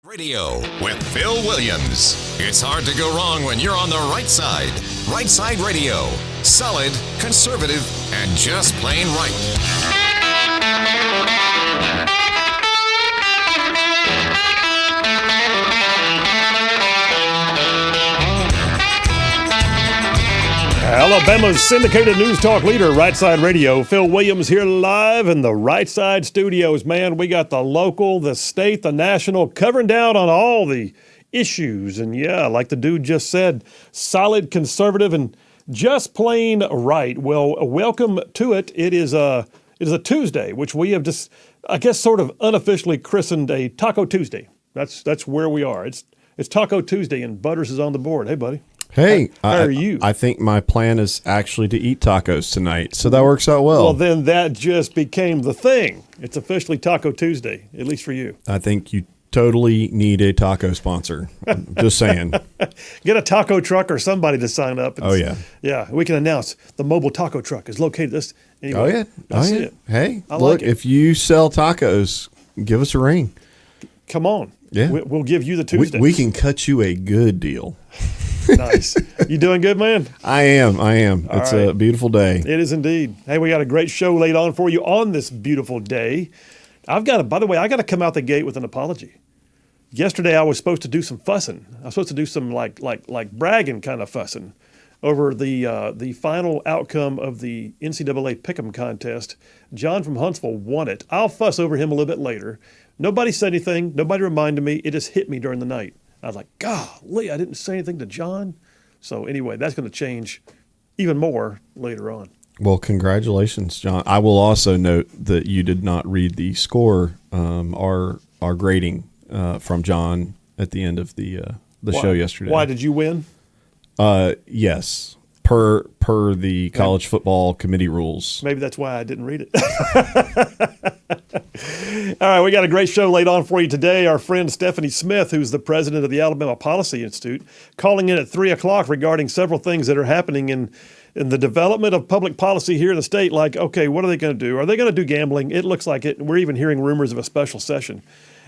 Radio with Phil Williams. It's hard to go wrong when you're on the right side. Rightside Radio. Solid, conservative, and just plain right. Alabama's syndicated news talk leader, Rightside Radio. Phil Williams here live in the Rightside studios. Man, we got the local, the state, the national, covering down on all the issues. And yeah, like the dude just said, solid, conservative, and just plain right. Well, welcome to it. It is a Tuesday, which we have just, I guess, sort of unofficially christened a Taco Tuesday. That's where we are. It's Taco Tuesday, and Butters is on the board. Hey, buddy. Hey, how are you? I think my plan is actually to eat tacos tonight, so that works out well. Well, then that just became the thing. It's officially Taco Tuesday, at least for you. I think you totally need a taco sponsor. Just saying. Get a taco truck or somebody to sign up. Oh, yeah. Yeah, we can announce the mobile taco truck is located this. Anyway, oh, yeah. That's it. Hey, I look, like it. if you sell tacos, give us a ring. Come on. Yeah. We'll give you the Tuesday. We can cut you a good deal. Nice. You doing good, man? I am. It's right. a beautiful day. It is indeed. Hey, we got a great show laid on for you on this beautiful day. By the way, I got to come out the gate with an apology. Yesterday, I was supposed to do some fussing. I was supposed to do some like bragging kind of fussing over the final outcome of the NCAA Pick'em contest. John from Huntsville won it. I'll fuss over him a little bit later. Nobody said anything. Nobody reminded me. It just hit me during the night. I was like, golly, I didn't say anything to John. So anyway, that's going to change even more later on. Well, congratulations, John. I will also note that you did not read the score, our grading from John at the end of the show yesterday. Why did you win? Yes, per the college football committee rules. Maybe that's why I didn't read it. All right, we got a great show laid on for you today. Our friend Stephanie Smith, who's the president of the Alabama Policy Institute, calling in at 3 o'clock regarding several things that are happening in the development of public policy here in the state. Like, okay, what are they going to do? Are they going to do gambling? It looks like it. We're even hearing rumors of a special session.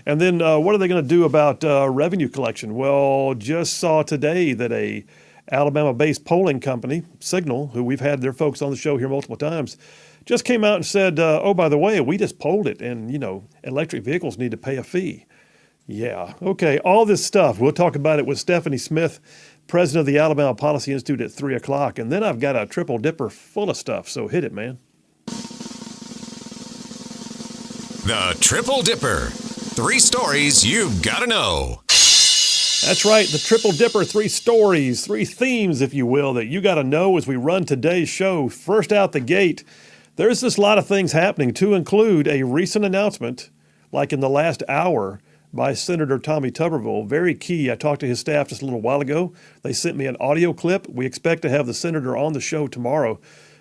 And then what are they going to do about revenue collection? Well, just saw today that a Alabama-based polling company, Signal, who we've had their folks on the show here multiple times, just came out and said, oh, by the way, we just polled it, and, electric vehicles need to pay a fee. Yeah, okay, all this stuff. We'll talk about it with Stephanie Smith, president of the Alabama Policy Institute, at 3 o'clock. And then I've got a triple dipper full of stuff, so hit it, man. The Triple Dipper. 3 stories you've got to know. That's right, the Triple Dipper, 3 stories, 3 themes, if you will, that you got to know as we run today's show. First out the gate, there's just a lot of things happening, to include a recent announcement, like in the last hour, by Senator Tommy Tuberville. Very key. I talked to his staff just a little while ago. They sent me an audio clip. We expect to have the senator on the show tomorrow.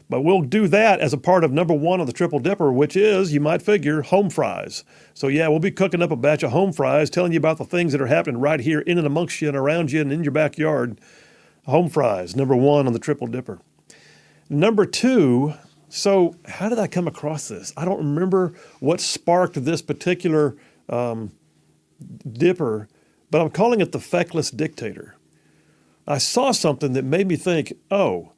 But we'll do that as a part of number 1 on the Triple Dipper, which is, you might figure, home fries. So yeah, we'll be cooking up a batch of home fries, telling you about the things that are happening right here in and amongst you and around you and in your backyard. Home fries, number 1 on the Triple Dipper. Number 2, so how did I come across this? I don't remember what sparked this particular dipper, but I'm calling it the feckless dictator. I saw something that made me think, oh,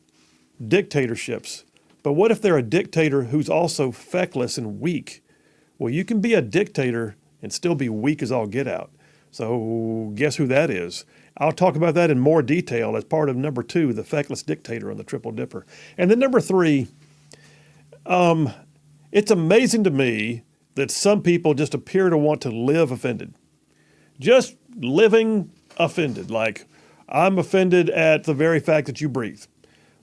dictatorships. But what if they're a dictator who's also feckless and weak? Well, you can be a dictator and still be weak as all get out. So guess who that is? I'll talk about that in more detail as part of number 2, the feckless dictator on the Triple Dipper. And then number 3, it's amazing to me that some people just appear to want to live offended. Just living offended. Like, I'm offended at the very fact that you breathe.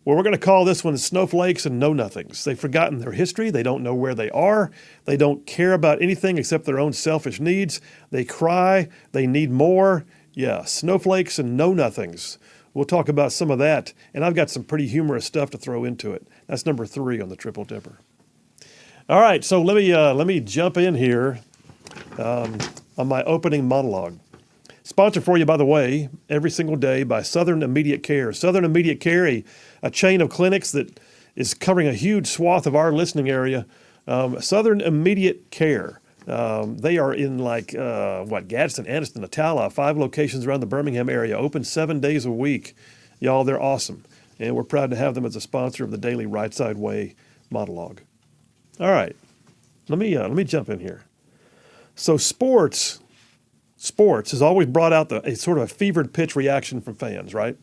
Well, we're going to call this one snowflakes and know-nothings. They've forgotten their history. They don't know where they are. They don't care about anything except their own selfish needs. They cry. They need more. Yeah, snowflakes and know-nothings. We'll talk about some of that. And I've got some pretty humorous stuff to throw into it. That's number 3 on the Triple Dipper. All right, so let me jump in here on my opening monologue. Sponsored for you, by the way, every single day by Southern Immediate Care. Southern Immediate Care, a chain of clinics that is covering a huge swath of our listening area. Southern Immediate Care. They are in Gadsden, Anniston, Atala, 5 locations around the Birmingham area, open 7 days a week. Y'all, they're awesome. And we're proud to have them as a sponsor of the daily Rightside Way monologue. All right, let me jump in here. So sports has always brought out a sort of a fevered pitch reaction from fans, right?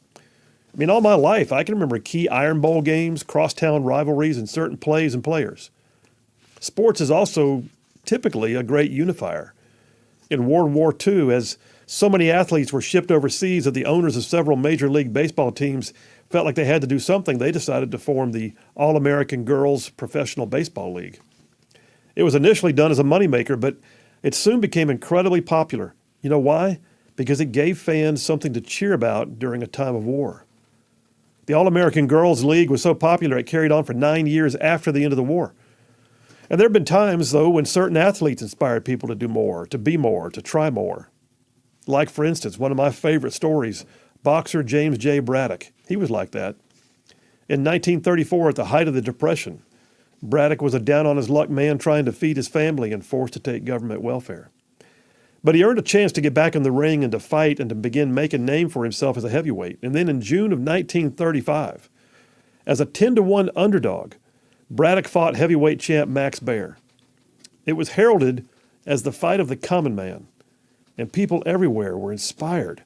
I mean, all my life, I can remember key Iron Bowl games, crosstown rivalries, and certain plays and players. Sports is also typically a great unifier. In World War II, as so many athletes were shipped overseas that the owners of several Major League Baseball teams felt like they had to do something, they decided to form the All-American Girls Professional Baseball League. It was initially done as a moneymaker, but it soon became incredibly popular. You know why? Because it gave fans something to cheer about during a time of war. The All-American Girls League was so popular it carried on for 9 years after the end of the war. And there have been times, though, when certain athletes inspired people to do more, to be more, to try more. Like, for instance, one of my favorite stories, boxer James J. Braddock. He was like that. In 1934, at the height of the Depression, Braddock was a down-on-his-luck man trying to feed his family and forced to take government welfare. But he earned a chance to get back in the ring and to fight and to begin making a name for himself as a heavyweight. And then in June of 1935, as a 10-1 underdog, Braddock fought heavyweight champ Max Baer. It was heralded as the fight of the common man, and people everywhere were inspired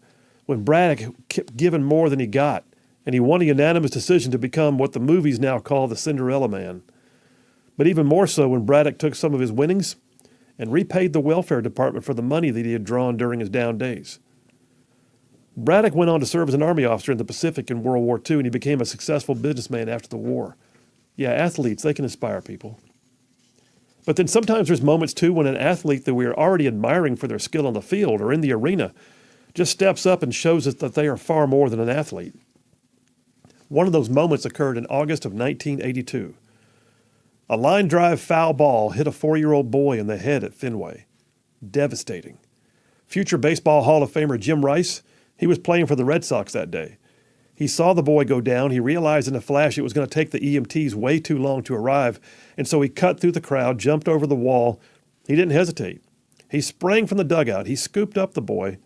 when Braddock kept giving more than he got, and he won a unanimous decision to become what the movies now call the Cinderella Man. But even more so when Braddock took some of his winnings and repaid the welfare department for the money that he had drawn during his down days. Braddock went on to serve as an Army officer in the Pacific in World War II, and he became a successful businessman after the war. Yeah, athletes, they can inspire people. But then sometimes there's moments, too, when an athlete that we are already admiring for their skill on the field or in the arena just steps up and shows us that they are far more than an athlete. One of those moments occurred in August of 1982. A line drive foul ball hit a 4-year-old boy in the head at Fenway. Devastating. Future Baseball Hall of Famer Jim Rice, he was playing for the Red Sox that day. He saw the boy go down. He realized in a flash it was going to take the EMTs way too long to arrive, and so he cut through the crowd, jumped over the wall. He didn't hesitate. He sprang from the dugout. He scooped up the boy.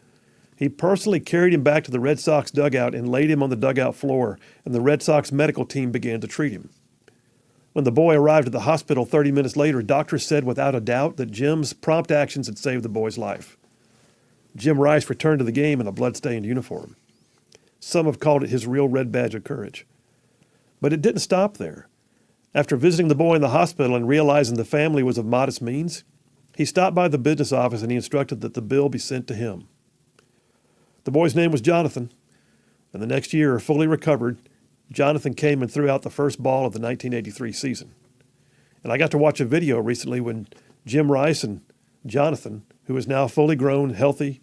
He personally carried him back to the Red Sox dugout and laid him on the dugout floor, and the Red Sox medical team began to treat him. When the boy arrived at the hospital 30 minutes later, doctors said without a doubt that Jim's prompt actions had saved the boy's life. Jim Rice returned to the game in a blood-stained uniform. Some have called it his real red badge of courage. But it didn't stop there. After visiting the boy in the hospital and realizing the family was of modest means, he stopped by the business office and he instructed that the bill be sent to him. The boy's name was Jonathan, and the next year, fully recovered, Jonathan came and threw out the first ball of the 1983 season. And I got to watch a video recently when Jim Rice and Jonathan, who is now fully grown, healthy,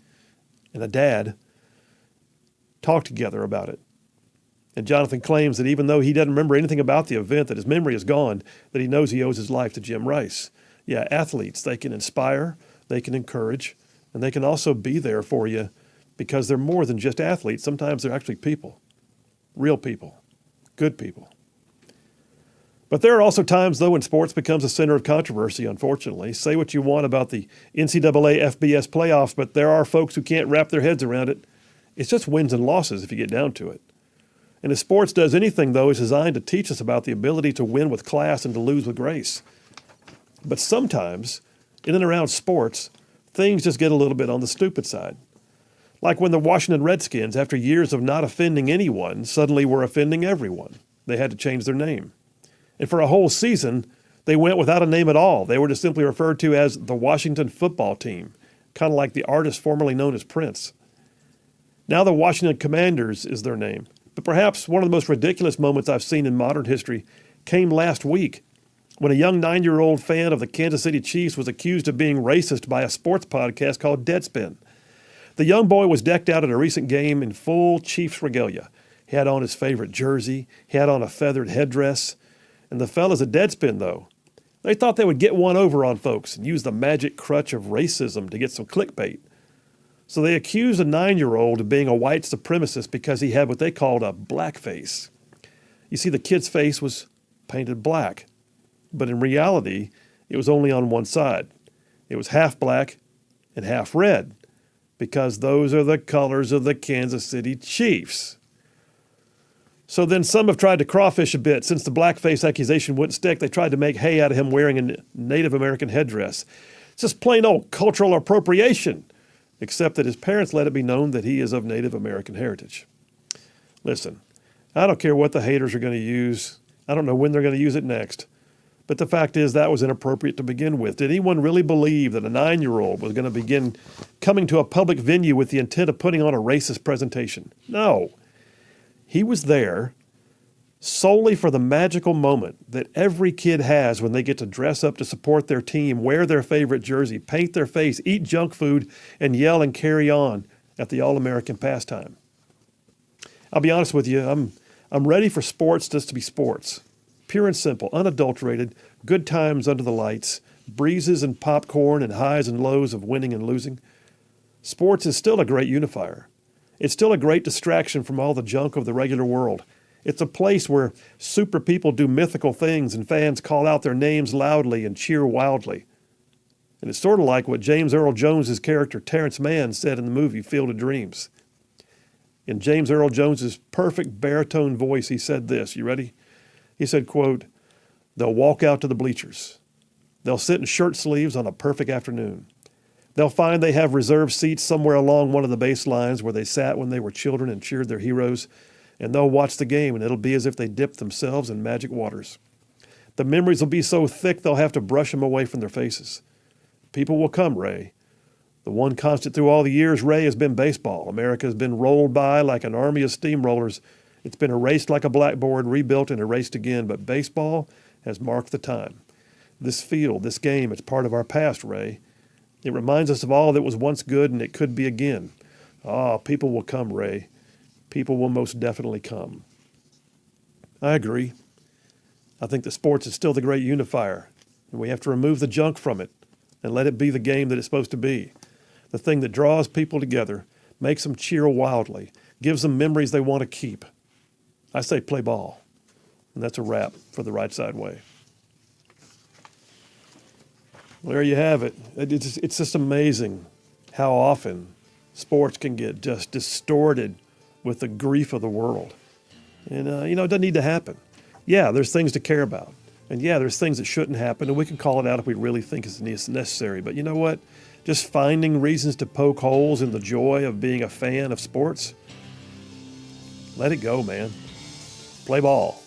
and a dad, talked together about it. And Jonathan claims that even though he doesn't remember anything about the event, that his memory is gone, that he knows he owes his life to Jim Rice. Yeah, athletes, they can inspire, they can encourage, and they can also be there for you because they're more than just athletes. Sometimes they're actually people, real people. Good people. But there are also times, though, when sports becomes a center of controversy, unfortunately. Say what you want about the NCAA FBS playoffs, but there are folks who can't wrap their heads around it. It's just wins and losses if you get down to it. And if sports does anything, though, it's designed to teach us about the ability to win with class and to lose with grace. But sometimes, in and around sports, things just get a little bit on the stupid side. Like when the Washington Redskins, after years of not offending anyone, suddenly were offending everyone. They had to change their name. And for a whole season, they went without a name at all. They were just simply referred to as the Washington Football Team, kind of like the artist formerly known as Prince. Now the Washington Commanders is their name. But perhaps one of the most ridiculous moments I've seen in modern history came last week when a young 9-year-old fan of the Kansas City Chiefs was accused of being racist by a sports podcast called Deadspin. The young boy was decked out at a recent game in full Chiefs regalia. He had on his favorite jersey. He had on a feathered headdress. And the fellas at Deadspin, though, they thought they would get one over on folks and use the magic crutch of racism to get some clickbait. So they accused a 9-year-old of being a white supremacist because he had what they called a black face. You see, the kid's face was painted black, but in reality, it was only on one side. It was half black and half red because those are the colors of the Kansas City Chiefs. So then some have tried to crawfish a bit. Since the blackface accusation wouldn't stick, they tried to make hay out of him wearing a Native American headdress. It's just plain old cultural appropriation, except that his parents let it be known that he is of Native American heritage. Listen, I don't care what the haters are going to use. I don't know when they're going to use it next. But the fact is that was inappropriate to begin with. Did anyone really believe that a 9-year-old was going to begin coming to a public venue with the intent of putting on a racist presentation? No. He was there solely for the magical moment that every kid has when they get to dress up to support their team, wear their favorite jersey, paint their face, eat junk food, and yell and carry on at the All-American pastime. I'll be honest with you, I'm ready for sports just to be sports. Pure and simple, unadulterated, good times under the lights, breezes and popcorn and highs and lows of winning and losing. Sports is still a great unifier. It's still a great distraction from all the junk of the regular world. It's a place where super people do mythical things and fans call out their names loudly and cheer wildly. And it's sort of like what James Earl Jones's character Terrence Mann said in the movie Field of Dreams. In James Earl Jones's perfect baritone voice, he said this. You ready? He said, quote, "They'll walk out to the bleachers. They'll sit in shirt sleeves on a perfect afternoon. They'll find they have reserved seats somewhere along one of the baselines where they sat when they were children and cheered their heroes, and they'll watch the game, and it'll be as if they dipped themselves in magic waters. The memories will be so thick they'll have to brush them away from their faces. People will come, Ray. The one constant through all the years, Ray, has been baseball. America has been rolled by like an army of steamrollers. It's been erased like a blackboard, rebuilt and erased again, but baseball has marked the time. This field, this game, it's part of our past, Ray. It reminds us of all that was once good and it could be again. People will come, Ray. People will most definitely come." I agree. I think that sports is still the great unifier, and we have to remove the junk from it and let it be the game that it's supposed to be. The thing that draws people together, makes them cheer wildly, gives them memories they want to keep. I say play ball. And that's a wrap for the Right Side Way. Well, there you have it. It's just amazing how often sports can get just distorted with the grief of the world. And, it doesn't need to happen. Yeah, there's things to care about. And yeah, there's things that shouldn't happen, and we can call it out if we really think it's necessary. But you know what? Just finding reasons to poke holes in the joy of being a fan of sports, let it go, man. Play ball.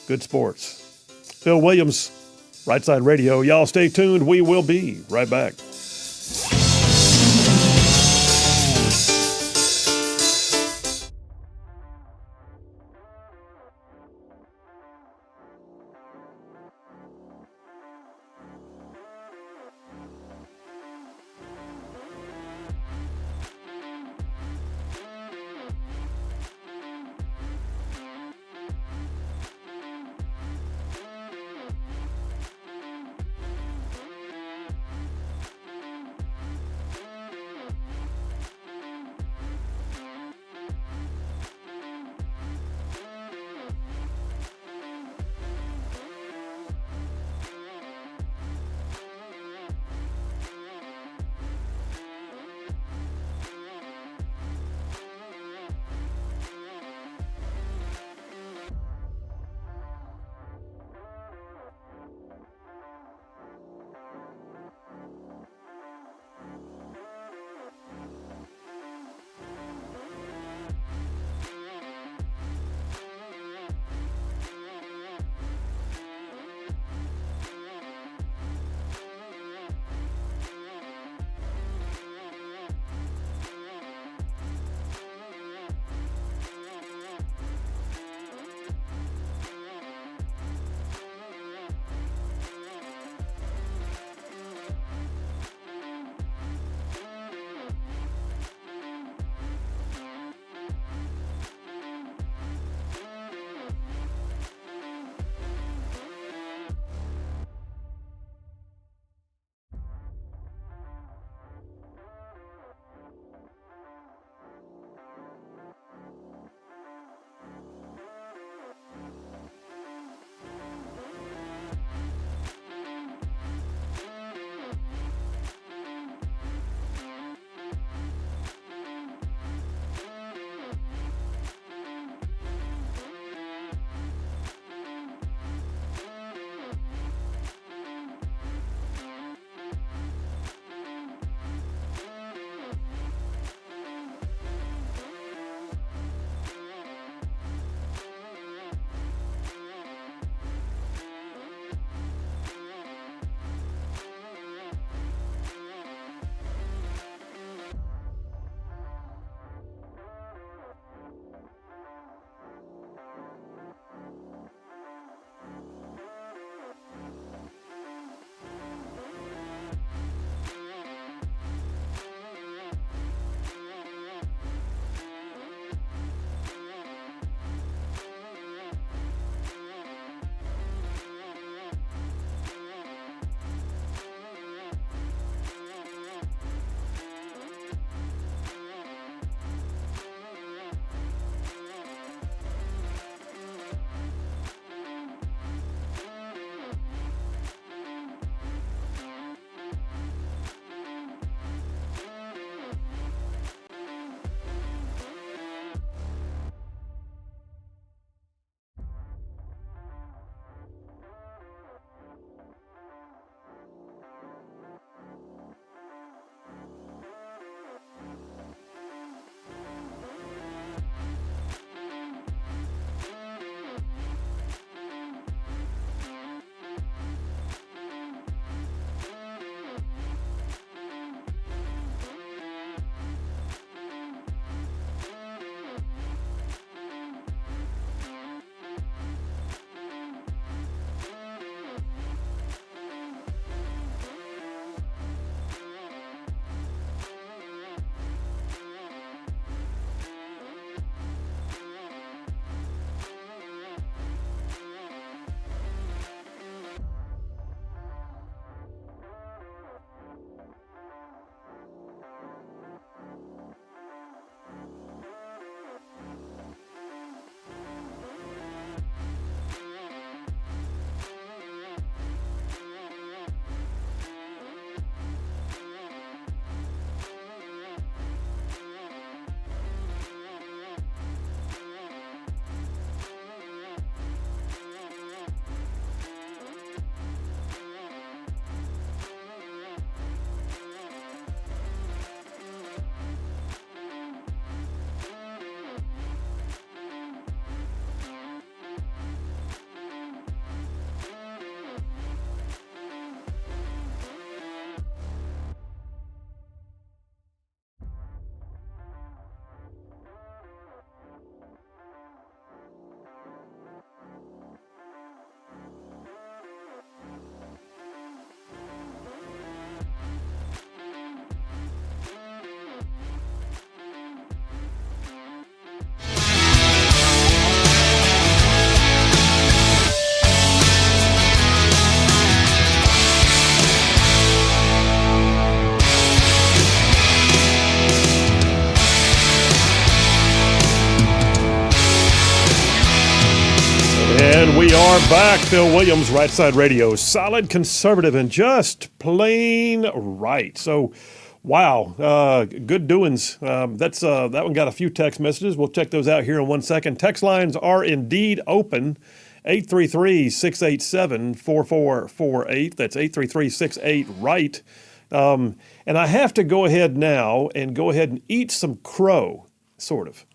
Good sports. Phil Williams, Right Side Radio. Y'all stay tuned. We will be right back. are back. Phil Williams, Rightside Radio. Solid, conservative, and just plain right. So, wow, good doings. That one got a few text messages. We'll check those out here in 1 second. Text lines are indeed open. 833-687-4448. That's 833-68-RIGHT. And I have to go ahead now and eat some crow, sort of.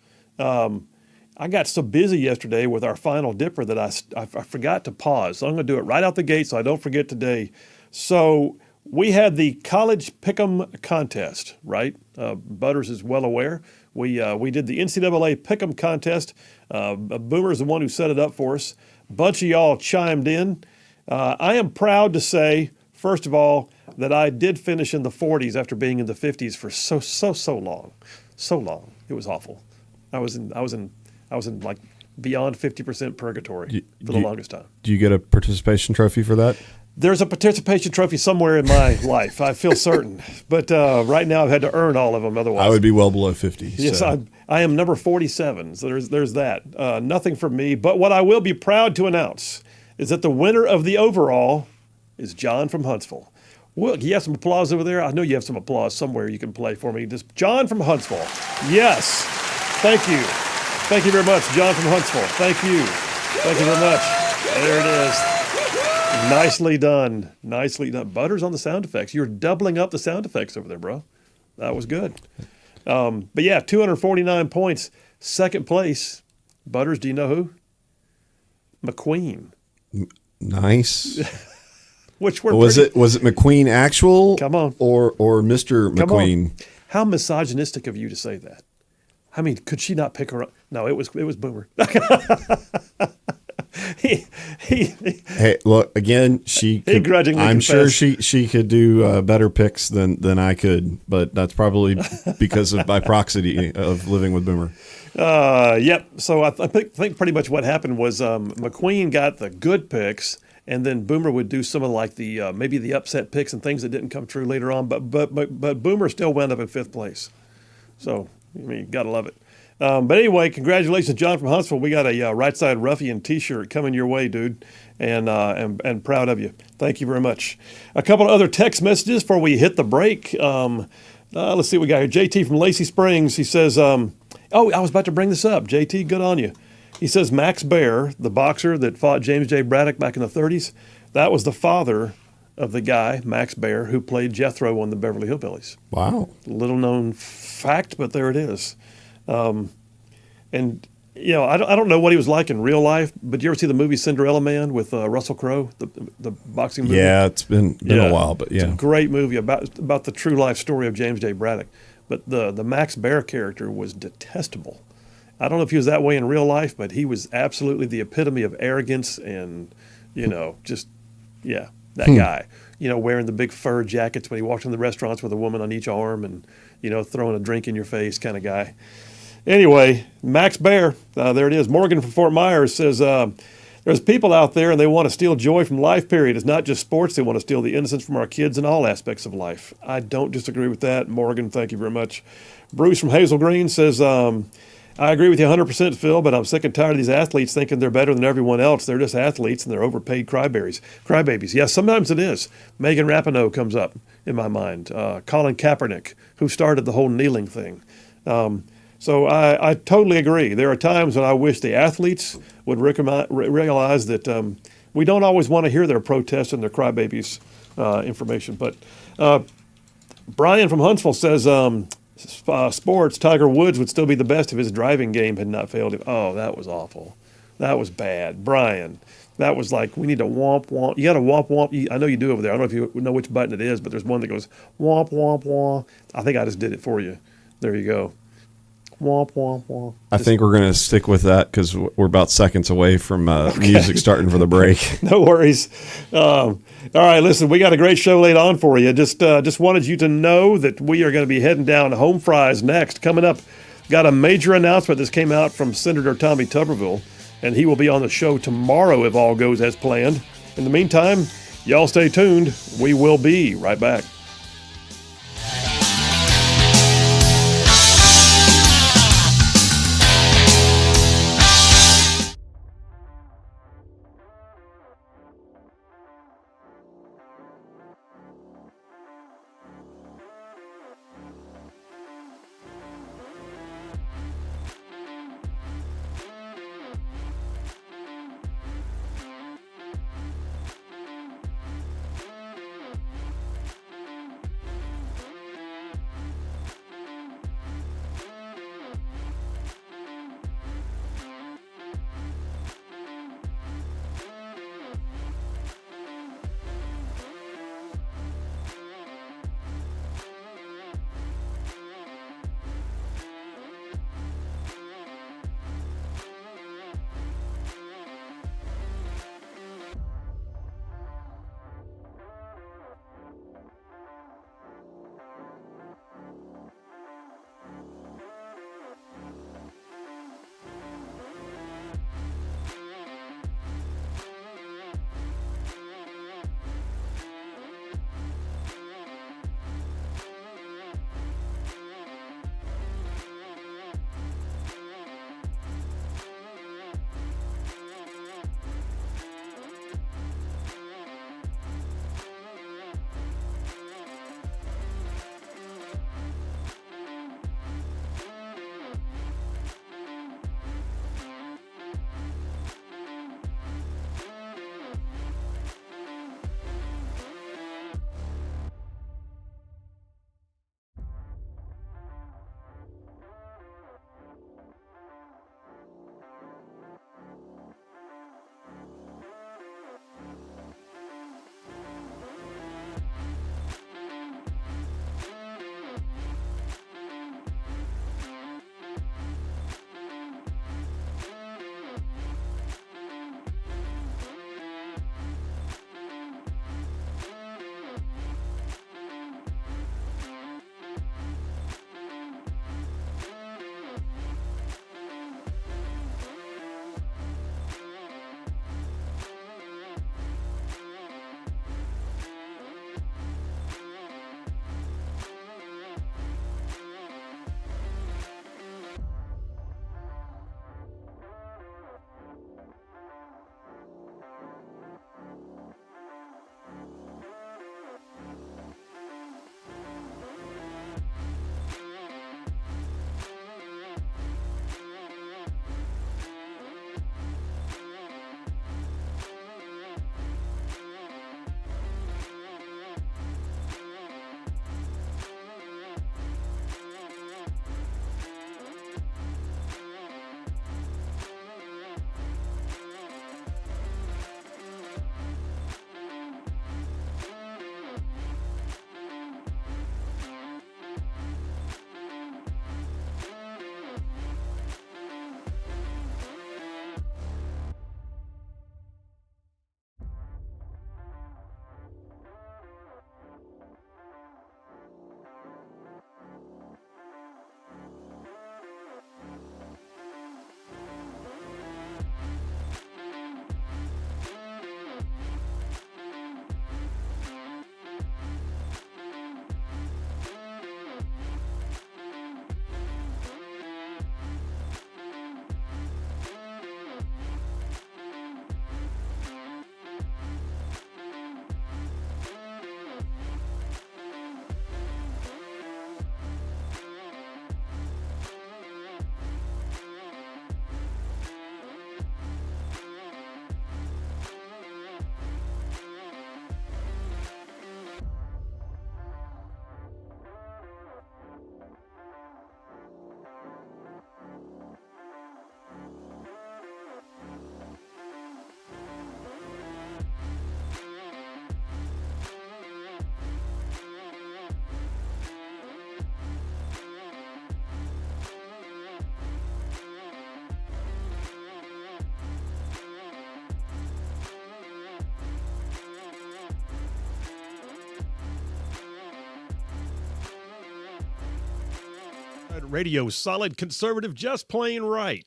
I got so busy yesterday with our final dipper that I forgot to pause. So I'm going to do it right out the gate so I don't forget today. So we had the college pick'em contest, right? Butters is well aware. We did the NCAA pick'em contest. Boomer's the one who set it up for us. A bunch of y'all chimed in. I am proud to say, first of all, that I did finish in the 40s after being in the 50s for so long. So long. It was awful. I was in like beyond 50% purgatory for the longest time. Do you get a participation trophy for that? There's a participation trophy somewhere in my life, I feel certain. But right now I've had to earn all of them otherwise. I would be well below 50. Yes, so. I am number 47, so there's that. Nothing from me. But what I will be proud to announce is that the winner of the overall is John from Huntsville. Well, you have some applause over there? I know you have some applause somewhere you can play for me. Just John from Huntsville. Yes. Thank you. Thank you very much, John from Huntsville. Thank you. Thank you very much. There it is. Nicely done. Nicely done. Butters on the sound effects. You're doubling up the sound effects over there, bro. That was good. But yeah, 249 points. Second place. Butters, do you know who? McQueen. Nice. Which were was it McQueen actual? Come on. Or Mr. McQueen? How misogynistic of you to say that. I mean, could she not pick her up? No, it was Boomer. Hey, look again. She could, grudgingly I'm confessed. sure she could do better picks than I could, but that's probably because of my proximity of living with Boomer. Yep. So I think pretty much what happened was McQueen got the good picks, and then Boomer would do some of like the maybe the upset picks and things that didn't come true later on. But Boomer still wound up in fifth place. So I mean, you gotta love it. But anyway, congratulations, John from Huntsville. We got a Rightside Ruffian T-shirt coming your way, dude, and proud of you. Thank you very much. A couple of other text messages before we hit the break. Let's see what we got here. JT from Lacey Springs. He says, I was about to bring this up. JT, good on you. He says Max Baer, the boxer that fought James J. Braddock back in the 30s, that was the father of the guy, Max Baer, who played Jethro on the Beverly Hillbillies. Wow. Little known fact, but there it is. And you know, I don't know what he was like in real life, but you ever see the movie Cinderella Man with Russell Crowe, the boxing movie? Yeah, it's been a while, but yeah, it's a great movie about the true life story of James J. Braddock. But the Max Baer character was detestable. I don't know if he was that way in real life, but he was absolutely the epitome of arrogance and that guy. You know, wearing the big fur jackets when he walked in the restaurants with a woman on each arm and throwing a drink in your face kind of guy. Anyway, Max Baer, there it is. Morgan from Fort Myers says, there's people out there and they want to steal joy from life, period. It's not just sports. They want to steal the innocence from our kids in all aspects of life. I don't disagree with that. Morgan, thank you very much. Bruce from Hazel Green says, I agree with you 100%, Phil, but I'm sick and tired of these athletes thinking they're better than everyone else. They're just athletes and they're overpaid crybabies. Yeah, sometimes it is. Megan Rapinoe comes up in my mind. Colin Kaepernick, who started the whole kneeling thing. So I totally agree. There are times when I wish the athletes would realize that we don't always want to hear their protests and their crybabies information. But Brian from Huntsville says, sports, Tiger Woods would still be the best if his driving game had not failed him. Oh, that was awful. That was bad. Brian, that was like, we need to womp, womp. You got to womp, womp. I know you do over there. I don't know if you know which button it is, but there's one that goes womp, womp, womp. I think I just did it for you. There you go. Womp, womp, womp. I think we're going to stick with that because we're about seconds away from music starting for the break. No worries. All right, listen, we got a great show laid on for you. Just wanted you to know that we are going to be heading down to Home Fries next. Coming up, got a major announcement that came out from Senator Tommy Tuberville, and he will be on the show tomorrow if all goes as planned. In the meantime, y'all stay tuned. We will be right back. Radio, solid conservative, just plain right.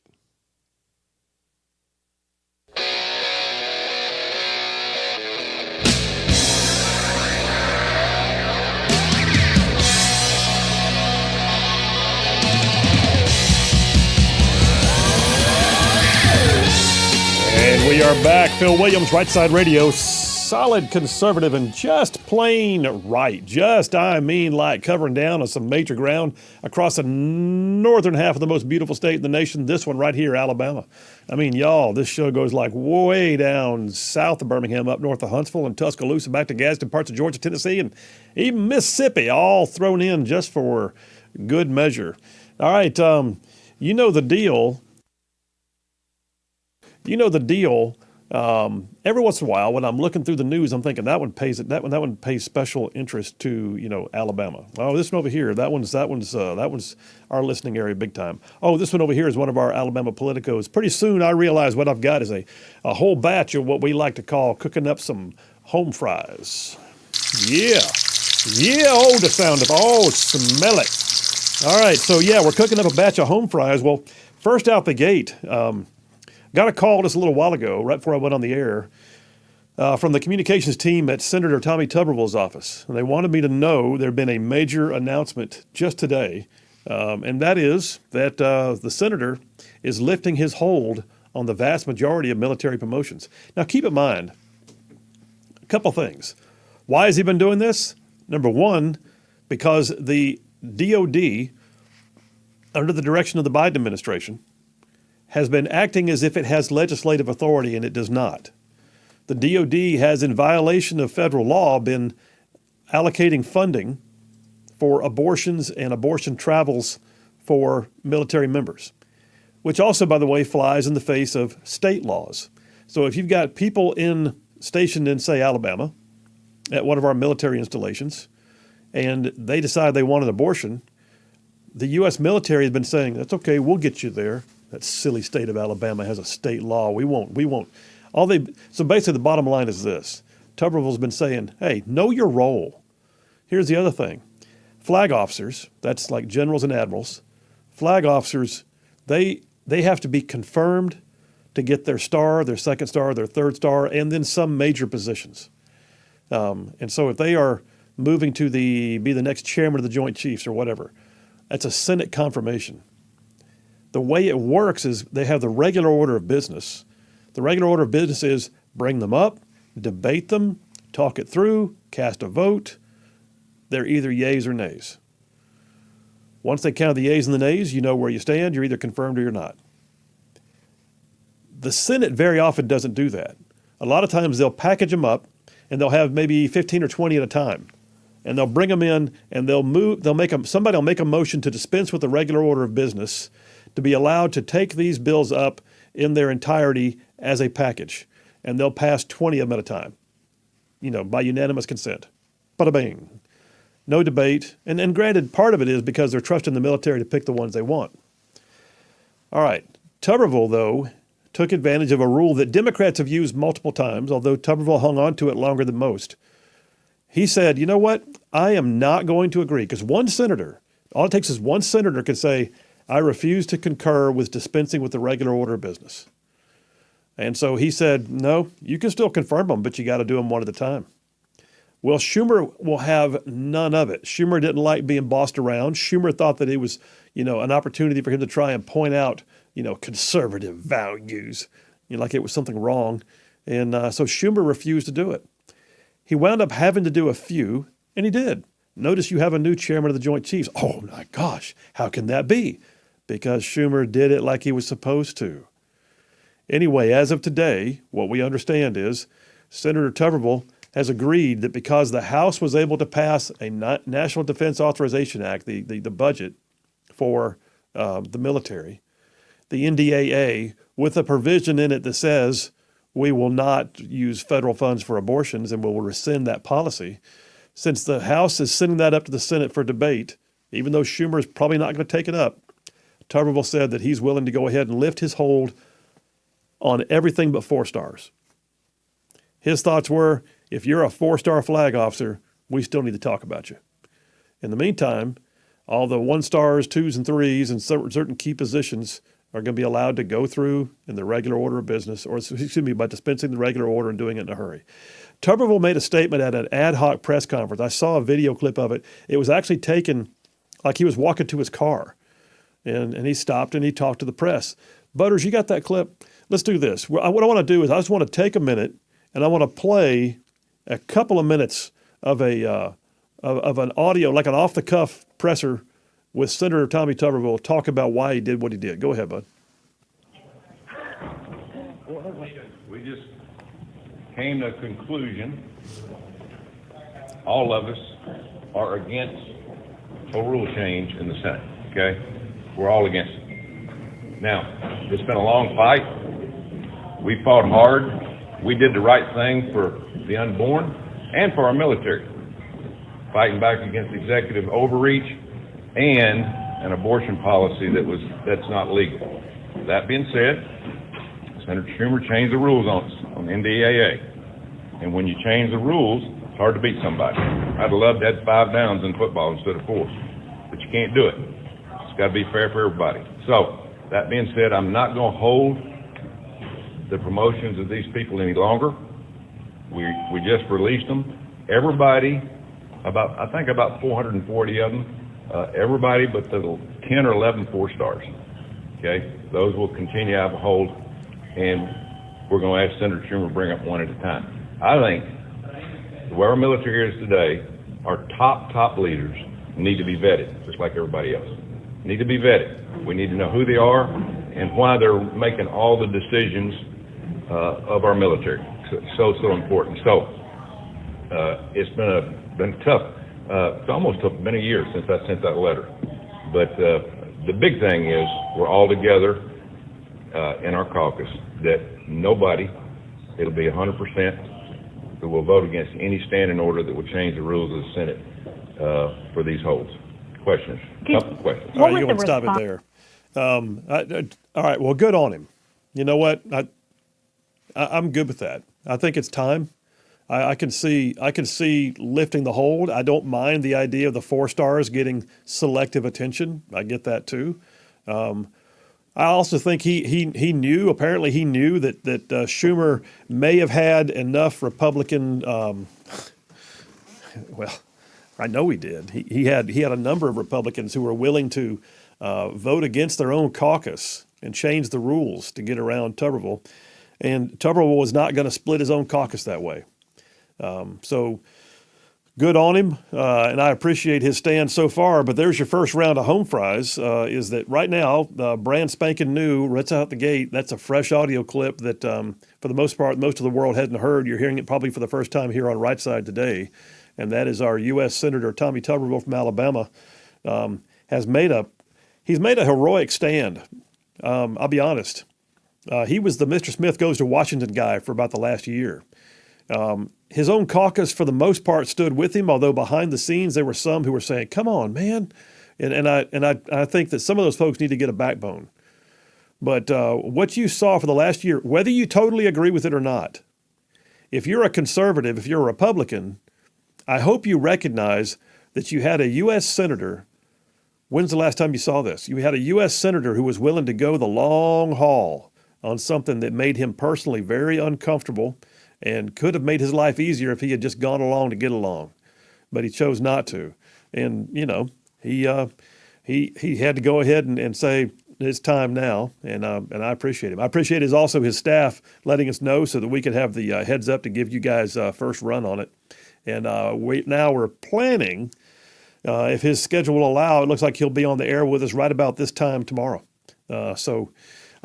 And we are back. Phil Williams, Rightside Radio, solid conservative and just plain right. Just, I mean, like covering down on some major ground across the northern half of the most beautiful state in the nation. This one right here, Alabama. I mean, y'all, this show goes like way down south of Birmingham, up north of Huntsville and Tuscaloosa, back to Gadsden, parts of Georgia, Tennessee, and even Mississippi, all thrown in just for good measure. All right, you know the deal. Every once in a while, when I'm looking through the news, I'm thinking that one pays special interest to Alabama. Oh, this one over here, that one's our listening area big time. Oh, this one over here is one of our Alabama politicos. Pretty soon, I realize what I've got is a whole batch of what we like to call cooking up some home fries. Yeah. Oh, the sound of smell it. All right, so yeah, we're cooking up a batch of home fries. Well, first out the gate. Got a call just a little while ago, right before I went on the air, from the communications team at Senator Tommy Tuberville's office. And they wanted me to know there had been a major announcement just today, and that is that the senator is lifting his hold on the vast majority of military promotions. Now, keep in mind, a couple things. Why has he been doing this? Number one, because the DOD, under the direction of the Biden administration, has been acting as if it has legislative authority, and it does not. The DOD has, in violation of federal law, been allocating funding for abortions and abortion travels for military members, which also, by the way, flies in the face of state laws. So if you've got people stationed in, say, Alabama, at one of our military installations, and they decide they want an abortion, the U.S. military has been saying, that's okay, we'll get you there. That silly state of Alabama has a state law. We won't. So basically the bottom line is this. Tuberville's been saying, hey, know your role. Here's the other thing. Flag officers, that's like generals and admirals, flag officers, they have to be confirmed to get their star, their second star, their third star, and then some major positions. And so if they are moving to be the next chairman of the Joint Chiefs or whatever, that's a Senate confirmation. The way it works is they have the regular order of business. The regular order of business is bring them up, debate them, talk it through, cast a vote. They're either yays or nays. Once they count the yays and the nays, you know where you stand. You're either confirmed or you're not. The Senate very often doesn't do that. A lot of times they'll package them up and they'll have maybe 15 or 20 at a time. And they'll bring them in and somebody will make a motion to dispense with the regular order of business to be allowed to take these bills up in their entirety as a package. And they'll pass 20 of them at a time, by unanimous consent. Bada bing. No debate. And granted, part of it is because they're trusting the military to pick the ones they want. All right. Tuberville, though, took advantage of a rule that Democrats have used multiple times, although Tuberville hung on to it longer than most. He said, you know what? I am not going to agree, because all it takes is one senator can say, I refuse to concur with dispensing with the regular order of business. And so he said, no, you can still confirm them, but you got to do them one at a time. Well, Schumer will have none of it. Schumer didn't like being bossed around. Schumer thought that it was, an opportunity for him to try and point out, conservative values, like it was something wrong. And so Schumer refused to do it. He wound up having to do a few, and he did. Notice you have a new chairman of the Joint Chiefs. Oh, my gosh, how can that be? Because Schumer did it like he was supposed to. Anyway, as of today, what we understand is Senator Tuberville has agreed that because the House was able to pass a National Defense Authorization Act, the budget for the military, the NDAA, with a provision in it that says we will not use federal funds for abortions and will rescind that policy. Since the House is sending that up to the Senate for debate, even though Schumer is probably not going to take it up, Tuberville said that he's willing to go ahead and lift his hold on everything but 4 stars. His thoughts were, if you're a 4-star flag officer, we still need to talk about you. In the meantime, all the 1 stars, 2s, and 3s, and certain key positions are going to be allowed to go through in the regular order of business, or excuse me, by dispensing the regular order and doing it in a hurry. Tuberville made a statement at an ad hoc press conference. I saw a video clip of it. It was actually taken like he was walking to his car, and he stopped and he talked to the press. Butters, you got that clip? Let's do this. What I want to do is I just want to take a minute and I want to play a couple of minutes of of an audio, like an off-the-cuff presser with Senator Tommy Tuberville talk about why he did what he did. Go ahead, bud. We just came to a conclusion, all of us are against a rule change in the Senate, okay? We're all against it. Now, it's been a long fight. We fought hard. We did the right thing for the unborn and for our military, fighting back against executive overreach and an abortion policy that's not legal. That being said, Senator Schumer changed the rules on NDAA. And when you change the rules, it's hard to beat somebody. I'd have loved to have 5 downs in football instead of 4, but you can't do it. It's got to be fair for everybody. So, that being said, I'm not going to hold the promotions of these people any longer. We just released them. Everybody, I think about 440 of them, everybody but the 10 or 11 4-stars. Okay, those will continue to have a hold, and we're going to ask Senator Schumer to bring up one at a time. I think where our military is today, our top leaders need to be vetted, just like everybody else. Need to be vetted. We need to know who they are and why they're making all the decisions of our military. So important. So it's been tough. It's almost been a year since I sent that letter. But the big thing is we're all together in our caucus that nobody, it'll be 100%, who will vote against any standing order that will change the rules of the Senate for these holds. Questions? Couple of questions. All right, you want to stop it there. All right, well, good on him. You know what? I'm good with that. I think it's time. I can see lifting the hold. I don't mind the idea of the 4-stars getting selective attention. I get that too. I also think he knew. Apparently, he knew that Schumer may have had enough Republican. Well, I know he did. He had a number of Republicans who were willing to vote against their own caucus and change the rules to get around Tuberville, and Tuberville was not going to split his own caucus that way. So good on him, and I appreciate his stand so far. But there's your first round of home fries, is that right now, brand spanking new, right out the gate. That's a fresh audio clip that, for the most part, most of the world hadn't heard. You're hearing it probably for the first time here on Rightside today, and that is our U.S. Senator Tommy Tuberville from Alabama. He's made a heroic stand. I'll be honest. He was the Mr. Smith Goes to Washington guy for about the last year. His own caucus, for the most part, stood with him, although behind the scenes there were some who were saying, "Come on, man," and I think that some of those folks need to get a backbone. But what you saw for the last year, whether you totally agree with it or not, if you're a conservative, if you're a Republican, I hope you recognize that you had a U.S. senator. When's the last time you saw this? You had a U.S. senator who was willing to go the long haul on something that made him personally very uncomfortable and could have made his life easier if he had just gone along to get along. But he chose not to. And, you know, he had to go ahead and say it's time now, and I appreciate him. I appreciate also his staff letting us know so that we could have the heads up to give you guys first run on it. And we're planning, if his schedule will allow, it looks like he'll be on the air with us right about this time tomorrow.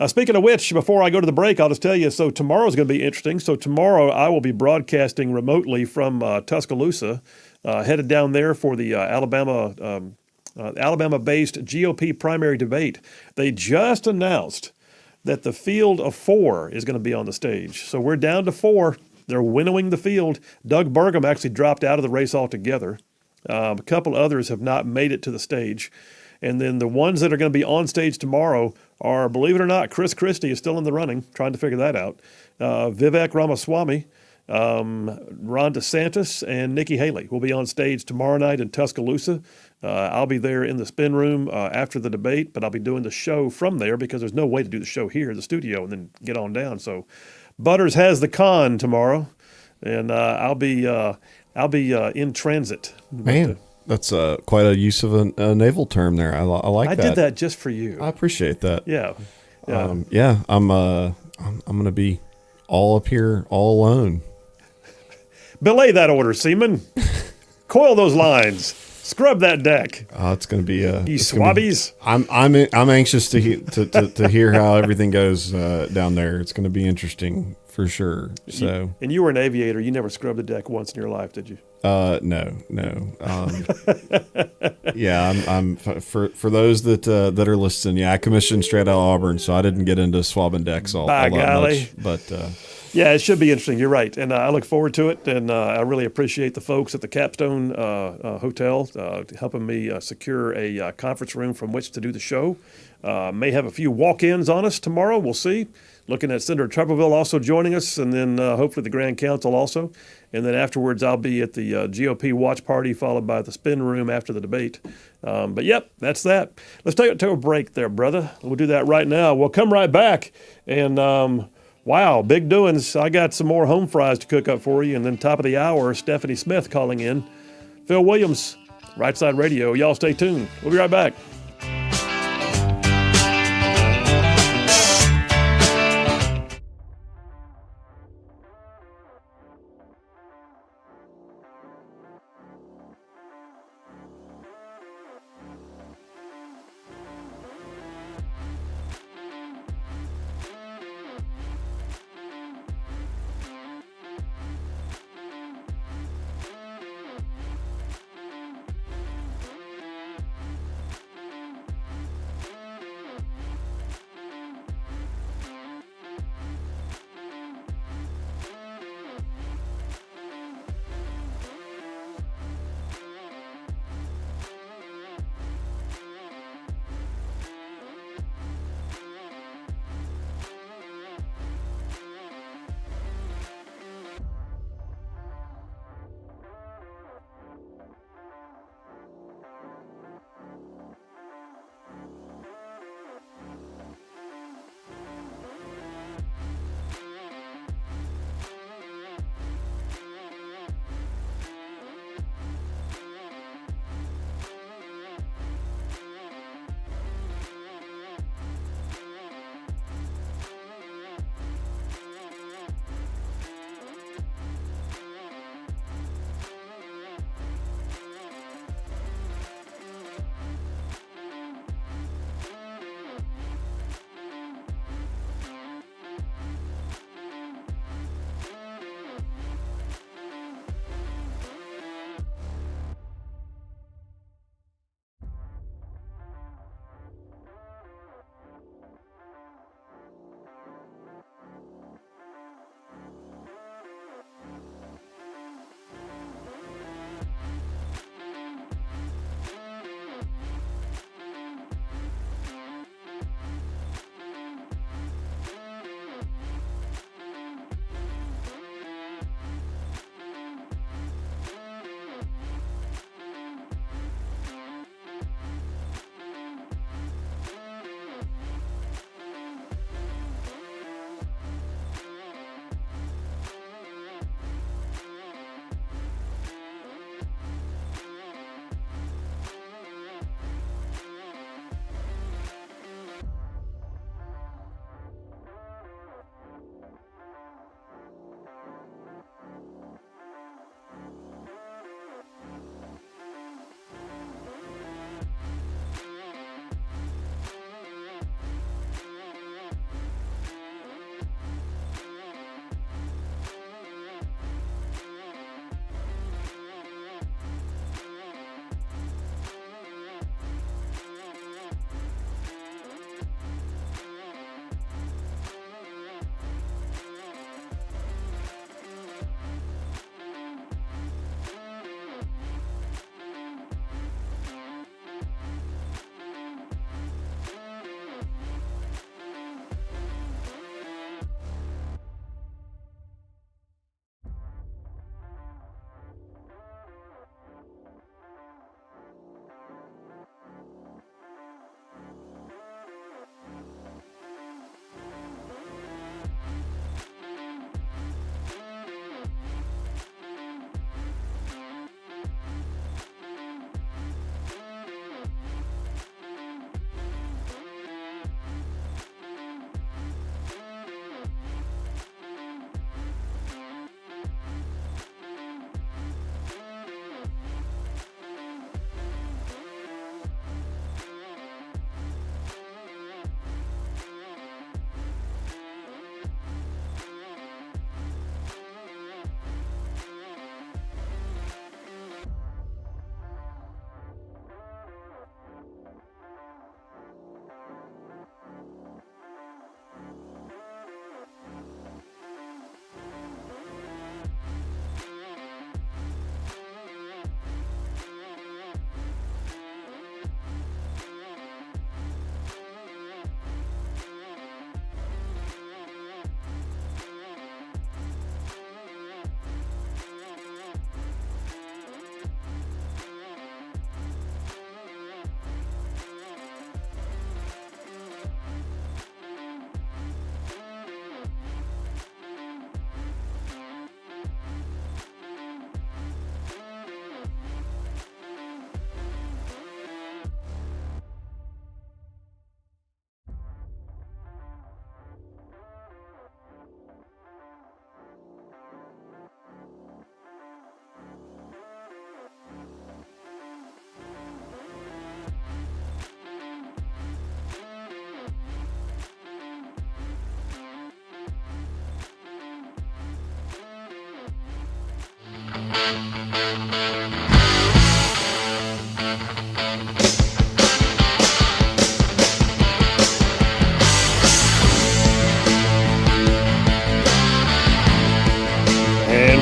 Speaking of which, before I go to the break, I'll just tell you, so tomorrow's going to be interesting. So tomorrow I will be broadcasting remotely from Tuscaloosa, headed down there for the Alabama-based GOP primary debate. They just announced that the field of 4 is going to be on the stage. So we're down to 4. They're winnowing the field. Doug Burgum actually dropped out of the race altogether. A couple others have not made it to the stage. And then the ones that are going to be on stage tomorrow are, believe it or not, Chris Christie is still in the running, trying to figure that out. Vivek Ramaswamy Ron DeSantis and Nikki Haley will be on stage tomorrow night in Tuscaloosa. I'll be there in the spin room after the debate, but I'll be doing the show from there because there's no way to do the show here in the studio and then get on down. So Butters has the con tomorrow, and I'll be in transit. Man, that's quite a use of a naval term there. I like that. I did that just for you. I appreciate that. Yeah. I'm going to be all up here all alone. Belay that order, seaman. Coil those lines. Scrub that deck. It's going to be you swabbies. I'm anxious to hear how everything goes down there. It's going to be interesting for sure. So, and you were an aviator. You never scrubbed the deck once in your life, did you? No. Yeah, I'm for those that are listening. Yeah, I commissioned straight out of Auburn, so I didn't get into swabbing decks all that much. But yeah, it should be interesting. You're right, and I look forward to it. And I really appreciate the folks at the Capstone Hotel helping me secure a conference room from which to do the show. May have a few walk-ins on us tomorrow. We'll see. Looking at Senator Tuberville also joining us, and then hopefully the Grand Council also. And then afterwards, I'll be at the GOP watch party, followed by the spin room after the debate. But yep, that's that. Let's take a break there, brother. We'll do that right now. We'll come right back. And wow, big doings. I got some more home fries to cook up for you. And then top of the hour, Stephanie Smith calling in. Phil Williams, Rightside Radio. Y'all stay tuned. We'll be right back.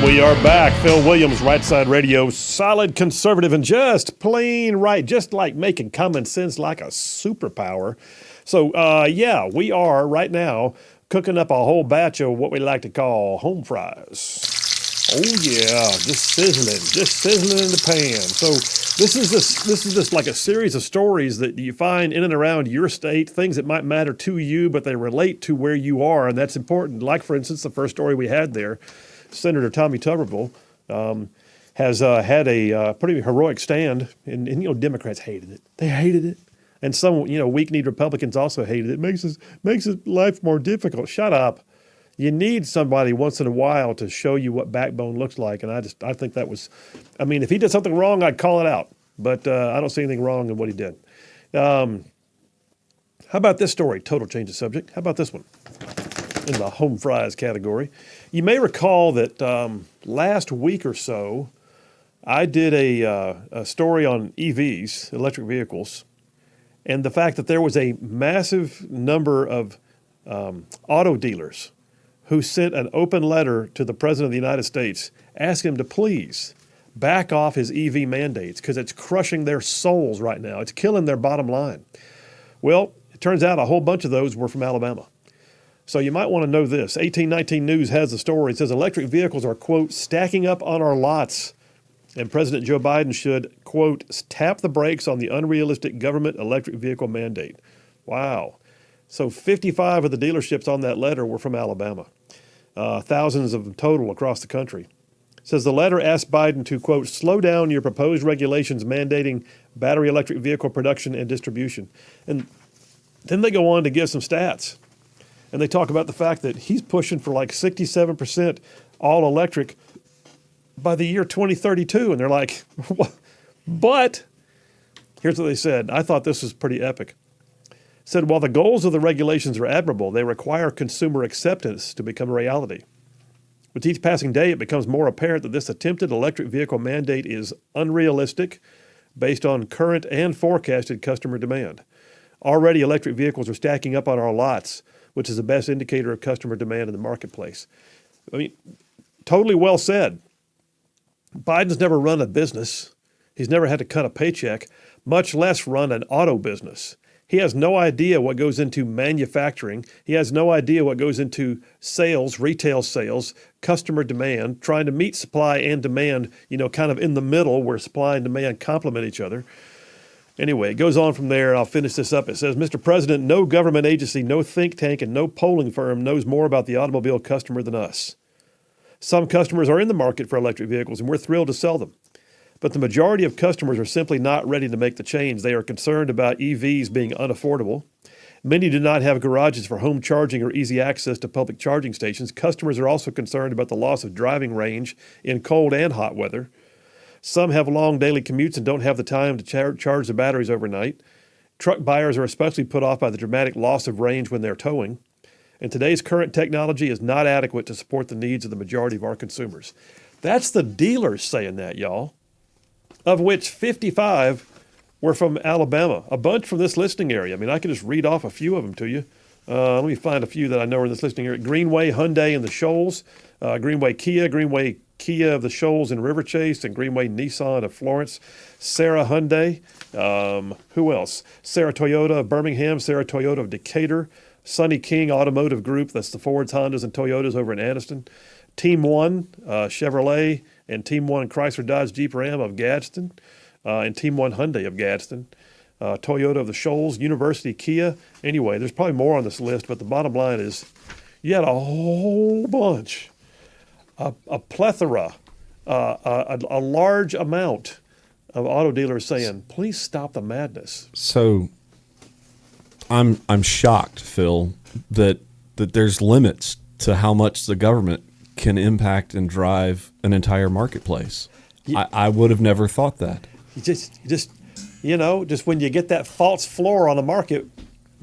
We are back. Phil Williams, Rightside Radio, solid conservative and just plain right, just like making common sense like a superpower. So, yeah, we are right now cooking up a whole batch of what we like to call home fries. Oh yeah, just sizzling in the pan. So this is just like a series of stories that you find in and around your state, things that might matter to you, but they relate to where you are, and that's important. Like, for instance, the first story we had there, Senator Tommy Tuberville has had a pretty heroic stand, and Democrats hated it. They hated it, and some weak-kneed Republicans also hated it. Makes his life more difficult. Shut up. You need somebody once in a while to show you what backbone looks like, and I think that was, if he did something wrong, I'd call it out, but I don't see anything wrong in what he did. How about this story? Total change of subject. How about this one? In the home fries category. You may recall that last week or so, I did a story on EVs, electric vehicles, and the fact that there was a massive number of auto dealers who sent an open letter to the President of the United States asking him to please back off his EV mandates because it's crushing their souls right now. It's killing their bottom line. Well, it turns out a whole bunch of those were from Alabama. So you might want to know this. 1819 News has the story. It says electric vehicles are, quote, stacking up on our lots. And President Joe Biden should, quote, tap the brakes on the unrealistic government electric vehicle mandate. Wow. So 55 of the dealerships on that letter were from Alabama. Thousands of them total across the country. It says the letter asked Biden to, quote, slow down your proposed regulations mandating battery electric vehicle production and distribution. And then they go on to give some stats. And they talk about the fact that he's pushing for like 67% all electric by the year 2032. And they're like, what? But here's what they said. I thought this was pretty epic. Said, while the goals of the regulations are admirable, they require consumer acceptance to become a reality. With each passing day, it becomes more apparent that this attempted electric vehicle mandate is unrealistic based on current and forecasted customer demand. Already, electric vehicles are stacking up on our lots, which is the best indicator of customer demand in the marketplace. Totally well said. Biden's never run a business. He's never had to cut a paycheck, much less run an auto business. He has no idea what goes into manufacturing. He has no idea what goes into sales, retail sales, customer demand, trying to meet supply and demand, kind of in the middle where supply and demand complement each other. Anyway, it goes on from there, and I'll finish this up. It says, Mr. President, no government agency, no think tank, and no polling firm knows more about the automobile customer than us. Some customers are in the market for electric vehicles, and we're thrilled to sell them. But the majority of customers are simply not ready to make the change. They are concerned about EVs being unaffordable. Many do not have garages for home charging or easy access to public charging stations. Customers are also concerned about the loss of driving range in cold and hot weather. Some have long daily commutes and don't have the time to charge the batteries overnight. Truck buyers are especially put off by the dramatic loss of range when they're towing. And today's current technology is not adequate to support the needs of the majority of our consumers. That's the dealers saying that, y'all, of which 55 were from Alabama, a bunch from this listening area. I can just read off a few of them to you. Let me find a few that I know are in this listening area. Greenway Hyundai in the Shoals, Greenway Kia of the Shoals in River Chase, and Greenway Nissan of Florence. Sarah Hyundai, who else? Sarah Toyota of Birmingham, Sarah Toyota of Decatur, Sunny King Automotive Group, that's the Fords, Hondas, and Toyotas over in Anniston. Team One Chevrolet, and Team One Chrysler Dodge Jeep Ram of Gadsden, and Team One Hyundai of Gadsden. Toyota of the Shoals, University Kia. Anyway, there's probably more on this list, but the bottom line is you had a whole bunch, a plethora, a large amount of auto dealers saying, please stop the madness. So I'm shocked, Phil, that there's limits to how much the government can impact and drive an entire marketplace. I would have never thought that. Just when you get that false floor on the market,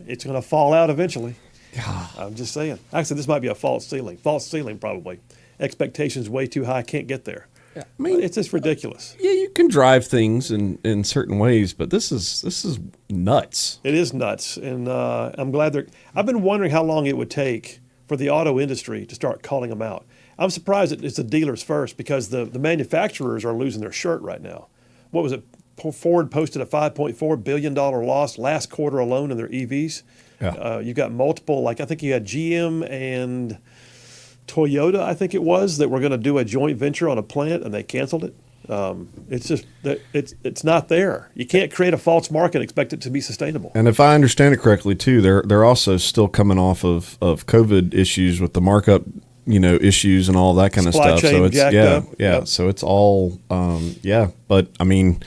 it's going to fall out eventually. God. I'm just saying. Actually, this might be a false ceiling. False ceiling, probably. Expectations way too high. Can't get there. Yeah, it's just ridiculous. Yeah, you can drive things in certain ways, but this is nuts. It is nuts, and I'm glad I've been wondering how long it would take for the auto industry to start calling them out. I'm surprised that it's the dealers first because the manufacturers are losing their shirt right now. What was it? Ford posted a $5.4 billion loss last quarter alone in their EVs. Yeah. You've got multiple, like I think you had GM and Toyota, I think it was, that were going to do a joint venture on a plant, and they canceled it. It's just that it's not there. You can't create a false market and expect it to be sustainable. And if I understand it correctly, too, they're also still coming off of COVID issues with the markup, issues and all that kind of Supply stuff. chain So it's jacked up. Yep. So it's all But I mean,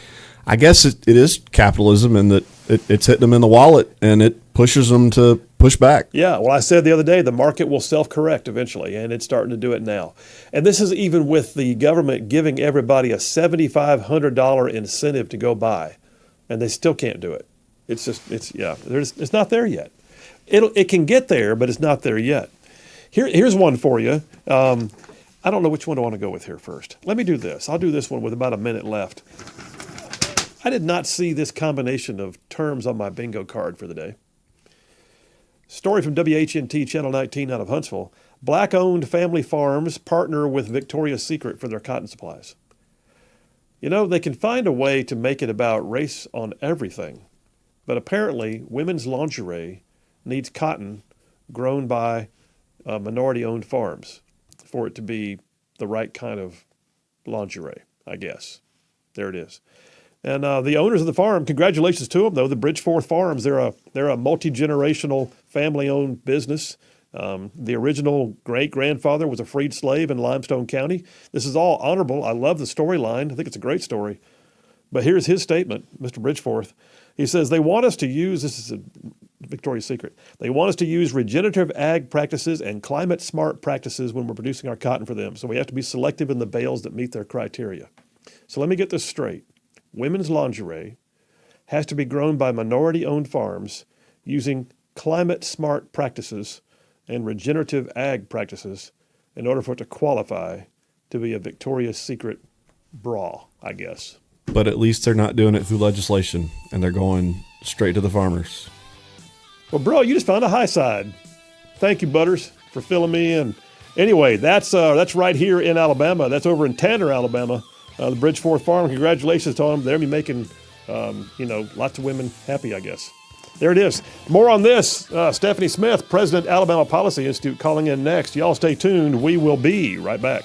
I guess it is capitalism, and that it's hitting them in the wallet, and it pushes them to push back. Yeah, well, I said the other day, the market will self-correct eventually, and it's starting to do it now. And this is even with the government giving everybody a $7,500 incentive to go buy, and they still can't do it. It's not there yet. It can get there, but it's not there yet. Here's one for you. I don't know which one I want to go with here first. Let me do this. I'll do this one with about a minute left. I did not see this combination of terms on my bingo card for the day. Story from WHNT Channel 19 out of Huntsville. Black-owned family farms partner with Victoria's Secret for their cotton supplies. They can find a way to make it about race on everything, but apparently women's lingerie needs cotton grown by minority-owned farms for it to be the right kind of lingerie, I guess. There it is. And the owners of the farm, congratulations to them, though. The Bridgeforth Farms, they're a multi-generational family-owned business. The original great-grandfather was a freed slave in Limestone County. This is all honorable. I love the storyline. I think it's a great story. But here's his statement, Mr. Bridgeforth. He says, they want us to use, this is a Victoria's Secret, they want us to use regenerative ag practices and climate-smart practices when we're producing our cotton for them. So we have to be selective in the bales that meet their criteria. So let me get this straight. Women's lingerie has to be grown by minority-owned farms using climate-smart practices and regenerative ag practices in order for it to qualify to be a Victoria's Secret bra, I guess. But at least they're not doing it through legislation, and they're going straight to the farmers. Well, bro, you just found a high side. Thank you, Butters, for filling me in. Anyway, that's right here in Alabama. That's over in Tanner, Alabama. The Bridgeforth Farm, congratulations to them. They'll be making, lots of women happy, I guess. There it is. More on this. Stephanie Smith, President, Alabama Policy Institute, calling in next. Y'all stay tuned. We will be right back.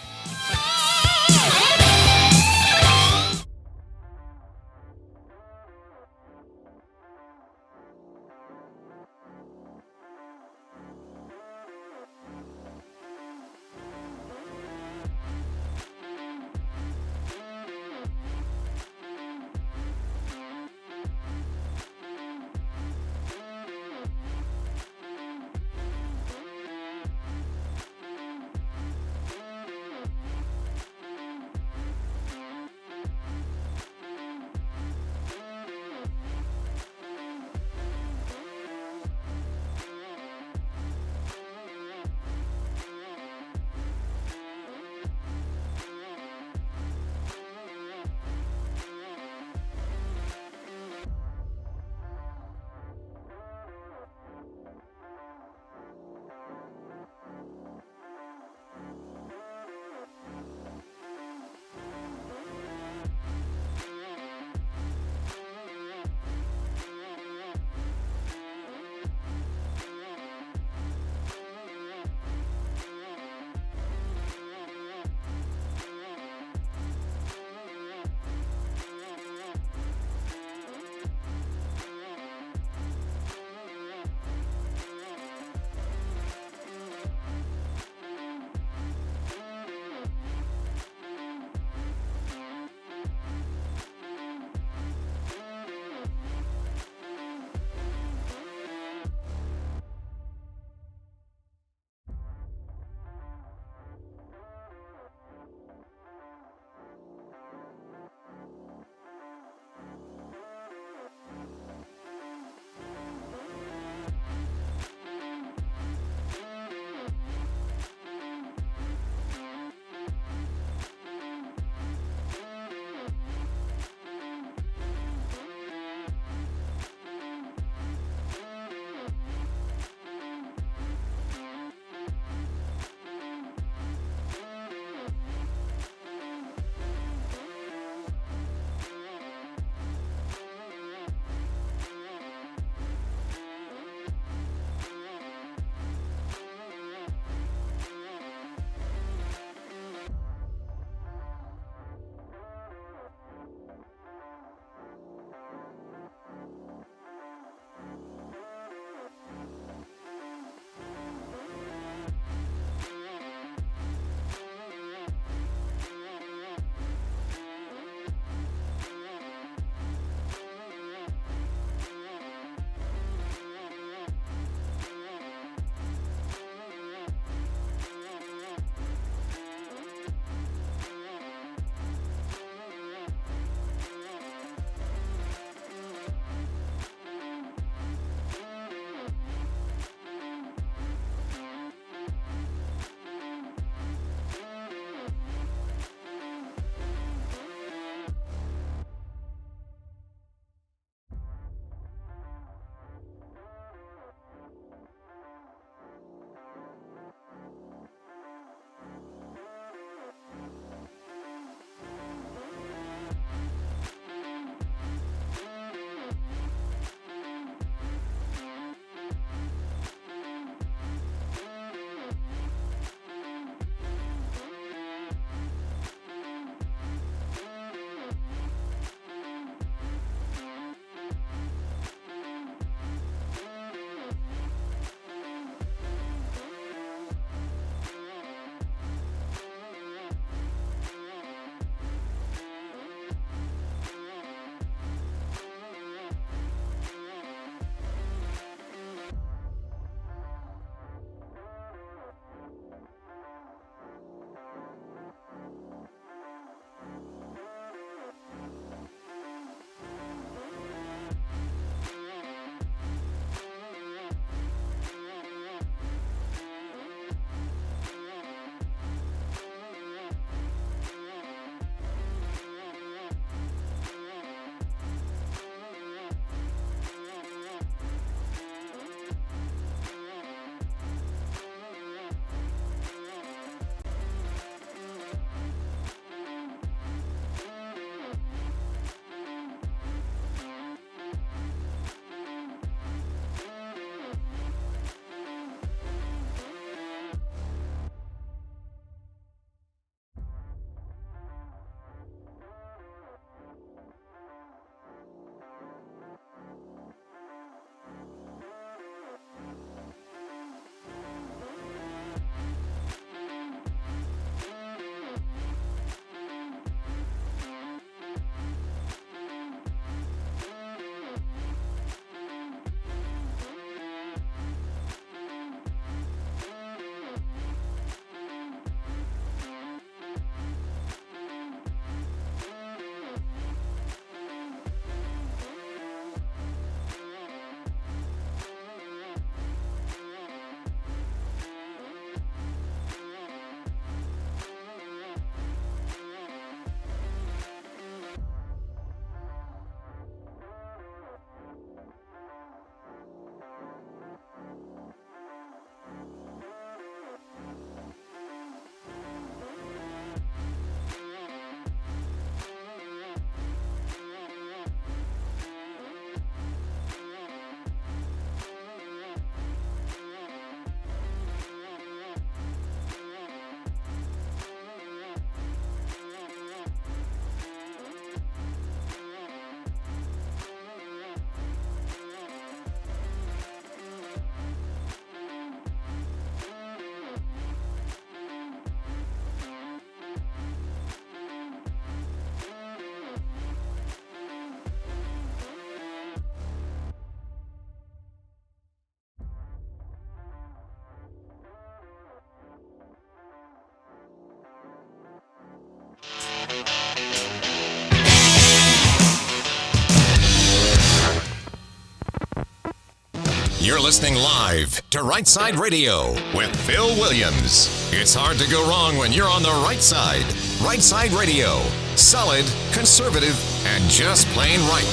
You're listening live to Rightside Radio with Phil Williams. It's hard to go wrong when you're on the right side. Rightside Radio. Solid, conservative, and just plain right.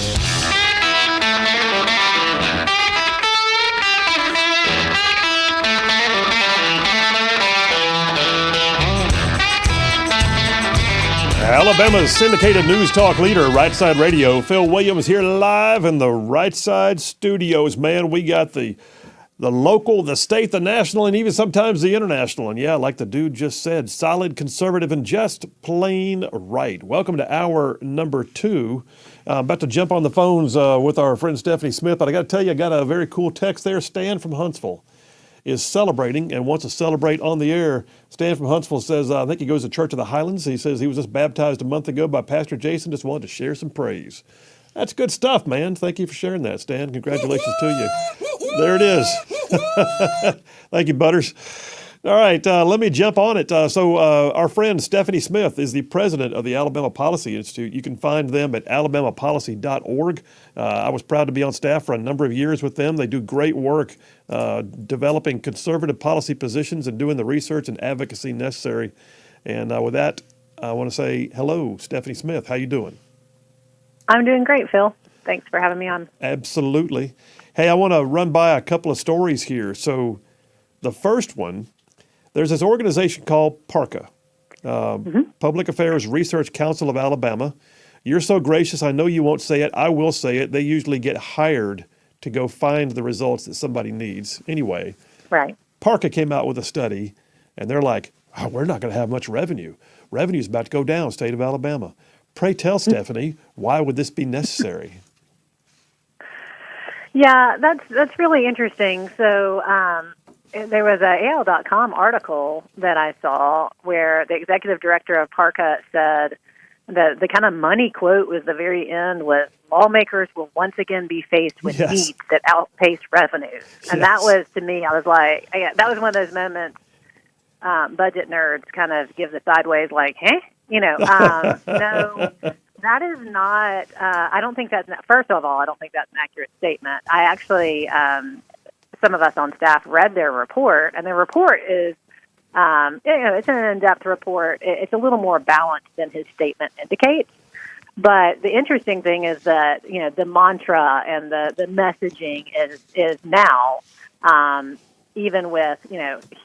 Alabama's syndicated news talk leader, Rightside Radio. Phil Williams here live in the Rightside studios. Man, we got the local, the state, the national, and even sometimes the international. And yeah, like the dude just said, solid, conservative, and just plain right. Welcome to hour number 2. About to jump on the phones with our friend Stephanie Smith, but I got to tell you, I got a very cool text there. Stan from Huntsville is celebrating and wants to celebrate on the air. Stan from Huntsville says, I think he goes to Church of the Highlands. He says he was just baptized a month ago by Pastor Jason, just wanted to share some praise. That's good stuff, man. Thank you for sharing that, Stan. Congratulations to you. There it is. Thank you, Butters. All right, let me jump on it. So our friend Stephanie Smith is the president of the Alabama Policy Institute. You can find them at alabamapolicy.org. I was proud to be on staff for a number of years with them. They do great work developing conservative policy positions and doing the research and advocacy necessary. And with that, I want to say hello, Stephanie Smith. How you doing? I'm doing great, Phil. Thanks for having me on. Absolutely. Hey, I want to run by a couple of stories here. So the first one, there's this organization called PARCA, Public Affairs Research Council of Alabama. You're so gracious, I know you won't say it. I will say it. They usually get hired to go find the results that somebody needs. Anyway, right. PARCA came out with a study, and they're like, oh, we're not going to have much revenue. Revenue's about to go down, state of Alabama. Pray tell, Stephanie, why would this be necessary? Yeah, that's really interesting. So there was a AL.com article that I saw where the executive director of PARCA said that the kind of money quote was the very end was lawmakers will once again be faced with needs that outpace revenues. And that was, to me, I was like, that was one of those moments budget nerds kind of give the sideways like, hey? No, that is not, I don't think that's, first of all, I don't think that's an accurate statement. I actually, some of us on staff read their report, and their report is, it's an in-depth report. It's a little more balanced than his statement indicates. But the interesting thing is that, the mantra and the messaging is now, even with,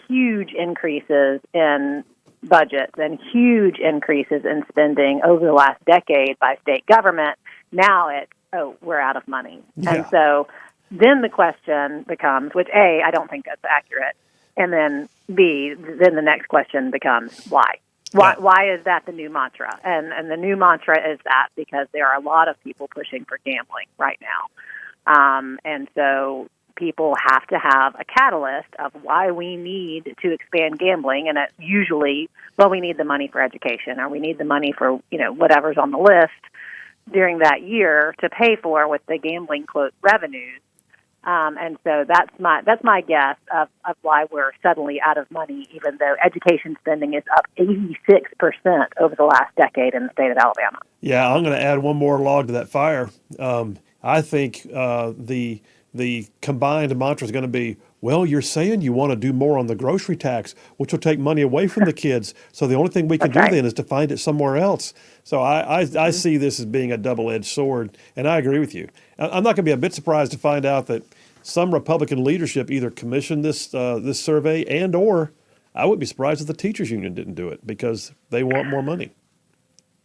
huge increases in budgets and huge increases in spending over the last decade by state government, now it's, we're out of money. Yeah. And so then the question becomes, which A, I don't think that's accurate, and then B, then the next question becomes, why? Why is that the new mantra? And the new mantra is that because there are a lot of people pushing for gambling right now. And so people have to have a catalyst of why we need to expand gambling, and it's usually, we need the money for education, or we need the money for, whatever's on the list during that year to pay for with the gambling, quote, revenues. And so that's my guess of why we're suddenly out of money, even though education spending is up 86% over the last decade in the state of Alabama. Yeah, I'm going to add one more log to that fire. I think the combined mantra is going to be, well, you're saying you want to do more on the grocery tax, which will take money away from the kids. So the only thing we can do then is to find it somewhere else. So I see this as being a double-edged sword, and I agree with you. I'm not going to be a bit surprised to find out that some Republican leadership either commissioned this survey and or I wouldn't be surprised if the teachers union didn't do it because they want more money.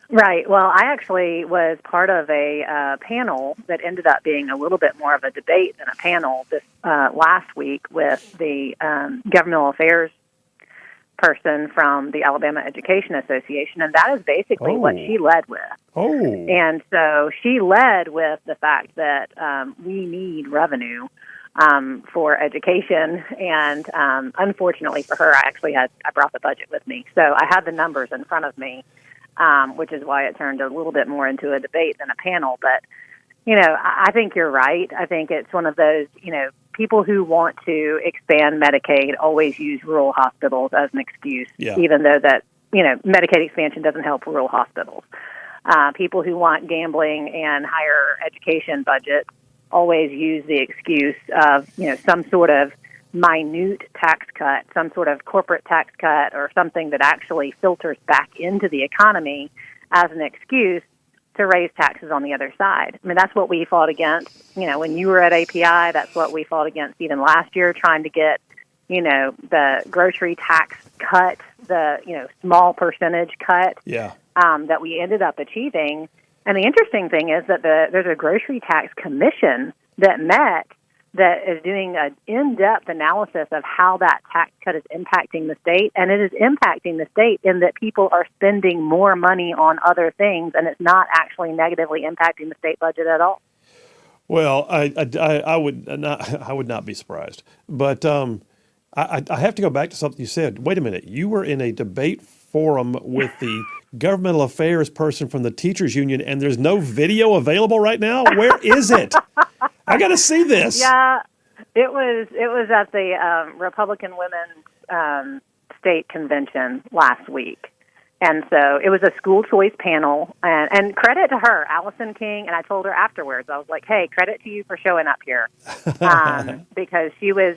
Right. Well, I actually was part of a panel that ended up being a little bit more of a debate than a panel this last week with the governmental affairs person from the Alabama Education Association, and that is basically what she led with. And so she led with the fact that we need revenue for education, and unfortunately for her, I brought the budget with me, so I had the numbers in front of me. Which is why it turned a little bit more into a debate than a panel. But, I think you're right. I think it's one of those, people who want to expand Medicaid always use rural hospitals as an excuse, even though that, Medicaid expansion doesn't help rural hospitals. People who want gambling and higher education budgets always use the excuse of, some sort of minute tax cut, some sort of corporate tax cut, or something that actually filters back into the economy as an excuse to raise taxes on the other side. I mean, that's what we fought against. When you were at API, that's what we fought against even last year, trying to get, the grocery tax cut, the, small percentage cut that we ended up achieving. And the interesting thing is that there's a grocery tax commission that is doing an in-depth analysis of how that tax cut is impacting the state, and it is impacting the state in that people are spending more money on other things, and it's not actually negatively impacting the state budget at all. Well, I would not be surprised, but I have to go back to something you said. Wait a minute, you were in a debate forum with the governmental affairs person from the teachers union, and there's no video available right now. Where is it? I got to see this. Yeah, it was at the Republican Women's State Convention last week. And so it was a school choice panel, and credit to her, Allison King, and I told her afterwards, I was like, hey, credit to you for showing up here, because she was,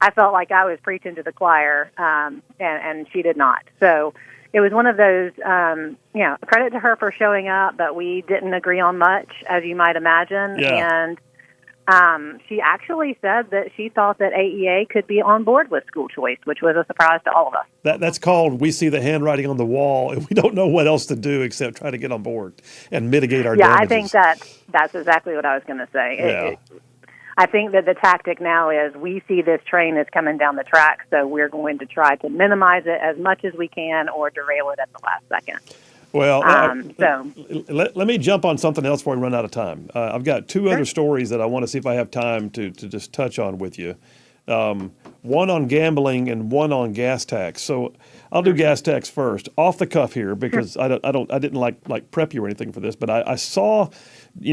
I felt like I was preaching to the choir, and she did not. So it was one of those, credit to her for showing up, but we didn't agree on much, as you might imagine. Yeah. And she actually said that she thought that AEA could be on board with school choice, which was a surprise to all of us. That's called we see the handwriting on the wall, and we don't know what else to do except try to get on board and mitigate our damages. I think that's exactly what I was going to say. Yeah. I think that the tactic now is we see this train is coming down the track, so we're going to try to minimize it as much as we can or derail it at the last second. Well, let me jump on something else before we run out of time. I've got two other stories that I want to see if I have time to just touch on with you. One on gambling and one on gas tax. So I'll do gas tax first, off the cuff here, because I didn't like prep you or anything for this, but I saw,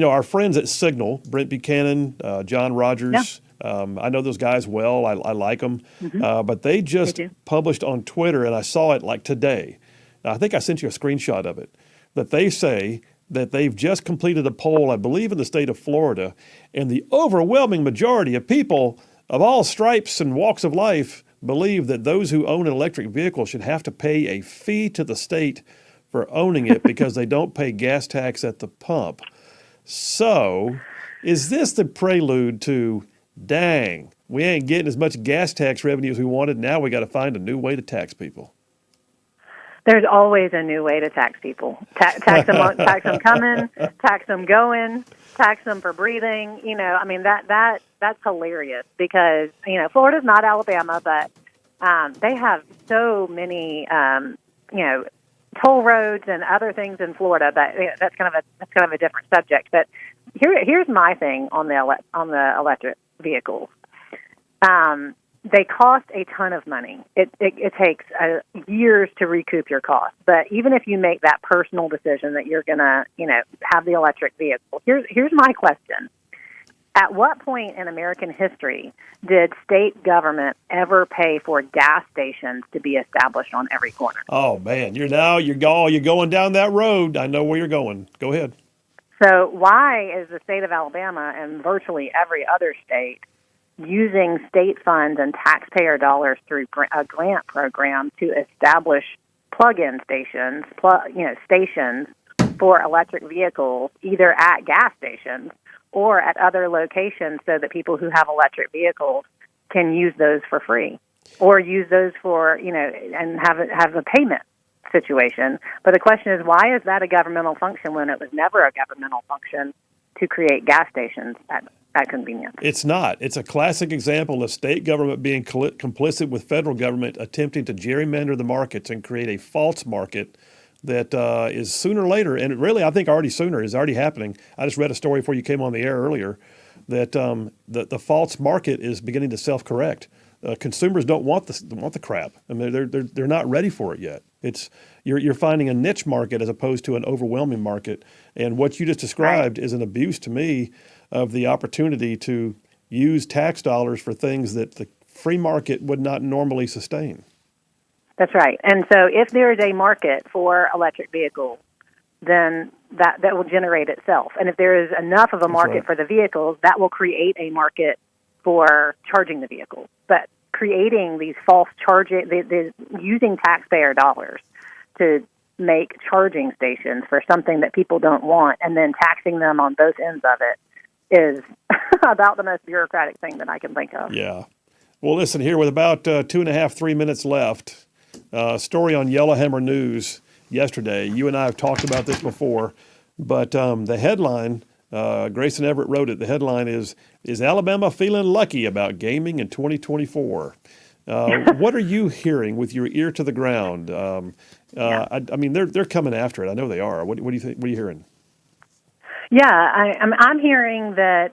our friends at Signal, Brent Buchanan, John Rogers. Yeah. I know those guys well. I like them, but they just published on Twitter, and I saw it like today. I think I sent you a screenshot of it, that they say that they've just completed a poll, I believe in the state of Florida, and the overwhelming majority of people of all stripes and walks of life believe that those who own an electric vehicle should have to pay a fee to the state for owning it because they don't pay gas tax at the pump. So is this the prelude to, dang, we ain't getting as much gas tax revenue as we wanted, now we got to find a new way to tax people? There's always a new way to tax people. Tax them coming, tax them going, tax them for breathing. That's hilarious because, Florida's not Alabama, but they have so many, toll roads and other things in Florida. But that's kind of a different subject. But here's my thing on the electric vehicles. They cost a ton of money. It takes years to recoup your costs. But even if you make that personal decision that you're going to, have the electric vehicle, here's my question. At what point in American history did state government ever pay for gas stations to be established on every corner? Oh, man, you're going down that road. I know where you're going. Go ahead. So why is the state of Alabama and virtually every other state using state funds and taxpayer dollars through a grant program to establish plug-in stations, stations for electric vehicles, either at gas stations or at other locations, so that people who have electric vehicles can use those for free, or use those for and have a payment situation. But the question is, why is that a governmental function when it was never a governmental function to create gas stations at convenience? It's not. It's a classic example of state government being complicit with federal government attempting to gerrymander the markets and create a false market that is sooner or later, and really I think already sooner, is already happening. I just read a story before you came on the air earlier that the false market is beginning to self-correct. Consumers don't want the crap. I mean, they're not ready for it yet. You're finding a niche market as opposed to an overwhelming market. And what you just described is an abuse to me of the opportunity to use tax dollars for things that the free market would not normally sustain. That's right. And so if there is a market for electric vehicles, then that will generate itself. And if there is enough of a market right. for the vehicles, that will create a market for charging the vehicles. But creating these false charging, using taxpayer dollars to make charging stations for something that people don't want and then taxing them on both ends of it is about the most bureaucratic thing that I can think of. Yeah. Well, listen, here with about 2.5, 3 minutes left, story on Yellowhammer News yesterday. You and I have talked about this before, but the headline, Grayson Everett wrote it, the headline is Alabama feeling lucky about gaming in 2024? What are you hearing with your ear to the ground? I mean, they're coming after it. I know they are. What do you think? What are you hearing? Yeah, I'm hearing that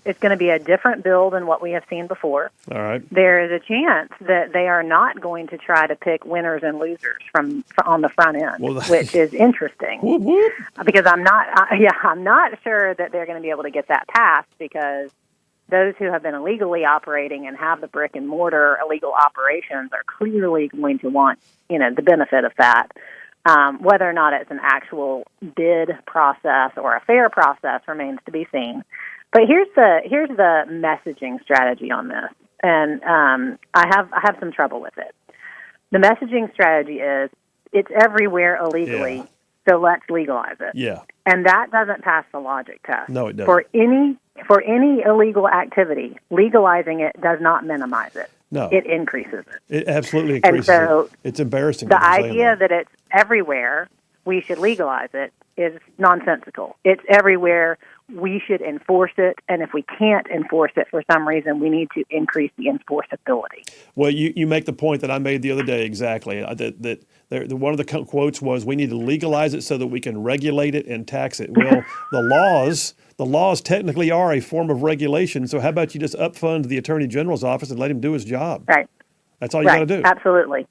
it's going to be a different bill than what we have seen before. All right. There is a chance that they are not going to try to pick winners and losers on the front end, which is interesting. Whoop, whoop. Because I'm not sure that they're going to be able to get that passed, because those who have been illegally operating and have the brick and mortar illegal operations are clearly going to want, the benefit of that. Whether or not it's an actual bid process or a fair process remains to be seen. But here's the messaging strategy on this, and I have some trouble with it. The messaging strategy is it's everywhere illegally, so let's legalize it. Yeah. And that doesn't pass the logic test. No, it doesn't. For any illegal activity, legalizing it does not minimize it. No. It increases it. It absolutely increases and so it. It's embarrassing. The idea that it's everywhere, we should legalize it, is nonsensical. It's everywhere. We should enforce it. And if we can't enforce it for some reason, we need to increase the enforceability. Well, you make the point that I made the other day exactly. That one of the quotes was, we need to legalize it so that we can regulate it and tax it. Well, the laws technically are a form of regulation. So how about you just upfund the Attorney General's office and let him do his job? Right. That's all you got to do. Absolutely.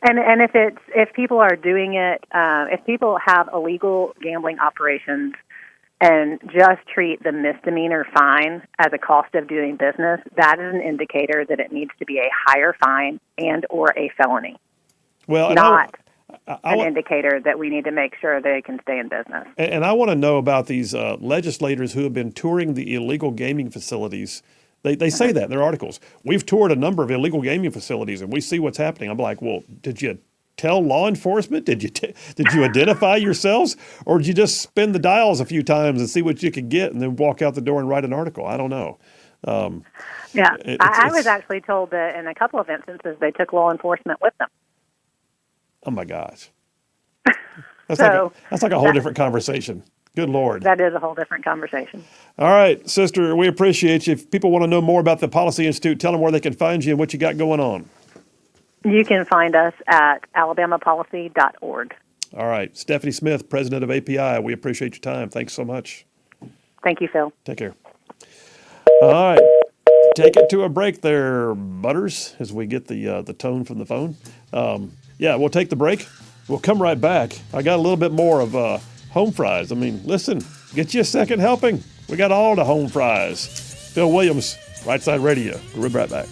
And if people are doing it, if people have illegal gambling operations and just treat the misdemeanor fine as a cost of doing business, that is an indicator that it needs to be a higher fine and or a felony. Well, not an indicator that we need to make sure they can stay in business. And I want to know about these legislators who have been touring the illegal gaming facilities. They say that in their articles. We've toured a number of illegal gaming facilities and we see what's happening. I'm like, well, did you tell law enforcement? Did you identify yourselves? Or did you just spin the dials a few times and see what you could get and then walk out the door and write an article? I don't know. I was actually told that in a couple of instances they took law enforcement with them. Oh my gosh. That's like a whole different conversation. Good Lord. That is a whole different conversation. All right, sister, we appreciate you. If people want to know more about the Policy Institute, tell them where they can find you and what you got going on. You can find us at alabamapolicy.org. All right. Stephanie Smith, president of API, we appreciate your time. Thanks so much. Thank you, Phil. Take care. All right. Take it to a break there, Butters, as we get the tone from the phone. We'll take the break. We'll come right back. I got a little bit more of home fries. I mean, listen, get you a second helping. We got all the home fries. Phil Williams, Rightside Radio. We'll be right back.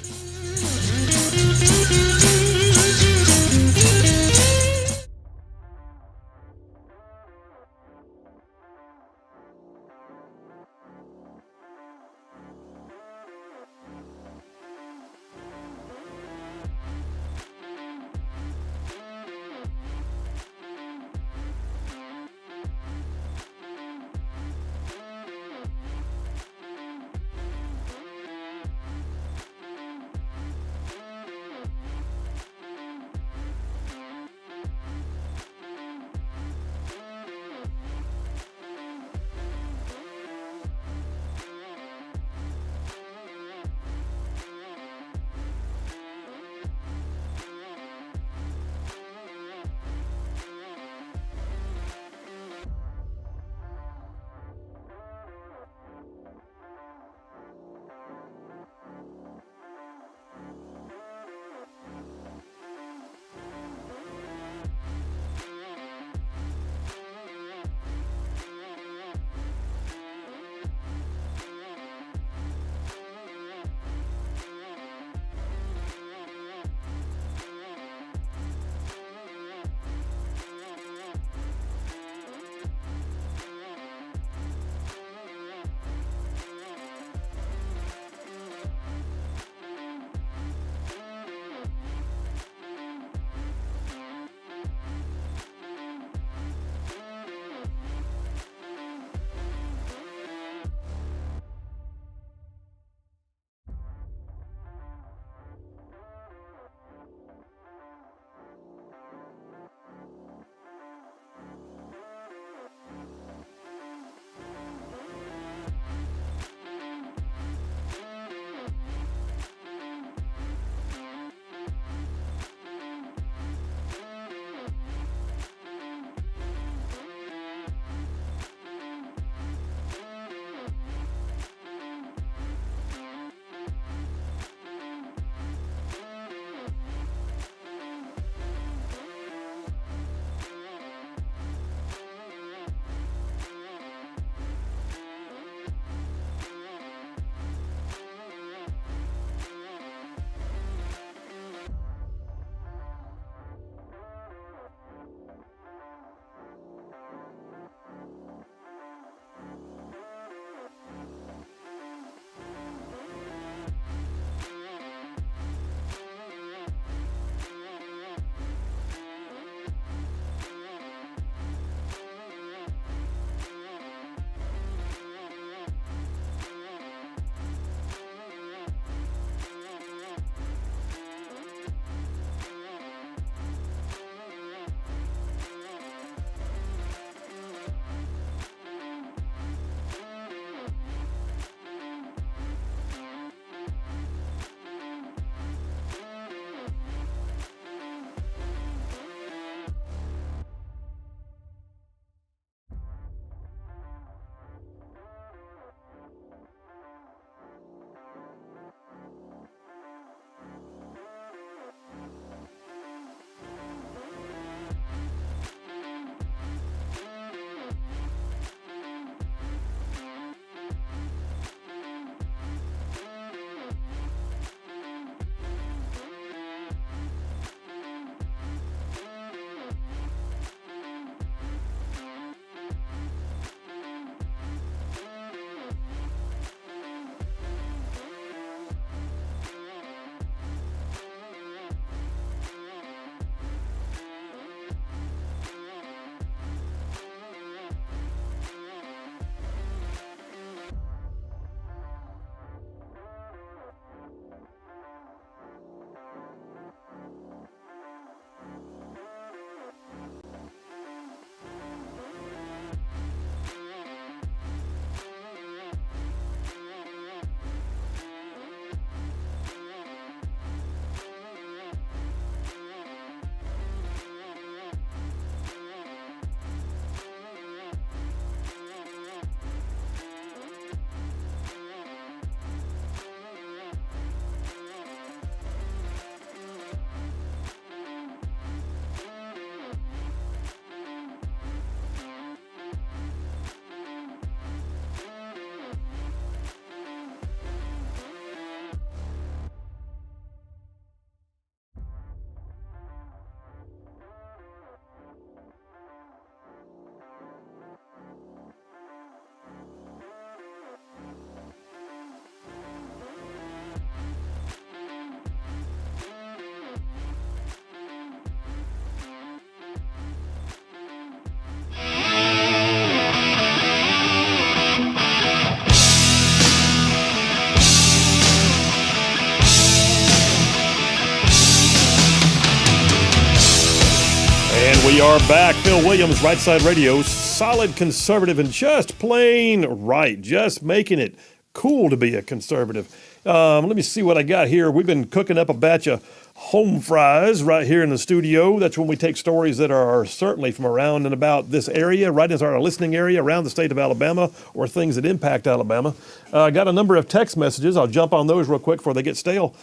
We are back. Phil Williams, Rightside Radio, solid conservative and just plain right, just making it cool to be a conservative. Let me see what I got here. We've been cooking up a batch of home fries right here in the studio. That's when we take stories that are certainly from around and about this area, right in our listening area around the state of Alabama, or things that impact Alabama. I got a number of text messages. I'll jump on those real quick before they get stale.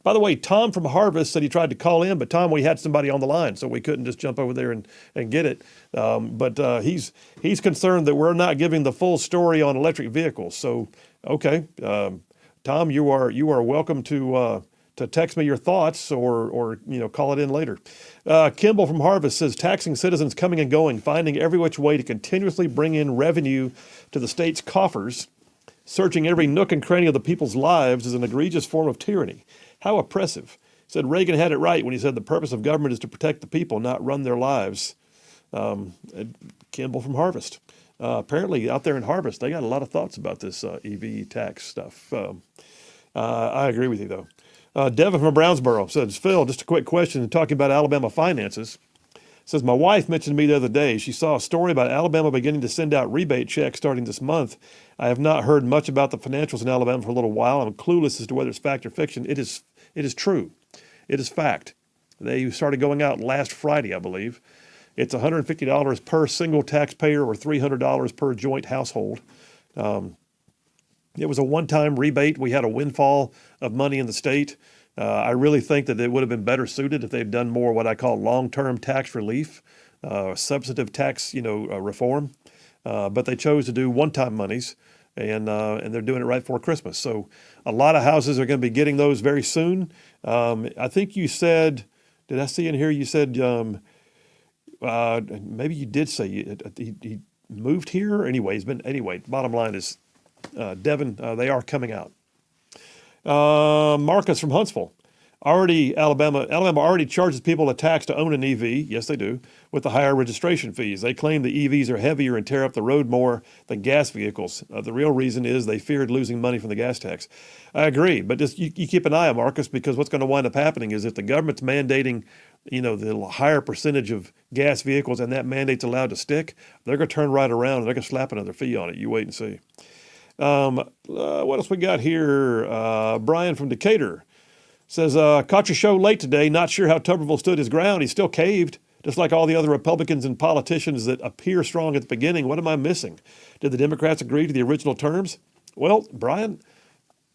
By the way, Tom from Harvest said he tried to call in, but Tom, we had somebody on the line, so we couldn't just jump over there and get it. But he's concerned that we're not giving the full story on electric vehicles. So, okay, Tom, you are welcome to text me your thoughts or call it in later. Kimball from Harvest says taxing citizens coming and going, finding every which way to continuously bring in revenue to the state's coffers, searching every nook and cranny of the people's lives is an egregious form of tyranny. How oppressive. Said Reagan had it right when he said the purpose of government is to protect the people, not run their lives. Kimball from Harvest. Apparently out there in Harvest, they got a lot of thoughts about this EV tax stuff. I agree with you, though. Devin from Brownsboro says, Phil, just a quick question talking about Alabama finances. Says, my wife mentioned to me the other day she saw a story about Alabama beginning to send out rebate checks starting this month. I have not heard much about the financials in Alabama for a little while. I'm clueless as to whether it's fact or fiction. It is true. It is fact. They started going out last Friday, I believe. It's $150 per single taxpayer or $300 per joint household. It was a one-time rebate. We had a windfall of money in the state. I really think that it would have been better suited if they'd done more what I call long-term tax relief, substantive tax, reform. But they chose to do one-time monies, and they're doing it right before Christmas. So a lot of houses are going to be getting those very soon. I think you said, did I see in here you said, maybe you did say he moved here? Anyway, bottom line is, Devin, they are coming out. Marcus from Huntsville. Alabama already charges people a tax to own an EV. Yes, they do, with the higher registration fees. They claim the EVs are heavier and tear up the road more than gas vehicles. The real reason is they feared losing money from the gas tax. I agree, but just you keep an eye on Marcus, because what's going to wind up happening is if the government's mandating, the higher percentage of gas vehicles and that mandate's allowed to stick, they're going to turn right around and they're going to slap another fee on it. You wait and see. What else we got here? Brian from Decatur says, caught your show late today. Not sure how Tuberville stood his ground. He still caved, just like all the other Republicans and politicians that appear strong at the beginning. What am I missing? Did the Democrats agree to the original terms? Well, Brian,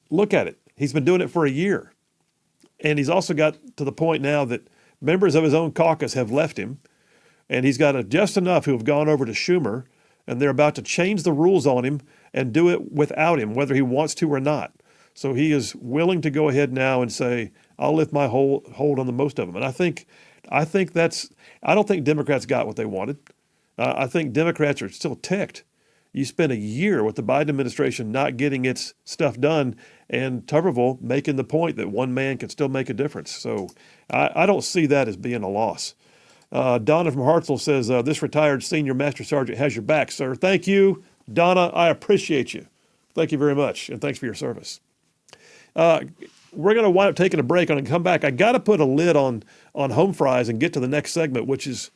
look at it. He's been doing it for a year. And he's also got to the point now that members of his own caucus have left him. And he's got just enough who have gone over to Schumer, and they're about to change the rules on him and do it without him, whether he wants to or not. So he is willing to go ahead now and say, I'll lift my hold on the most of them. And I don't think Democrats got what they wanted. I think Democrats are still ticked. You spent a year with the Biden administration not getting its stuff done, and Tuberville making the point that one man can still make a difference. So I don't see that as being a loss. Donna from Hartsville says, this retired senior master sergeant has your back, sir. Thank you, Donna. I appreciate you. Thank you very much, and thanks for your service. We're going to wind up taking a break. I'm going to come back. I got to put a lid on home fries and get to the next segment, which is,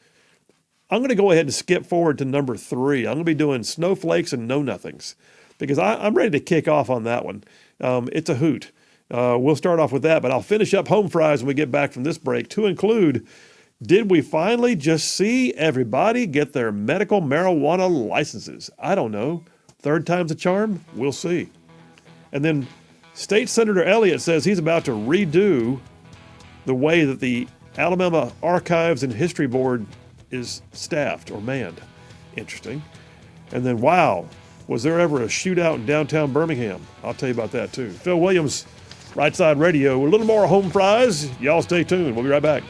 I'm going to go ahead and skip forward to number 3. I'm going to be doing snowflakes and know-nothings, because I'm ready to kick off on that one. It's a hoot. We'll start off with that, but I'll finish up home fries when we get back from this break, to include, did we finally just see everybody get their medical marijuana licenses? I don't know. Third time's a charm? We'll see. And then State Senator Elliott says he's about to redo the way that the Alabama Archives and History Board is staffed or manned. Interesting. And then, wow, was there ever a shootout in downtown Birmingham? I'll tell you about that too. Phil Williams, Rightside Radio. A little more home fries. Y'all stay tuned. We'll be right back.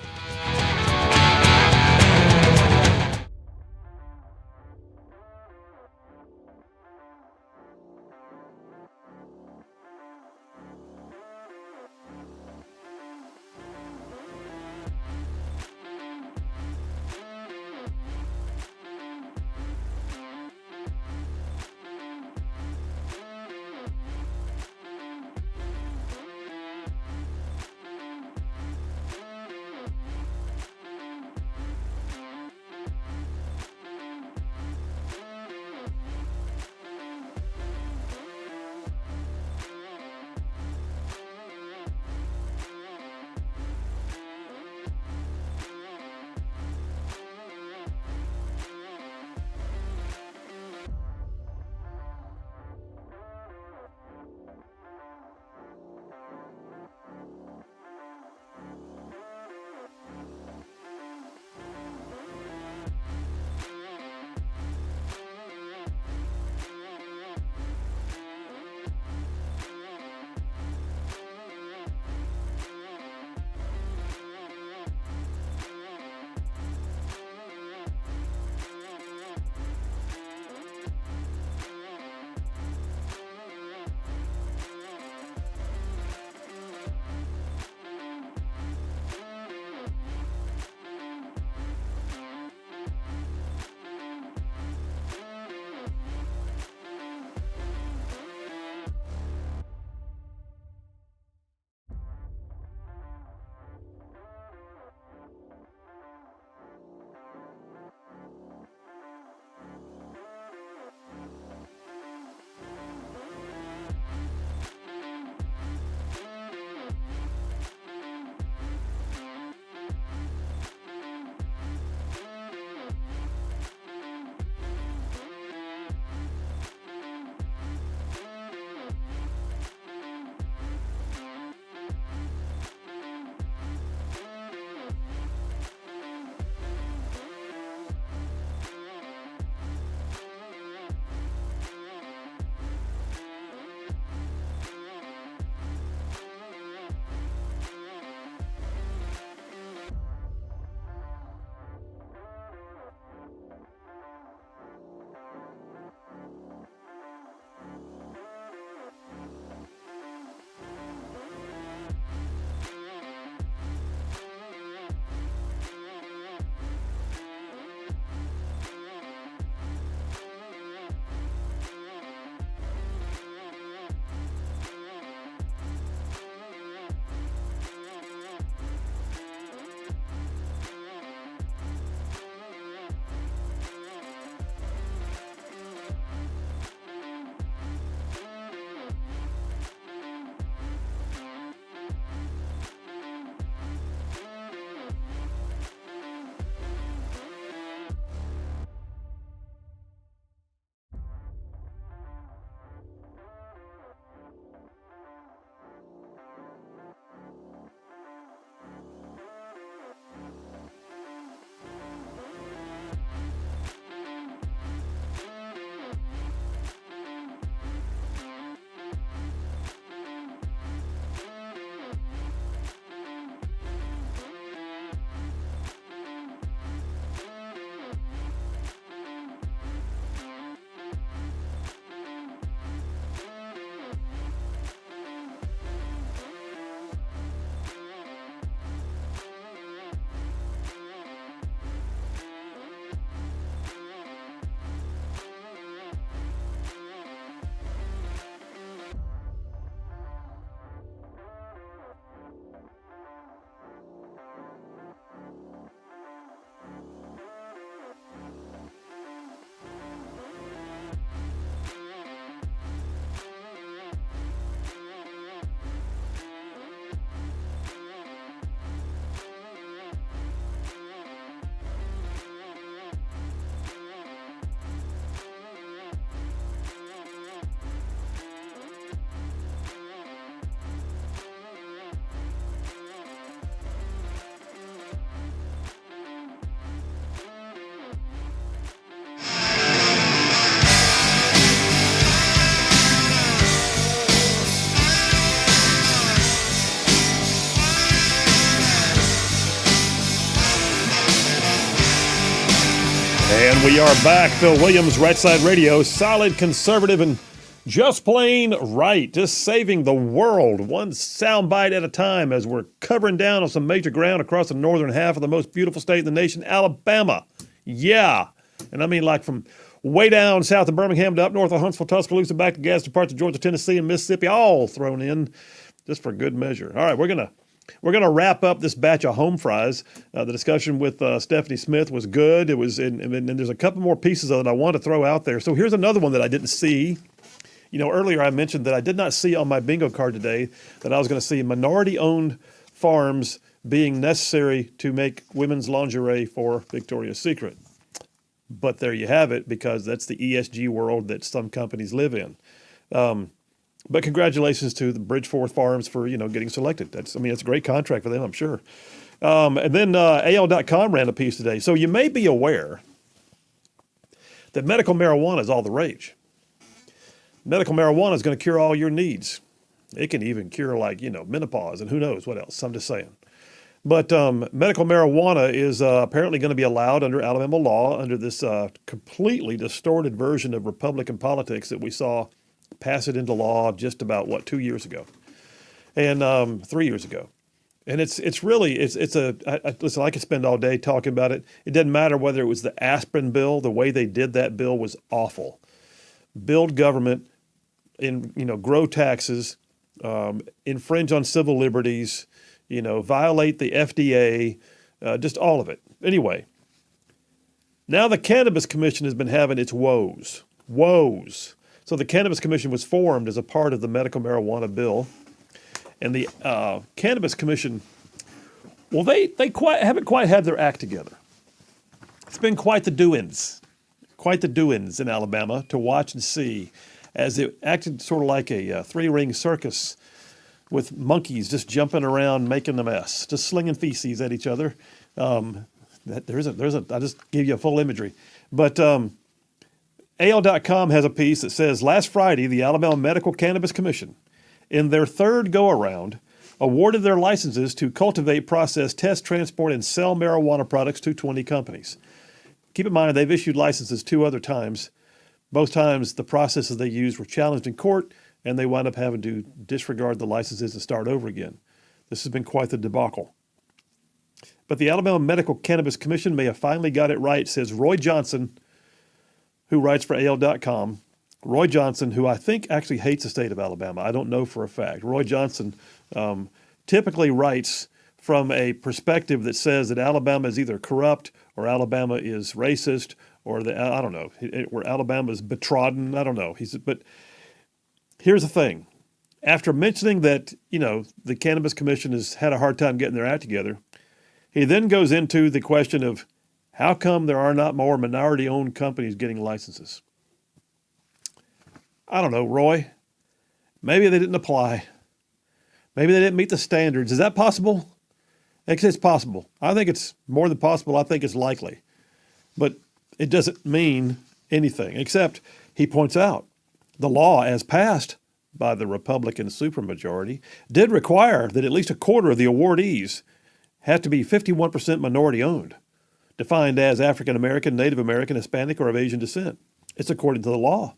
We are back. Phil Williams, Rightside Radio, solid, conservative, and just plain right. Just saving the world, one soundbite at a time, as we're covering down on some major ground across the northern half of the most beautiful state in the nation, Alabama. Yeah. And I mean like from way down south of Birmingham to up north of Huntsville, Tuscaloosa, back to gas to parts of Georgia, Tennessee, and Mississippi, all thrown in just for good measure. All right, we're gonna wrap up this batch of home fries. The discussion with Stephanie Smith was good. It was, and there's a couple more pieces of it I want to throw out there. So here's another one that I didn't see. You know, earlier I mentioned that I did not see on my bingo card today that I was going to see minority-owned farms being necessary to make women's lingerie for Victoria's Secret. But there you have it, because that's the ESG world that some companies live in. But congratulations to the Bridgeforth Farms for, getting selected. That's a great contract for them, I'm sure. And then AL.com ran a piece today. So you may be aware that medical marijuana is all the rage. Medical marijuana is going to cure all your needs. It can even cure menopause and who knows what else. I'm just saying. But medical marijuana is apparently going to be allowed under Alabama law under this completely distorted version of Republican politics that we saw pass it into law just about 2 years ago, and 3 years ago, and listen. I could spend all day talking about it. It doesn't matter whether it was the aspirin bill. The way they did that bill was awful. Build government, grow taxes, infringe on civil liberties, violate the FDA, just all of it. Anyway, now the Cannabis Commission has been having its woes. So the Cannabis Commission was formed as a part of the medical marijuana bill. And the Cannabis Commission, well, they haven't quite had their act together. It's been quite the doings in Alabama to watch and see, as it acted sort of like a three-ring circus with monkeys just jumping around, making a mess, just slinging feces at each other. I just gave you a full imagery. But AL.com has a piece that says, last Friday, the Alabama Medical Cannabis Commission, in their third go-around, awarded their licenses to cultivate, process, test, transport, and sell marijuana products to 20 companies. Keep in mind, they've issued licenses 2 other times. Both times, the processes they used were challenged in court, and they wound up having to disregard the licenses and start over again. This has been quite the debacle. But the Alabama Medical Cannabis Commission may have finally got it right, says Roy Johnson, who writes for AL.com. Roy Johnson, who I think actually hates the state of Alabama. I don't know for a fact. Roy Johnson typically writes from a perspective that says that Alabama is either corrupt or Alabama is racist or I don't know, where Alabama is betrodden. I don't know. But here's the thing. After mentioning that, the Cannabis Commission has had a hard time getting their act together, he then goes into the question of how come there are not more minority-owned companies getting licenses? I don't know, Roy. Maybe they didn't apply. Maybe they didn't meet the standards. Is that possible? It's possible. I think it's more than possible. I think it's likely. But it doesn't mean anything, except he points out the law as passed by the Republican supermajority did require that at least a quarter of the awardees have to be 51% minority-owned, defined as African American, Native American, Hispanic, or of Asian descent. It's according to the law.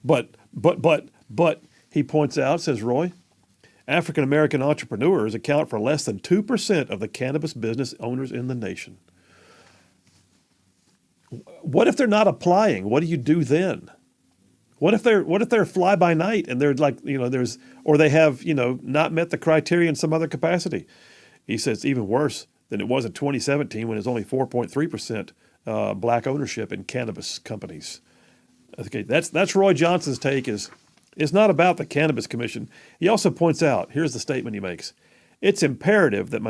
But, he points out, says Roy, African American entrepreneurs account for less than 2% of the cannabis business owners in the nation. What if they're not applying? What do you do then? What if they're fly by night and they're like, or they have, not met the criteria in some other capacity? He says it's even worse than it was in 2017 when it was only 4.3% black ownership in cannabis companies. Okay, that's Roy Johnson's take. It's not about the Cannabis Commission. He also points out, here's the statement he makes: it's imperative that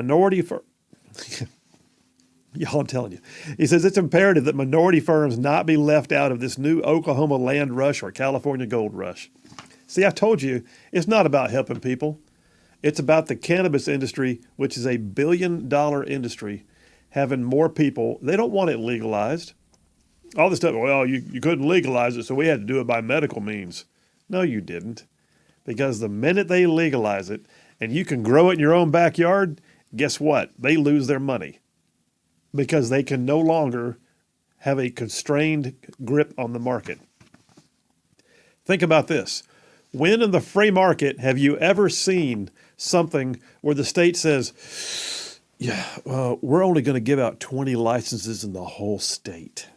y'all, I'm telling you. He says it's imperative that minority firms not be left out of this new Oklahoma land rush or California gold rush. See, I told you, it's not about helping people. It's about the cannabis industry, which is a $1 billion industry, having more people. They don't want it legalized. All this stuff, well, you couldn't legalize it, so we had to do it by medical means. No, you didn't. Because the minute they legalize it and you can grow it in your own backyard, guess what? They lose their money because they can no longer have a constrained grip on the market. Think about this. When in the free market have you ever seen something where the state says, yeah, we're only going to give out 20 licenses in the whole state?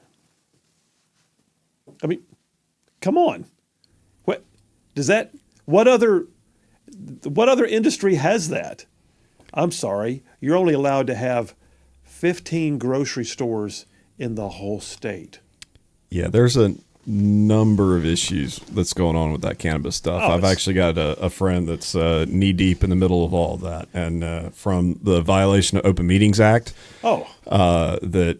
I mean, come on. What other industry has that? I'm sorry, you're only allowed to have 15 grocery stores in the whole state. Yeah, there's a number of issues that's going on with that cannabis stuff. I've actually got a friend that's knee deep in the middle of all of that, and from the violation of Open Meetings Act. They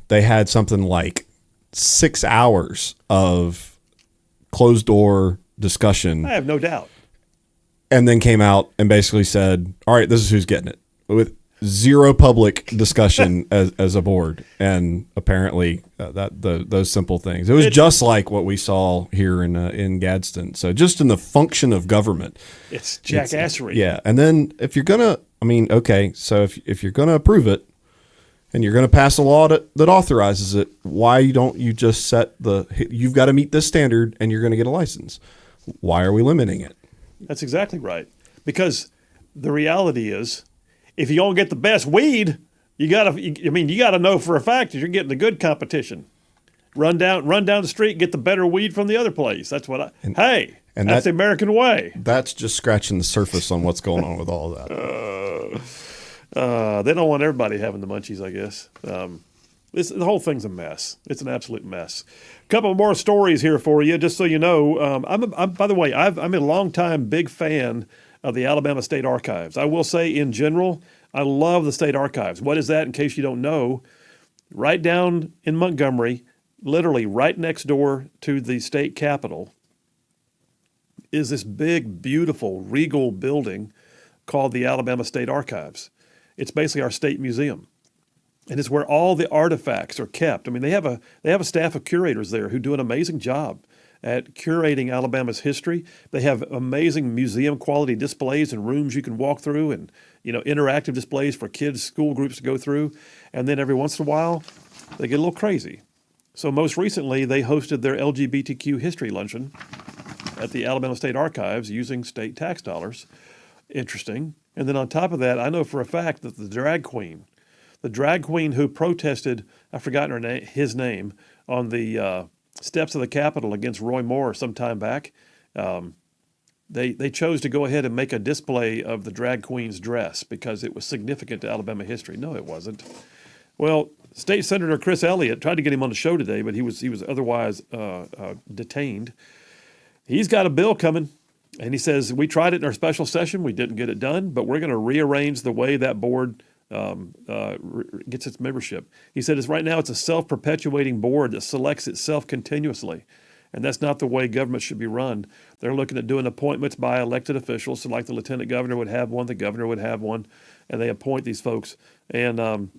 had something like 6 hours of closed door discussion. I have no doubt. And then came out and basically said, all right, this is who's getting it, with zero public discussion as a board. And apparently those simple things. It was just like what we saw here in Gadsden. So just in the function of government. It's jackassery. Yeah. And then if you're going to, so if you're going to approve it and you're going to pass a law that authorizes it, why don't you just you've got to meet this standard and you're going to get a license? Why are we limiting it? That's exactly right. Because the reality is, if you don't get the best weed, you gotta know for a fact that you're getting a good competition. Run down the street and get the better weed from the other place. That's what that's the American way. That's just scratching the surface on what's going on with all of that. They don't want everybody having the munchies, I guess. The whole thing's a mess. It's an absolute mess. A couple more stories here for you, just so you know. By the way, I'm a longtime big fan of the Alabama State Archives. I will say, in general, I love the State Archives. What is that, in case you don't know? Right down in Montgomery, literally right next door to the state capitol, is this big, beautiful, regal building called the Alabama State Archives. It's basically our state museum. And it's where all the artifacts are kept. I mean, they have a staff of curators there who do an amazing job at curating Alabama's history. They have amazing museum quality displays and rooms you can walk through, and interactive displays for kids, school groups to go through. And then every once in a while, they get a little crazy. So most recently, they hosted their LGBTQ history luncheon at the Alabama State Archives using state tax dollars. Interesting. And then on top of that, I know for a fact that the drag queen who protested, I've forgotten his name, on the steps of the Capitol against Roy Moore some time back, they chose to go ahead and make a display of the drag queen's dress because it was significant to Alabama history. No, it wasn't. Well, State Senator Chris Elliott tried to get him on the show today, but he was otherwise detained. He's got a bill coming, and he says, we tried it in our special session. We didn't get it done, but we're going to rearrange the way that board gets its membership. He said, right now it's a self-perpetuating board that selects itself continuously, and that's not the way government should be run. They're looking at doing appointments by elected officials, so like the lieutenant governor would have one, the governor would have one, and they appoint these folks, and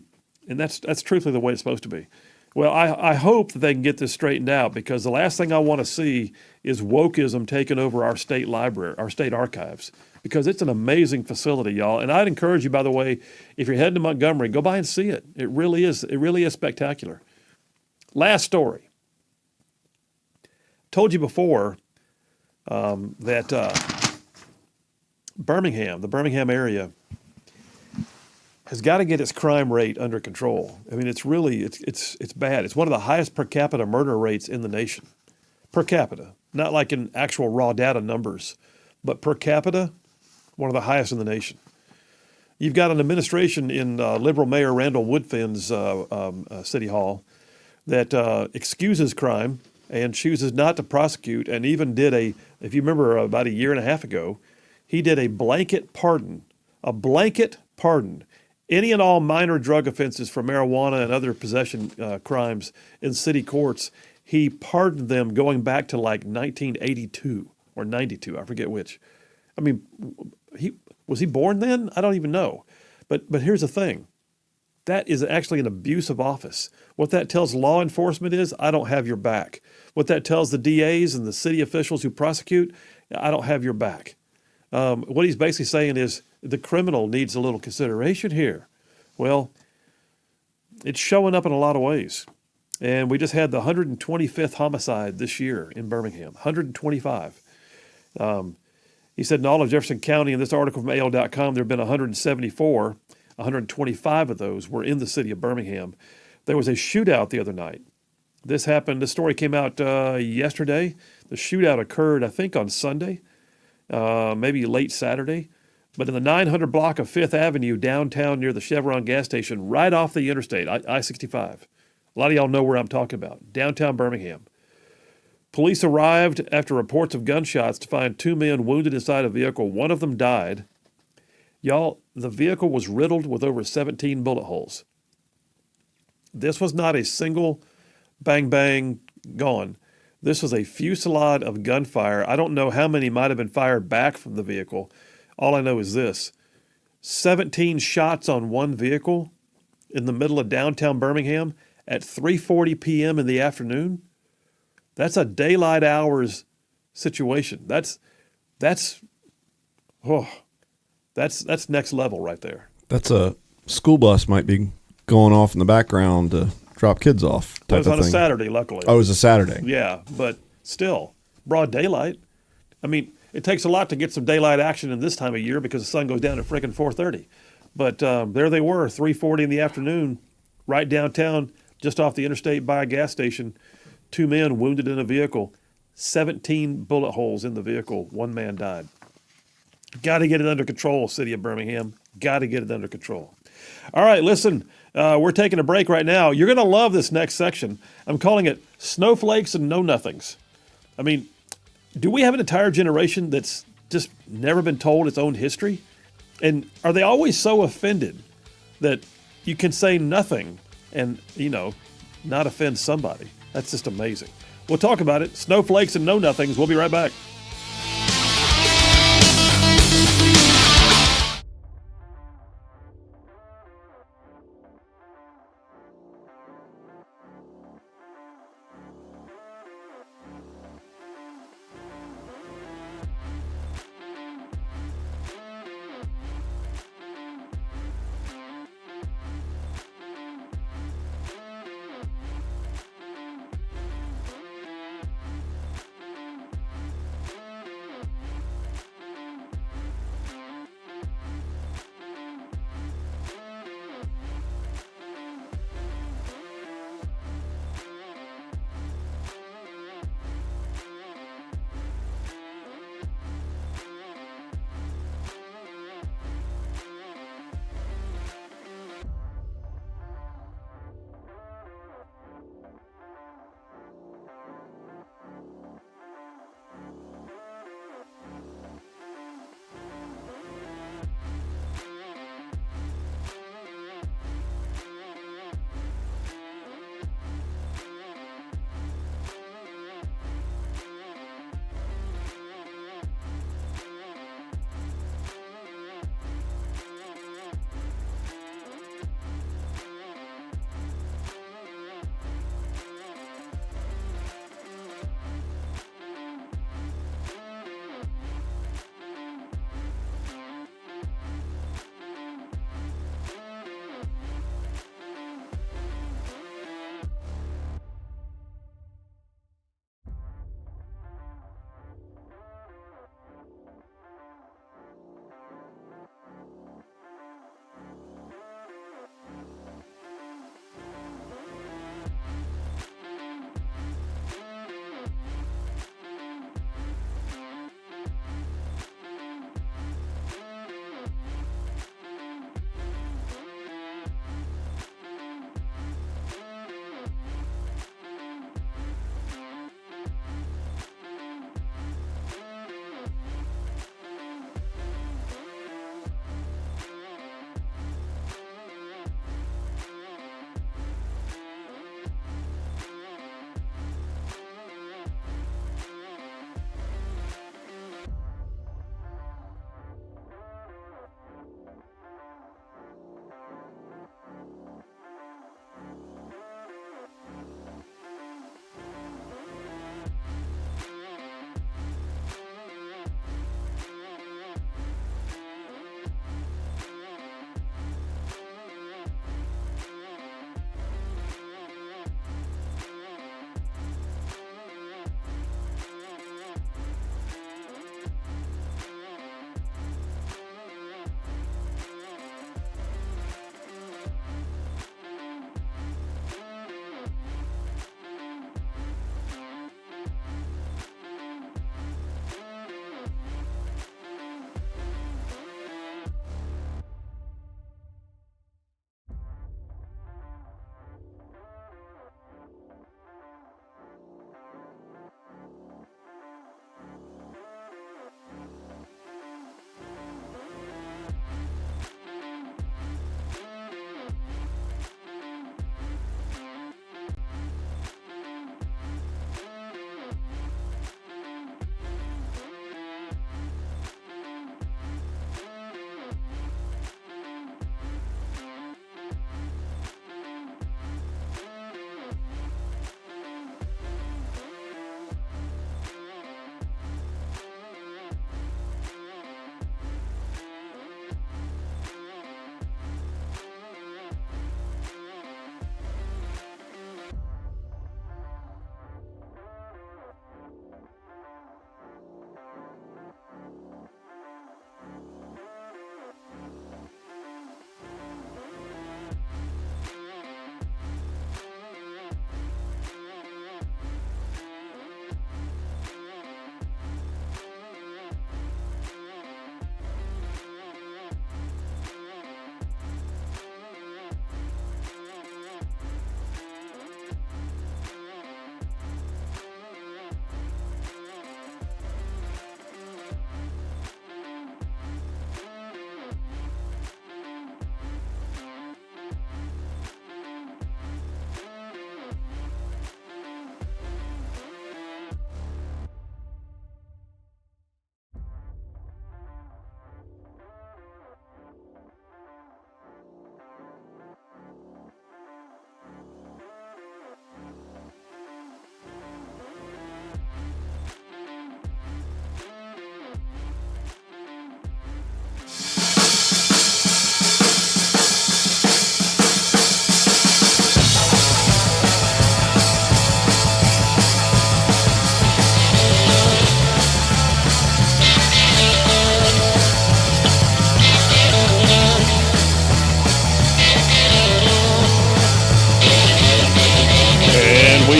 that's truthfully the way it's supposed to be. Well, I hope that they can get this straightened out, because the last thing I want to see is wokeism taking over our state library, our state archives, because it's an amazing facility, y'all. And I'd encourage you, by the way, if you're heading to Montgomery, go by and see it. It really is spectacular. Last story. Told you before that Birmingham, the Birmingham area, has got to get its crime rate under control. I mean, it's bad. It's one of the highest per capita murder rates in the nation. Per capita, not like in actual raw data numbers, but per capita, one of the highest in the nation. You've got an administration in Liberal Mayor Randall Woodfin's City Hall that excuses crime and chooses not to prosecute, and even did if you remember about a year and a half ago, he did a blanket pardon. Any and all minor drug offenses for marijuana and other possession crimes in city courts, he pardoned them going back to like 1982 or 92, I forget which. I mean, was he born then? I don't even know. But here's the thing. That is actually an abuse of office. What that tells law enforcement is, I don't have your back. What that tells the DAs and the city officials who prosecute, I don't have your back. What he's basically saying is the criminal needs a little consideration here. Well, it's showing up in a lot of ways. And we just had the 125th homicide this year in Birmingham. 125. He said in all of Jefferson County, in this article from AL.com, there have been 174. 125 of those were in the city of Birmingham. There was a shootout the other night. This story came out yesterday. The shootout occurred, I think, on Sunday, maybe late Saturday. But in the 900 block of 5th Avenue downtown near the Chevron gas station, right off the interstate, I-65. A lot of y'all know where I'm talking about, downtown Birmingham. Police arrived after reports of gunshots to find 2 men wounded inside a vehicle. One of them died. Y'all, the vehicle was riddled with over 17 bullet holes. This was not a single bang, bang, gone. This was a fusillade of gunfire. I don't know how many might have been fired back from the vehicle. All I know is this. 17 shots on one vehicle in the middle of downtown Birmingham at 3:40 p.m. in the afternoon. That's a daylight hours situation. That's next level right there. That's a school bus might be going off in the background to drop kids off. It was on a Saturday, luckily. Oh, it was a Saturday. Yeah, but still, broad daylight. I mean, it takes a lot to get some daylight action in this time of year because the sun goes down at freaking 4:30. But there they were, 3:40 in the afternoon, right downtown, just off the interstate by a gas station. 2 men wounded in a vehicle, 17 bullet holes in the vehicle. 1 man died. Got to get it under control, city of Birmingham. Got to get it under control. All right, listen, we're taking a break right now. You're going to love this next section. I'm calling it Snowflakes and Know-Nothings. I mean, do we have an entire generation that's just never been told its own history? And are they always so offended that you can say nothing and, not offend somebody? That's just amazing. We'll talk about it. Snowflakes and Know-Nothings. We'll be right back.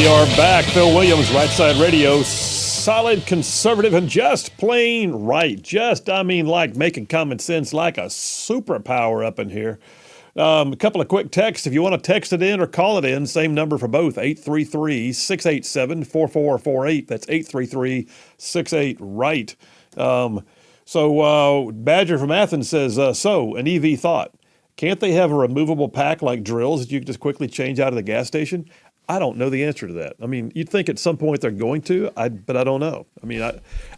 We are back. Phil Williams, Rightside Radio. Solid, conservative, and just plain right. Just, I mean, like making common sense like a superpower up in here. A couple of quick texts. If you want to text it in or call it in, same number for both, 833-687-4448. That's 833-68-RIGHT. Badger from Athens says, an EV thought. Can't they have a removable pack like drills that you can just quickly change out of the gas station? I don't know the answer to that. I mean, you'd think at some point they're going to, but I don't know. I mean,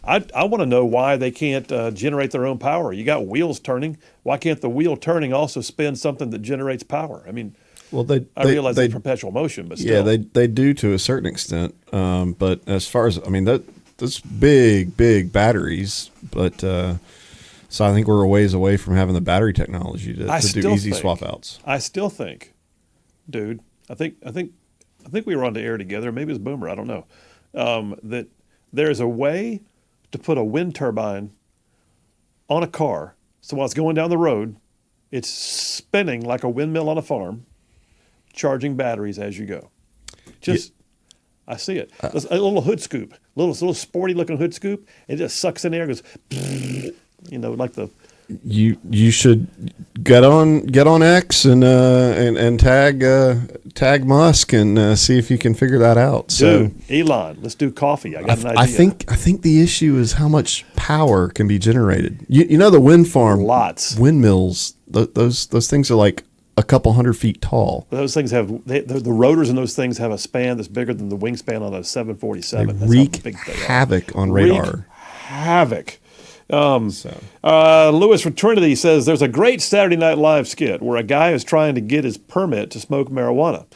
I want to know why they can't generate their own power. You got wheels turning. Why can't the wheel turning also spin something that generates power? I mean, well, I realize it's perpetual motion, but still. Yeah, they do to a certain extent. But as far as, I mean, that's big batteries. But so I think we're a ways away from having the battery technology to do easy swap outs. I still think, dude, I think we were on the air together. Maybe it was Boomer. I don't know. That there's a way to put a wind turbine on a car. So while it's going down the road, it's spinning like a windmill on a farm, charging batteries as you go. I see it. A little hood scoop, little sporty looking hood scoop. It just sucks in air, goes, like the. You should get on X and tag Musk and see if you can figure that out. Dude, Elon, let's do coffee. I got an idea. I think the issue is how much power can be generated. You know the wind farm, lots windmills. Those things are like a couple 100 feet tall. Those things have the rotors in those things have a span that's bigger than the wingspan on a 747. They wreak havoc on radar. Havoc. Lewis from Trinity says there's a great Saturday Night Live skit where a guy is trying to get his permit to smoke marijuana.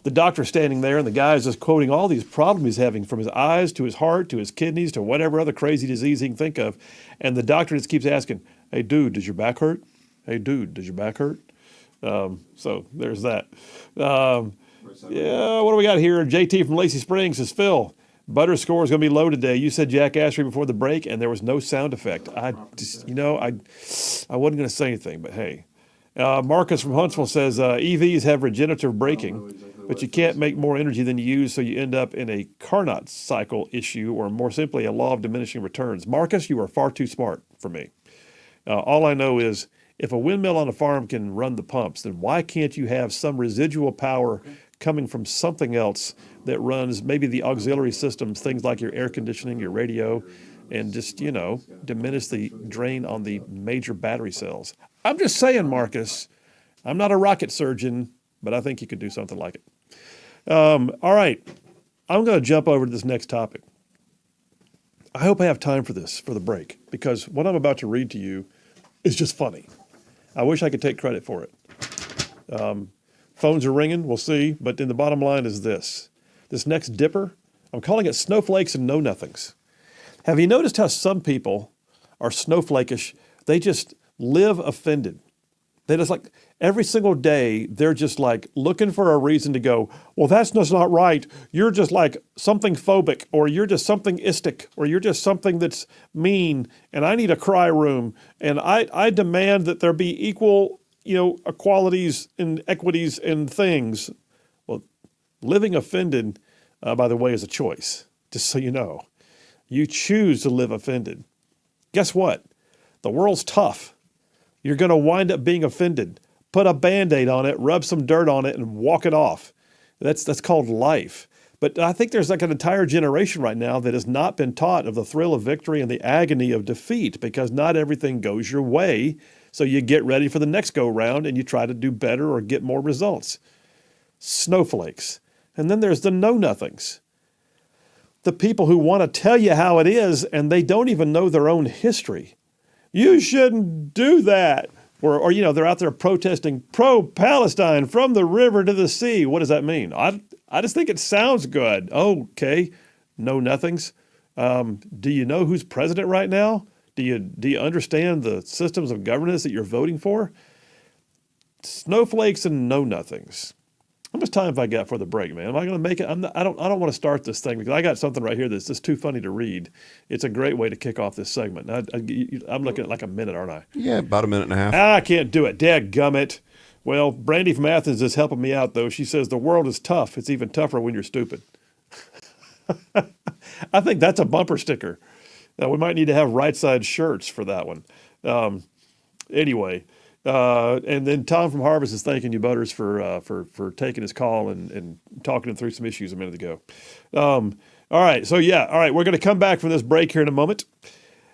The doctor's standing there and the guy is just quoting all these problems he's having, from his eyes to his heart to his kidneys to whatever other crazy disease he can think of. And the doctor just keeps asking, "Hey dude, does your back hurt? Hey dude, does your back hurt?" So there's that. What do we got here? JT from Lacey Springs says, Phil, butter score is going to be low today. You said jackassery before the break, and there was no sound effect. I wasn't going to say anything, but hey. Marcus from Huntsville says, EVs have regenerative braking, but you can't make more energy than you use, so you end up in a Carnot cycle issue, or more simply, a law of diminishing returns. Marcus, you are far too smart for me. All I know is, if a windmill on a farm can run the pumps, then why can't you have some residual power coming from something else that runs maybe the auxiliary systems, things like your air conditioning, your radio, and just, diminish the drain on the major battery cells? I'm just saying, Marcus, I'm not a rocket surgeon, but I think you could do something like it. All right, I'm going to jump over to this next topic. I hope I have time for this, for the break, because what I'm about to read to you is just funny. I wish I could take credit for it. Phones are ringing, we'll see, but then the bottom line is this. This next dipper, I'm calling it snowflakes and know-nothings. Have you noticed how some people are snowflakish? They just live offended. They just like, every single day, they're just like looking for a reason to go, well, that's just not right. You're just like something phobic, or you're just something istic, or you're just something that's mean, and I need a cry room, and I demand that there be equal, equalities and equities and things. Well, living offended, by the way, is a choice, just so you know. You choose to live offended. Guess what? The world's tough. You're going to wind up being offended. Put a Band-Aid on it, rub some dirt on it, and walk it off. That's called life. But I think there's like an entire generation right now that has not been taught of the thrill of victory and the agony of defeat, because not everything goes your way. So you get ready for the next go-round and you try to do better or get more results. Snowflakes. And then there's the know-nothings. The people who want to tell you how it is and they don't even know their own history. You shouldn't do that. Or they're out there protesting pro-Palestine from the river to the sea. What does that mean? I just think it sounds good. Okay, know-nothings. Do you know who's president right now? Do you understand the systems of governance that you're voting for? Snowflakes and know-nothings. How much time have I got for the break, man? Am I going to make it? I don't want to start this thing because I got something right here that's just too funny to read. It's a great way to kick off this segment. I'm looking at like a minute, aren't I? Yeah, about a minute and a half. I can't do it. Dadgummit. Well, Brandy from Athens is helping me out, though. She says the world is tough. It's even tougher when you're stupid. I think that's a bumper sticker. We might need to have Rightside shirts for that one. Anyway, and then Tom from Harvest is thanking you, Butters, for taking his call and talking him through some issues a minute ago. All right, so yeah, all right, we're going to come back from this break here in a moment.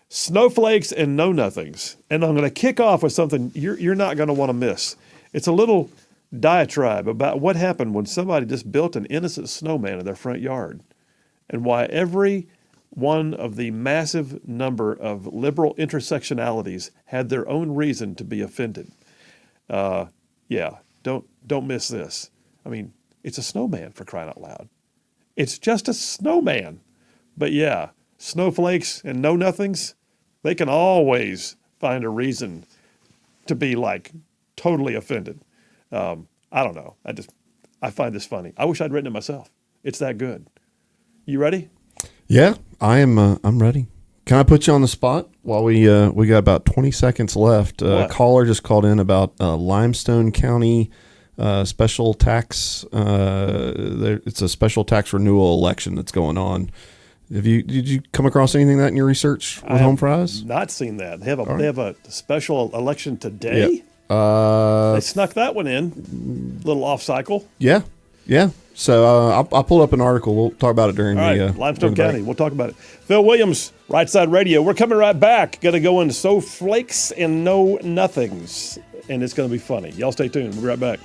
Snowflakes and know-nothings, and I'm going to kick off with something you're not going to want to miss. It's a little diatribe about what happened when somebody just built an innocent snowman in their front yard, and why every one of the massive number of liberal intersectionalities had their own reason to be offended. Yeah, don't miss this. I mean, it's a snowman, for crying out loud. It's just a snowman. But yeah, snowflakes and know-nothings, they can always find a reason to be like totally offended. I don't know. I find this funny. I wish I'd written it myself. It's that good. You ready? Yeah, I am. I'm ready. Can I put you on the spot while we got about 20 seconds left? A caller just called in about Limestone County special tax. It's a special tax renewal election that's going on. Did you come across anything like that in your research with Home Fries? Not seen that. They have a special election today. Yeah. They snuck that one in. A little off cycle. Yeah. So I'll pull up an article. We'll talk about it during Limestone County. We'll talk about it. Phil Williams, Rightside Radio. We're coming right back. Going to go into snowflakes and know-nothings, and it's going to be funny. Y'all stay tuned. We'll be right back.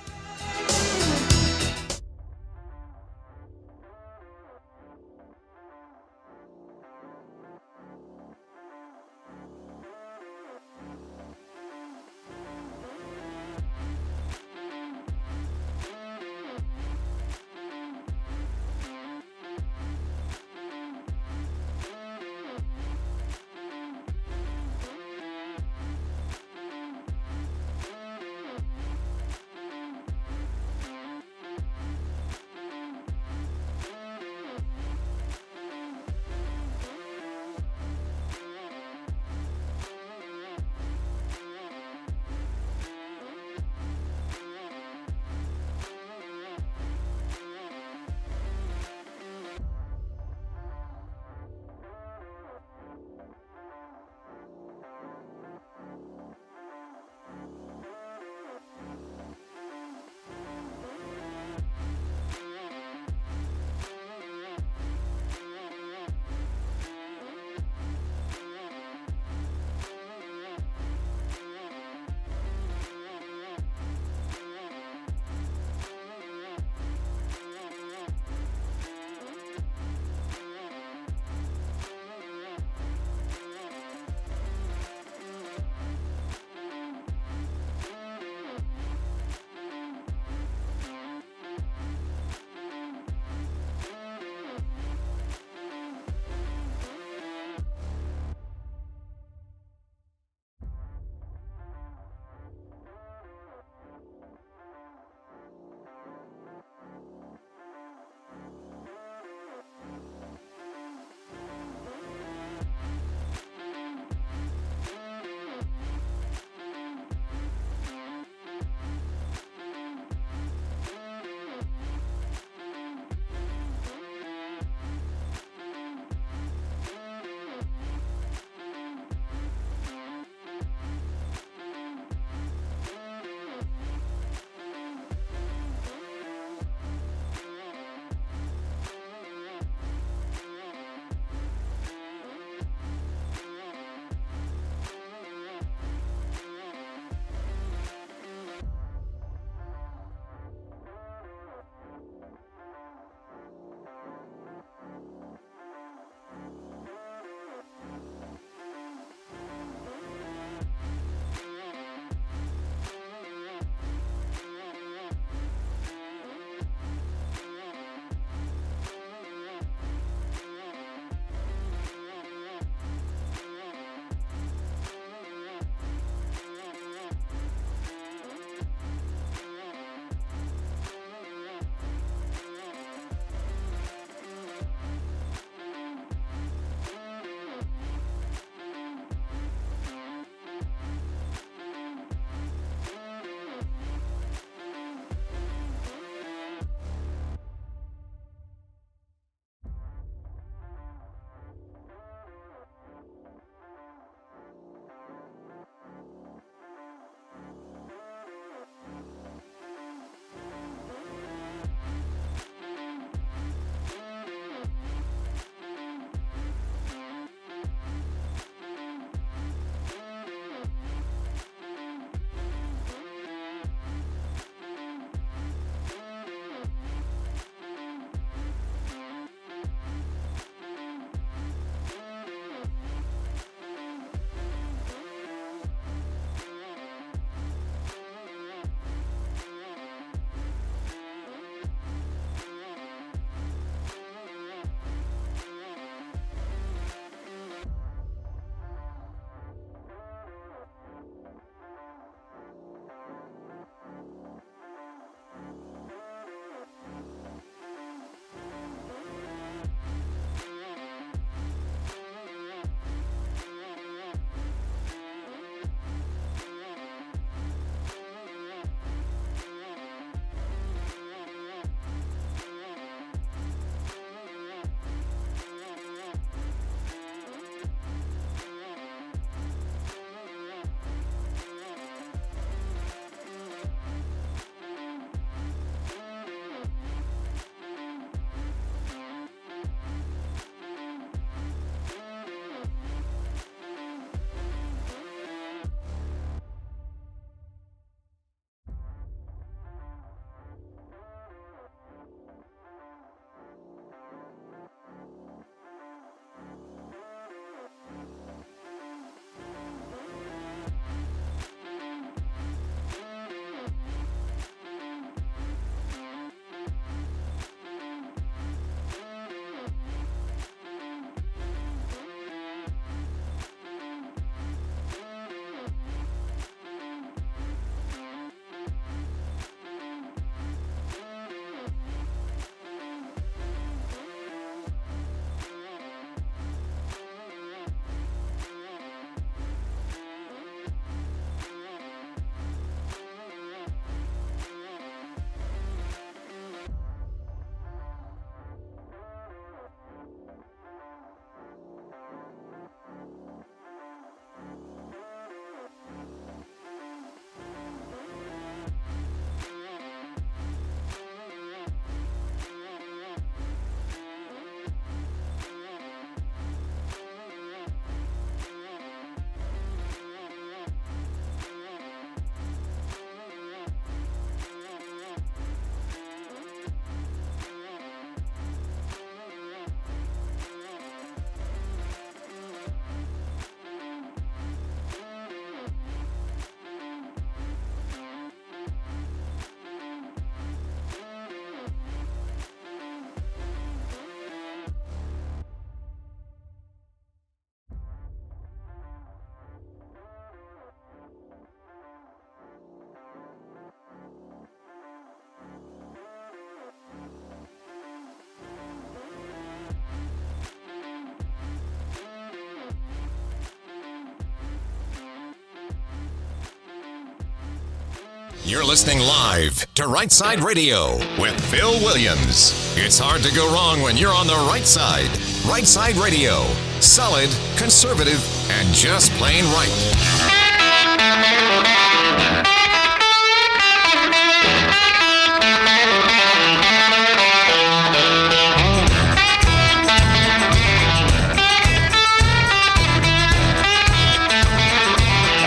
You're listening live to Rightside Radio with Phil Williams. It's hard to go wrong when you're on the right side. Rightside Radio. Solid, conservative, and just plain right.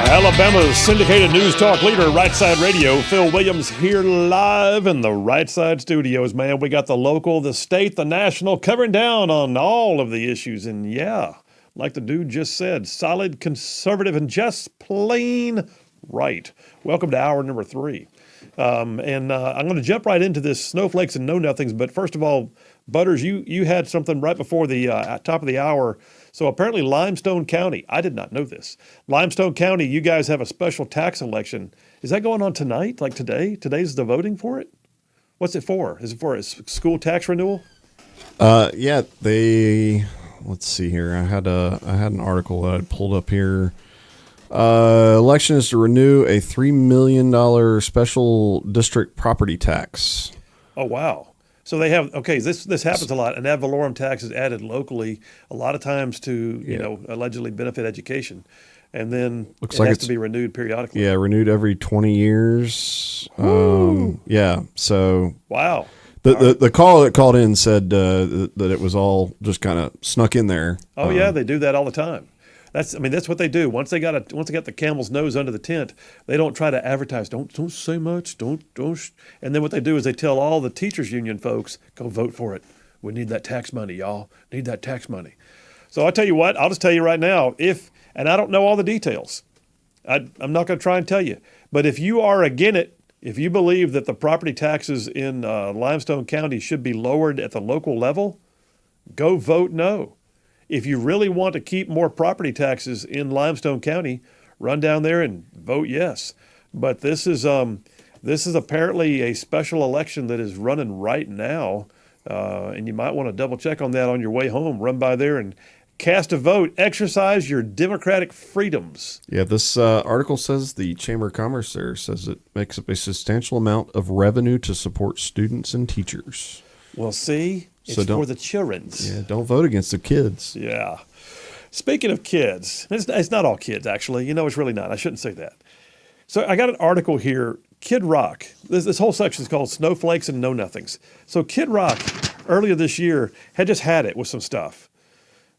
Alabama's syndicated news talk leader, Rightside Radio. Phil Williams here live in the Rightside studios, man. We got the local, the state, the national, covering down on all of the issues. And yeah, like the dude just said, solid, conservative, and just plain right. Welcome to hour number 3. I'm going to jump right into this snowflakes and know-nothings. But first of all, Butters, you had something right before the top of the hour. So apparently Limestone County, I did not know this. Limestone County, you guys have a special tax election. Is that going on tonight, like today? Today's the voting for it? What's it for? Is it for a school tax renewal? Yeah, let's see here. I had an article that I pulled up here. Election is to renew a $3 million special district property tax. Oh, wow. So they have, okay, this happens a lot. An ad valorem tax is added locally a lot of times to, allegedly benefit education. And then it has to be renewed periodically. Yeah, renewed every 20 years. Yeah, so. Wow. The caller that called in said that it was all just kind of snuck in there. Oh, yeah, they do that all the time. That's what they do. Once they got the camel's nose under the tent, they don't try to advertise. Don't say much. Don't. And then what they do is they tell all the teachers union folks, go vote for it. We need that tax money, y'all. Need that tax money. So I'll tell you what. I'll just tell you right now. And I don't know all the details. I'm not going to try and tell you. But if you are against it, if you believe that the property taxes in Limestone County should be lowered at the local level, go vote no. If you really want to keep more property taxes in Limestone County, run down there and vote yes. But this is apparently a special election that is running right now, and you might want to double check on that on your way home. Run by there and cast a vote. Exercise your democratic freedoms. Yeah, this article says the Chamber of Commerce there says it makes up a substantial amount of revenue to support students and teachers. Well, see? It's for the childrens. Yeah, don't vote against the kids. Yeah. Speaking of kids, it's not all kids, actually. It's really not. I shouldn't say that. So I got an article here. Kid Rock. This whole section is called Snowflakes and Know-Nothings. So Kid Rock, earlier this year, had just had it with some stuff.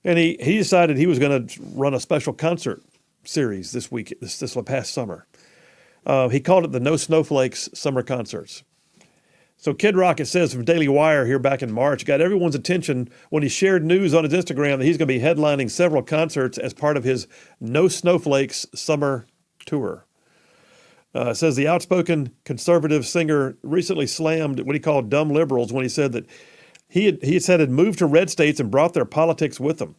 And he decided he was going to run a special concert series this week, this past summer. He called it the No Snowflakes Summer Concerts. So Kid Rock, it says from Daily Wire here back in March, got everyone's attention when he shared news on his Instagram that he's going to be headlining several concerts as part of his No Snowflakes Summer Tour. It says the outspoken conservative singer recently slammed what he called dumb liberals when he said that he said had moved to red states and brought their politics with them.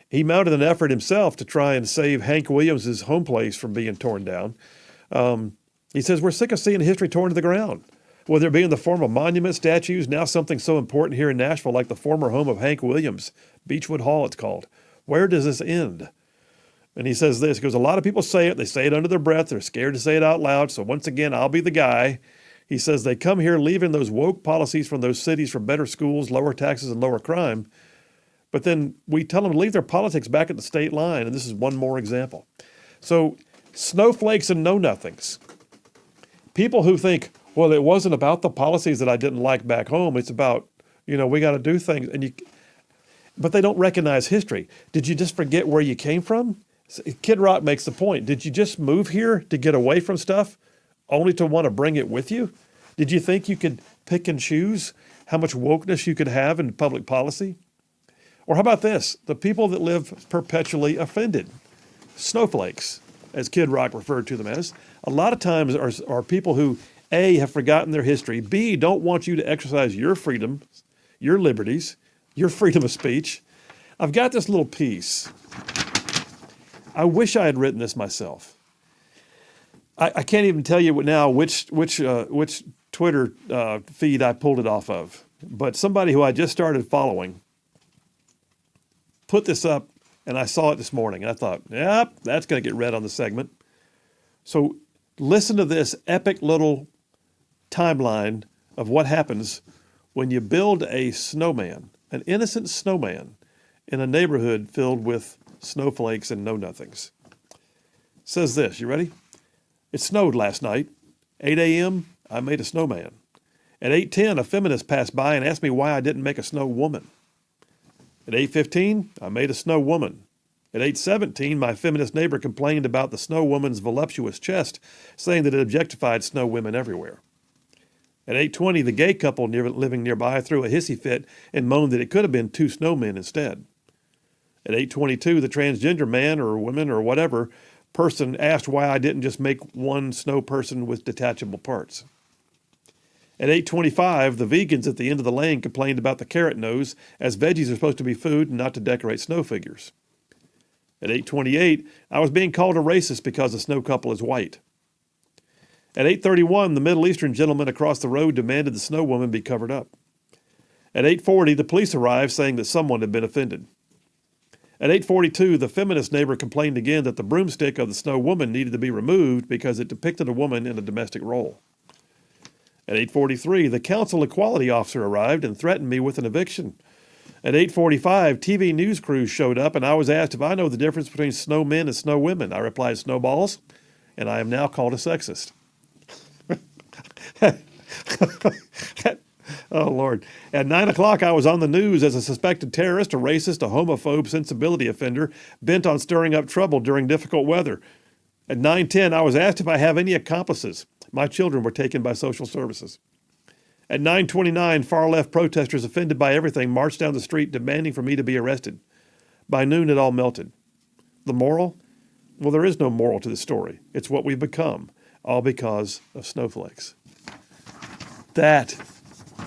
He mounted an effort himself to try and save Hank Williams' home place from being torn down. He says, we're sick of seeing history torn to the ground. Whether it be in the form of monuments, statues, now something so important here in Nashville like the former home of Hank Williams, Beechwood Hall it's called. Where does this end? And he says this, he goes, a lot of people say it, they say it under their breath, they're scared to say it out loud, so once again, I'll be the guy. He says they come here leaving those woke policies from those cities for better schools, lower taxes, and lower crime. But then we tell them to leave their politics back at the state line, and this is one more example. So snowflakes and know-nothings. People who think, well, it wasn't about the policies that I didn't like back home. It's about, we got to do things. But they don't recognize history. Did you just forget where you came from? Kid Rock makes the point. Did you just move here to get away from stuff only to want to bring it with you? Did you think you could pick and choose how much wokeness you could have in public policy? Or how about this? The people that live perpetually offended. Snowflakes, as Kid Rock referred to them as, a lot of times are people who A, have forgotten their history, B, don't want you to exercise your freedom, your liberties, your freedom of speech. I've got this little piece. I wish I had written this myself. I can't even tell you now which Twitter feed I pulled it off of, but somebody who I just started following put this up, and I saw it this morning, and I thought, yep, that's going to get read on the segment. So Listen to this epic little timeline of what happens when you build a snowman, an innocent snowman, in a neighborhood filled with snowflakes and know-nothings. It says this, you ready? It snowed last night. 8 a.m., I made a snowman. At 8:10, a feminist passed by and asked me why I didn't make a snow woman. At 8:15, I made a snow woman. At 8:17, my feminist neighbor complained about the snow woman's voluptuous chest, saying that it objectified snow women everywhere. At 8:20, the gay couple living nearby threw a hissy fit and moaned that it could have been 2 snowmen instead. At 8:22, the transgender man or woman or whatever person asked why I didn't just make one snow person with detachable parts. At 8:25, the vegans at the end of the lane complained about the carrot nose, as veggies are supposed to be food and not to decorate snow figures. At 8:28, I was being called a racist because the snow couple is white. At 8:31, the Middle Eastern gentleman across the road demanded the snow woman be covered up. At 8:40, the police arrived saying that someone had been offended. At 8:42, the feminist neighbor complained again that the broomstick of the snow woman needed to be removed because it depicted a woman in a domestic role. At 8:43, the council equality officer arrived and threatened me with an eviction. At 8:45, TV news crews showed up and I was asked if I know the difference between snowmen and snow women. I replied, snowballs, and I am now called a sexist. Oh, Lord. At 9 o'clock, I was on the news as a suspected terrorist, a racist, a homophobe, sensibility offender, bent on stirring up trouble during difficult weather. At 9:10, I was asked if I have any accomplices. My children were taken by social services. At 9:29, far-left protesters offended by everything marched down the street demanding for me to be arrested. By noon, it all melted. The moral? Well, there is no moral to the story. It's what we've become, all because of snowflakes. That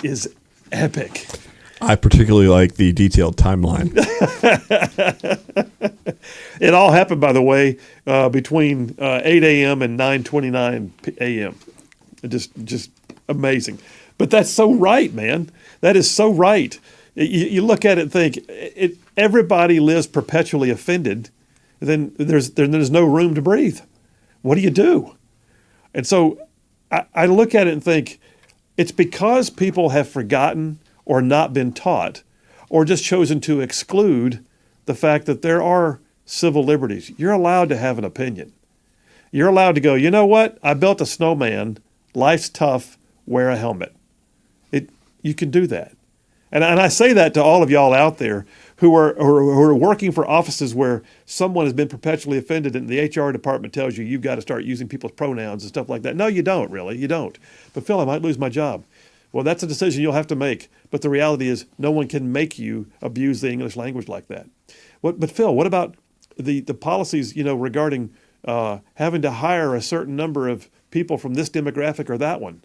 is epic. I particularly like the detailed timeline. It all happened, by the way, between 8 a.m. and 9:29 a.m. Just amazing. But that's so right, man. That is so right. You look at it and think, everybody lives perpetually offended, then there's no room to breathe. What do you do? And so I look at it and think, it's because people have forgotten or not been taught or just chosen to exclude the fact that there are civil liberties. You're allowed to have an opinion. You're allowed to go, you know what? I built a snowman. Life's tough. Wear a helmet. You can do that. And I say that to all of y'all out there who are working for offices where someone has been perpetually offended and the HR department tells you you've got to start using people's pronouns and stuff like that. No, you don't, really. You don't. But Phil, I might lose my job. Well, that's a decision you'll have to make. But the reality is no one can make you abuse the English language like that. But Phil, what about the policies, regarding having to hire a certain number of people from this demographic or that one?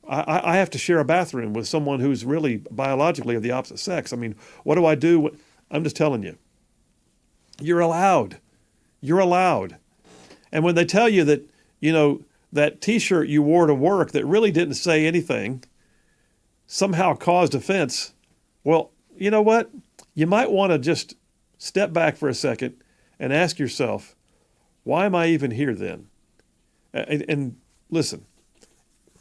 I have to share a bathroom with someone who's really biologically of the opposite sex. I mean, what do I do? I'm just telling you. You're allowed. You're allowed. And when they tell you that, that T-shirt you wore to work that really didn't say anything somehow caused offense, well, you know what? You might want to just step back for a second and ask yourself, why am I even here then? And listen,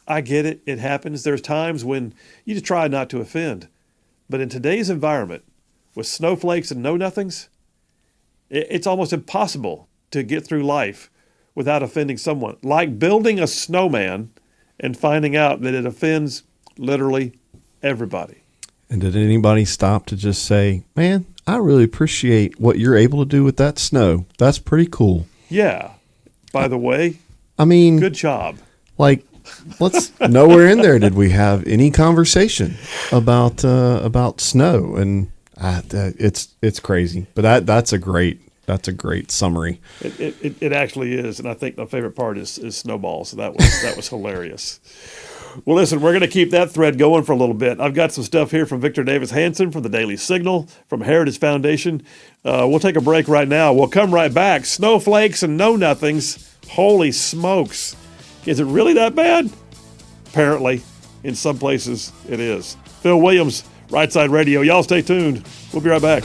I get it. It happens. There's times when you just try not to offend. But in today's environment, with snowflakes and know-nothings, it's almost impossible to get through life without offending someone. Like building a snowman and finding out that it offends literally everybody. And did anybody stop to just say, man, I really appreciate what you're able to do with that snow. That's pretty cool. Yeah. By the way, I mean, good job. Like, nowhere in there did we have any conversation about snow, and it's crazy. But that's a great summary. It actually is, and I think my favorite part is snowballs. So that was hilarious. Well, listen, we're going to keep that thread going for a little bit. I've got some stuff here from Victor Davis Hanson from the Daily Signal, from Heritage Foundation. We'll take a break right now. We'll come right back. Snowflakes and know-nothings. Holy smokes. Is it really that bad? Apparently, in some places, it is. Phil Williams, Rightside Radio. Y'all stay tuned. We'll be right back.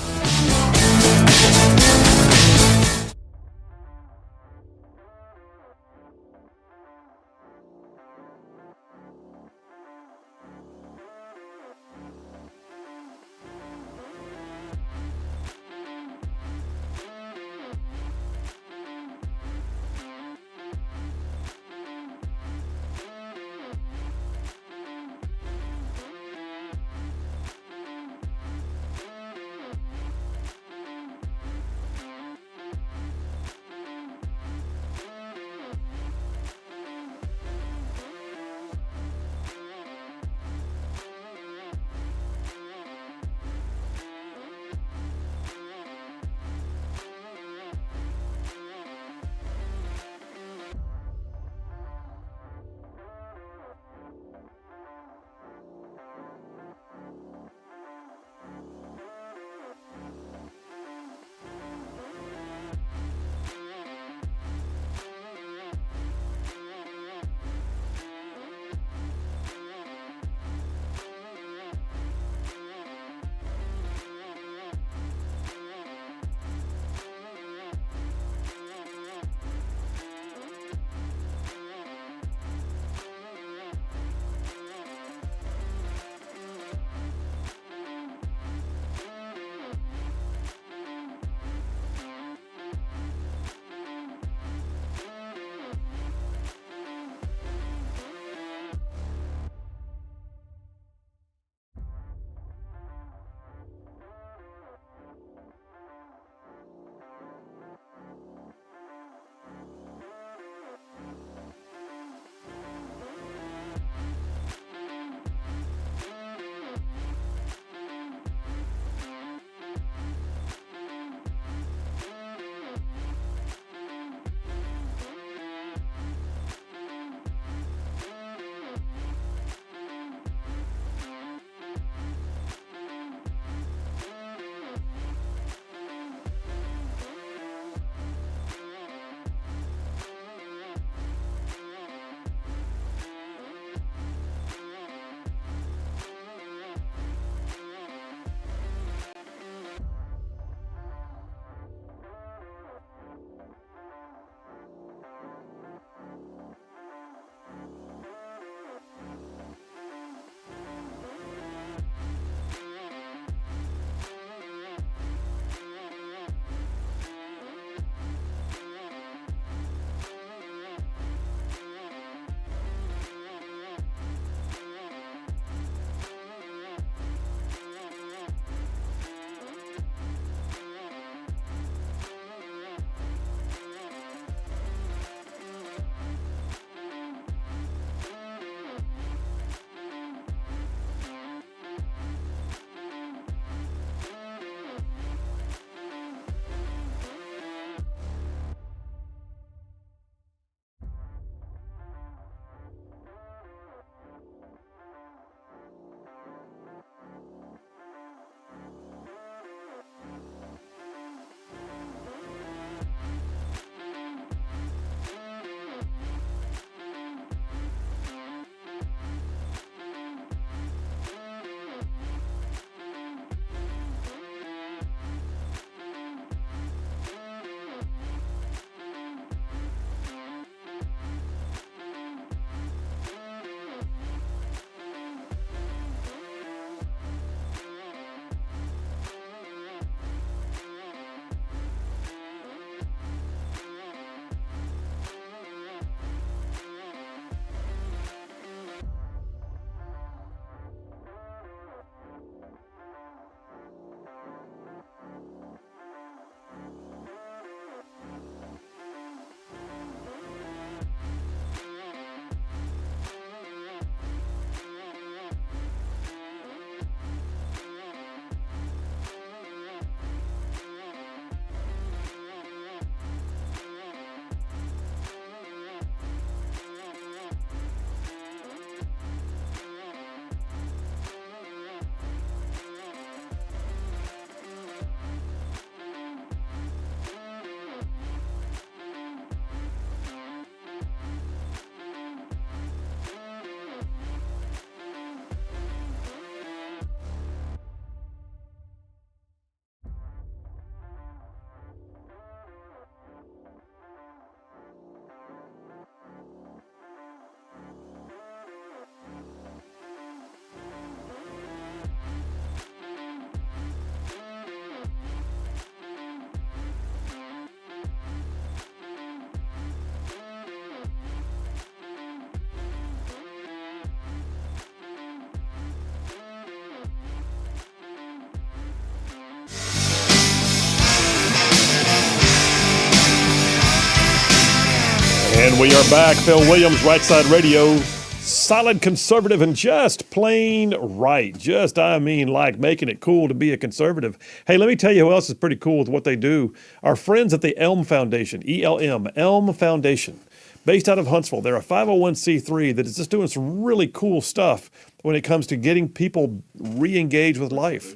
And we are back. Phil Williams, Rightside Radio. Solid conservative and just plain right. Just, I mean, like making it cool to be a conservative. Hey, let me tell you who else is pretty cool with what they do. Our friends at the Elm Foundation, ELM, Elm Foundation, based out of Huntsville. They're a 501c3 that is just doing some really cool stuff when it comes to getting people re-engaged with life.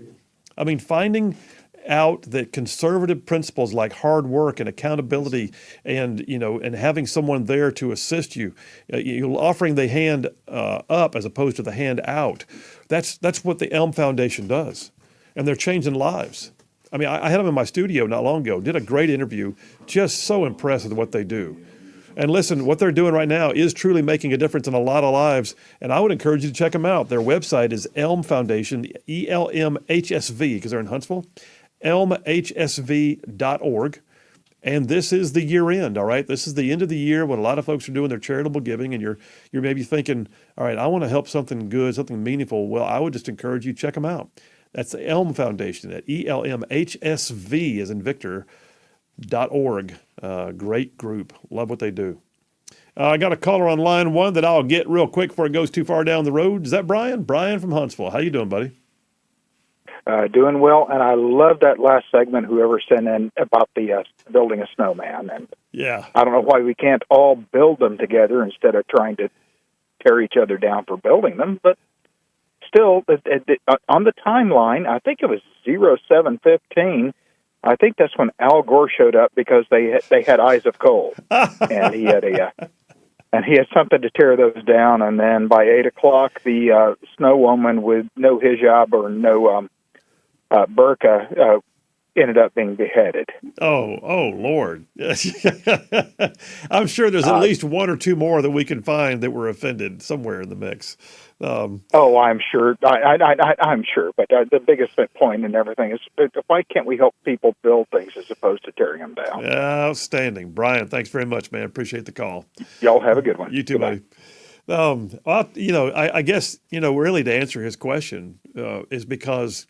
I mean, finding out that conservative principles like hard work and accountability and and having someone there to assist you, offering the hand up as opposed to the hand out, that's what the Elm Foundation does, and they're changing lives. I mean, I had them in my studio not long ago, did a great interview, just so impressed with what they do. And listen, what they're doing right now is truly making a difference in a lot of lives, and I would encourage you to check them out. Their website is Elm Foundation, ELMHSV, because they're in Huntsville, elmhsv.org. And this is the year end, all right? This is the end of the year when a lot of folks are doing their charitable giving, and you're maybe thinking, all right, I want to help something good, something meaningful. Well, I would just encourage you to check them out. That's the Elm Foundation at ELMHSV as in Victor.org. Great group. Love what they do. I got a caller on line one that I'll get real quick before it goes too far down the road. Is that Brian? Brian from Huntsville. How you doing, buddy? Doing well, and I love that last segment, whoever sent in about the building a snowman. And yeah, I don't know why we can't all build them together instead of trying to tear each other down for building them. But still, on the timeline, I think it was 0715. I think that's when Al Gore showed up because they had eyes of coal, and he had something to tear those down. And then by 8 o'clock, the snow woman with no hijab or no burqa ended up being beheaded. Oh, Lord. I'm sure there's at least one or two more that we can find that were offended somewhere in the mix. I'm sure. I'm sure. But the biggest point in everything is why can't we help people build things as opposed to tearing them down? Outstanding. Brian, thanks very much, man. Appreciate the call. Y'all have a good one. You too, buddy. I guess, really to answer his question is because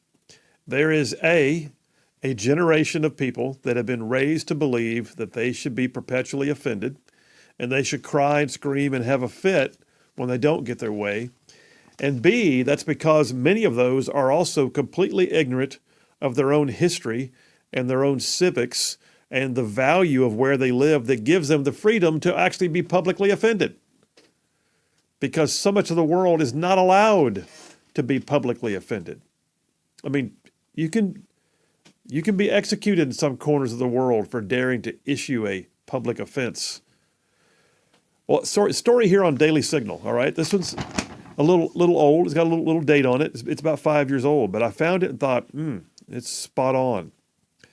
there is a generation of people that have been raised to believe that they should be perpetually offended and they should cry and scream and have a fit when they don't get their way. And B, that's because many of those are also completely ignorant of their own history and their own civics and the value of where they live that gives them the freedom to actually be publicly offended. Because so much of the world is not allowed to be publicly offended. I mean, you can be executed in some corners of the world for daring to issue a public offense. Well, story here on Daily Signal, all right? This one's a little old. It's got a little date on it. It's about 5 years old, but I found it and thought, it's spot on. It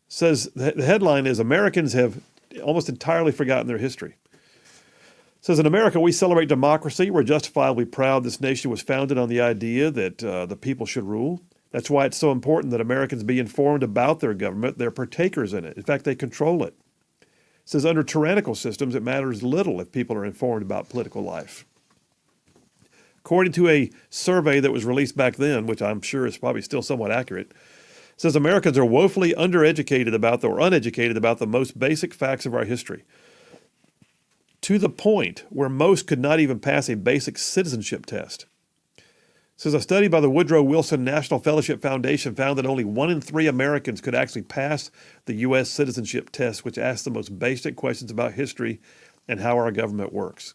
says, the headline is, Americans have almost entirely forgotten their history. It says, in America, we celebrate democracy. We're justifiably proud this nation was founded on the idea that the people should rule. That's why it's so important that Americans be informed about their government. They're partakers in it. In fact, they control it. It says under tyrannical systems, it matters little if people are informed about political life. According to a survey that was released back then, which I'm sure is probably still somewhat accurate, it says Americans are woefully uneducated about the most basic facts of our history, to the point where most could not even pass a basic citizenship test. It says a study by the Woodrow Wilson National Fellowship Foundation found that only 1 in 3 Americans could actually pass the U.S. citizenship test, which asks the most basic questions about history and how our government works.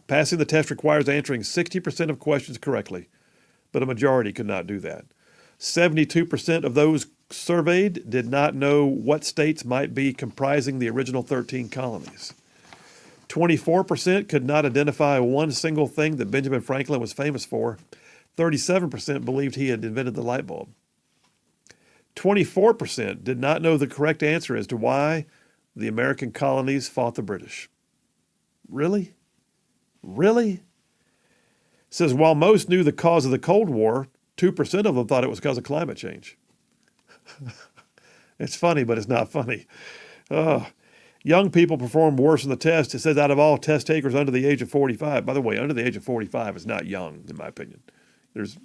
Passing the test requires answering 60% of questions correctly, but a majority could not do that. 72% of those surveyed did not know what states might be comprising the original 13 colonies. 24% could not identify one single thing that Benjamin Franklin was famous for. 37% believed he had invented the light bulb. 24% did not know the correct answer as to why the American colonies fought the British. Really? Really? It says while most knew the cause of the Cold War, 2% of them thought it was because of climate change. It's funny, but it's not funny. Young people performed worse in the test. It says out of all test takers under the age of 45, by the way, under the age of 45 is not young, in my opinion. Is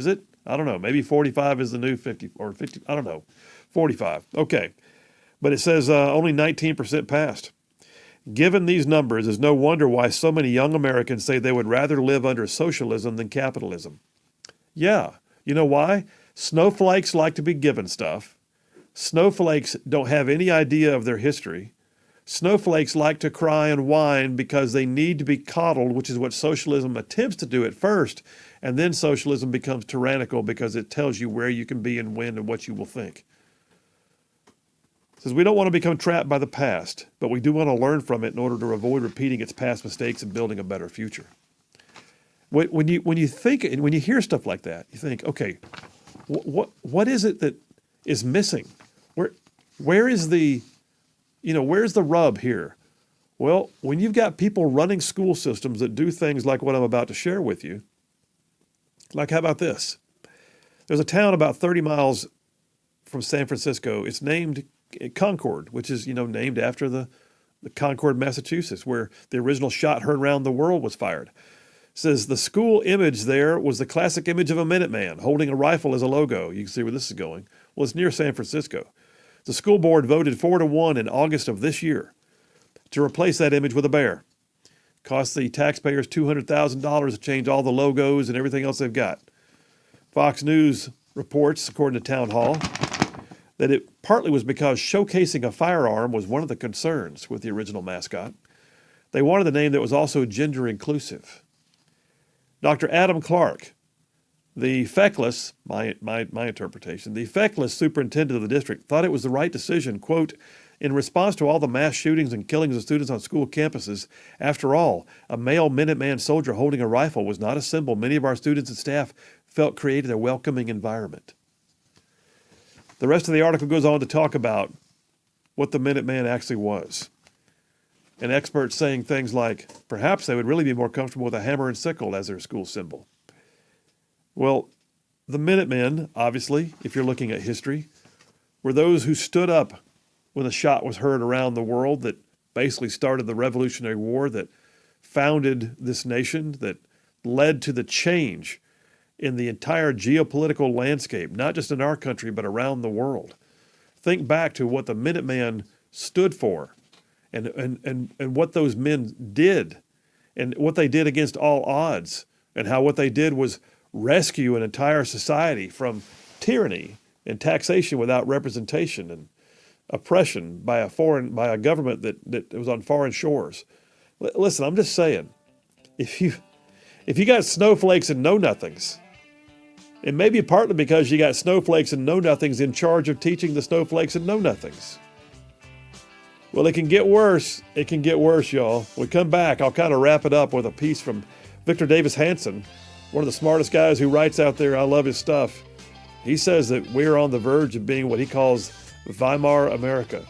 it? I don't know. Maybe 45 is the new 50 or 50. I don't know. 45. Okay. But it says only 19% passed. Given these numbers, it's no wonder why so many young Americans say they would rather live under socialism than capitalism. Yeah, you know why? Snowflakes like to be given stuff. Snowflakes don't have any idea of their history. Snowflakes like to cry and whine because they need to be coddled, which is what socialism attempts to do at first, and then socialism becomes tyrannical because it tells you where you can be and when and what you will think. It says we don't want to become trapped by the past, but we do want to learn from it in order to avoid repeating its past mistakes and building a better future. When you think and when you hear stuff like that, you think, okay, what is it that is missing? Where is the where's the rub here? Well, when you've got people running school systems that do things like what I'm about to share with you, like how about this? There's a town about 30 miles from San Francisco. It's named Concord, which is, named after the Concord, Massachusetts, where the original shot heard around the world was fired. It says the school image there was the classic image of a Minuteman holding a rifle as a logo. You can see where this is going. Well, it's near San Francisco. The school board voted 4-1 in August of this year to replace that image with a bear. Cost the taxpayers $200,000 to change all the logos and everything else they've got. Fox News reports, according to Town Hall, that it partly was because showcasing a firearm was one of the concerns with the original mascot. They wanted a name that was also gender inclusive. Dr. Adam Clark, the feckless, my interpretation, the feckless superintendent of the district thought it was the right decision, quote, in response to all the mass shootings and killings of students on school campuses. After all, a male Minuteman soldier holding a rifle was not a symbol many of our students and staff felt created a welcoming environment. The rest of the article goes on to talk about what the Minuteman actually was. And experts saying things like, perhaps they would really be more comfortable with a hammer and sickle as their school symbol. Well, the Minutemen, obviously, if you're looking at history, were those who stood up when a shot was heard around the world that basically started the Revolutionary War, that founded this nation, that led to the change in the entire geopolitical landscape, not just in our country, but around the world. Think back to what the Minuteman stood for and what those men did and what they did against all odds, and how what they did was rescue an entire society from tyranny and taxation without representation and oppression by a government that was on foreign shores. Listen, I'm just saying, if you got snowflakes and know-nothings, it may be partly because you got snowflakes and know-nothings in charge of teaching the snowflakes and know-nothings. Well, it can get worse. It can get worse, y'all. When we come back, I'll kind of wrap it up with a piece from Victor Davis Hanson, one of the smartest guys who writes out there. I love his stuff. He says that we're on the verge of being what he calls Weimar America.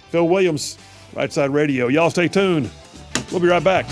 Phil Williams, Rightside Radio. Y'all stay tuned. We'll be right back.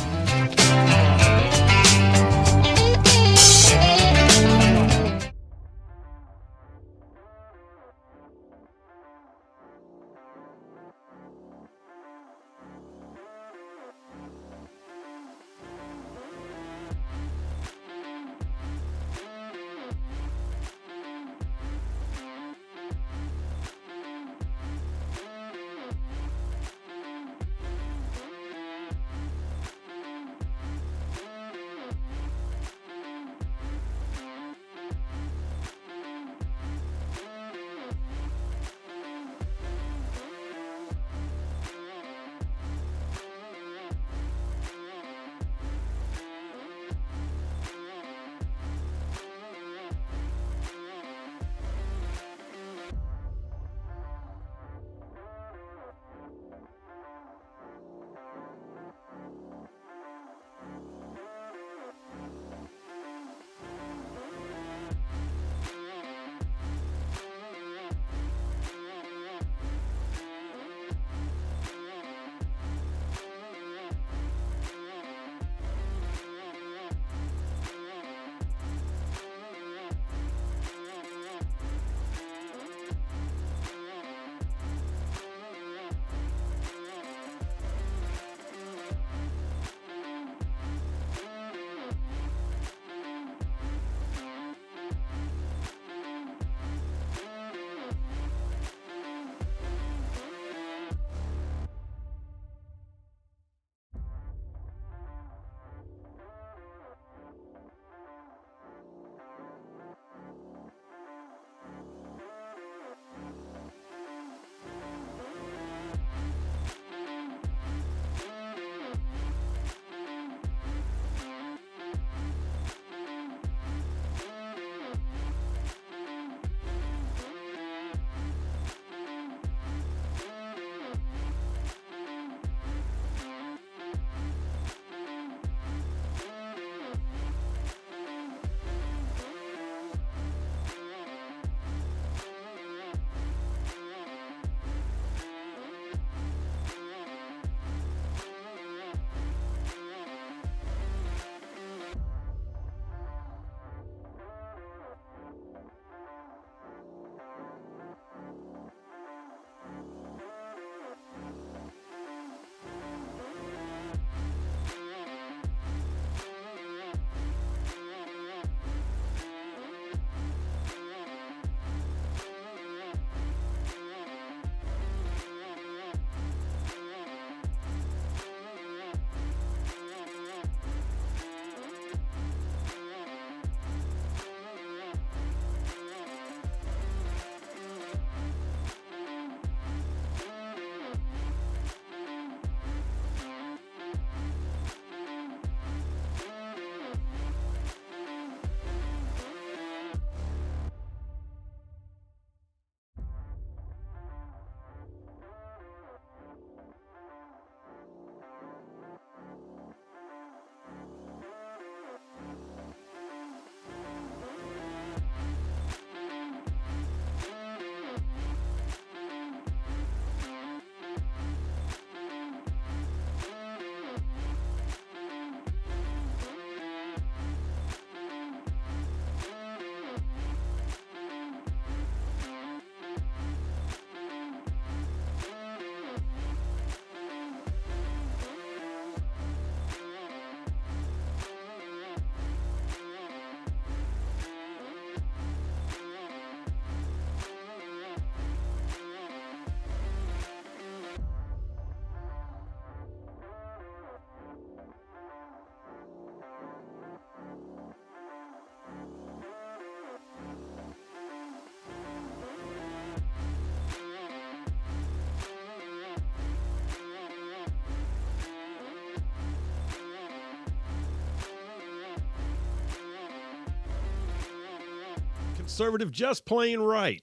conservative, just plain right.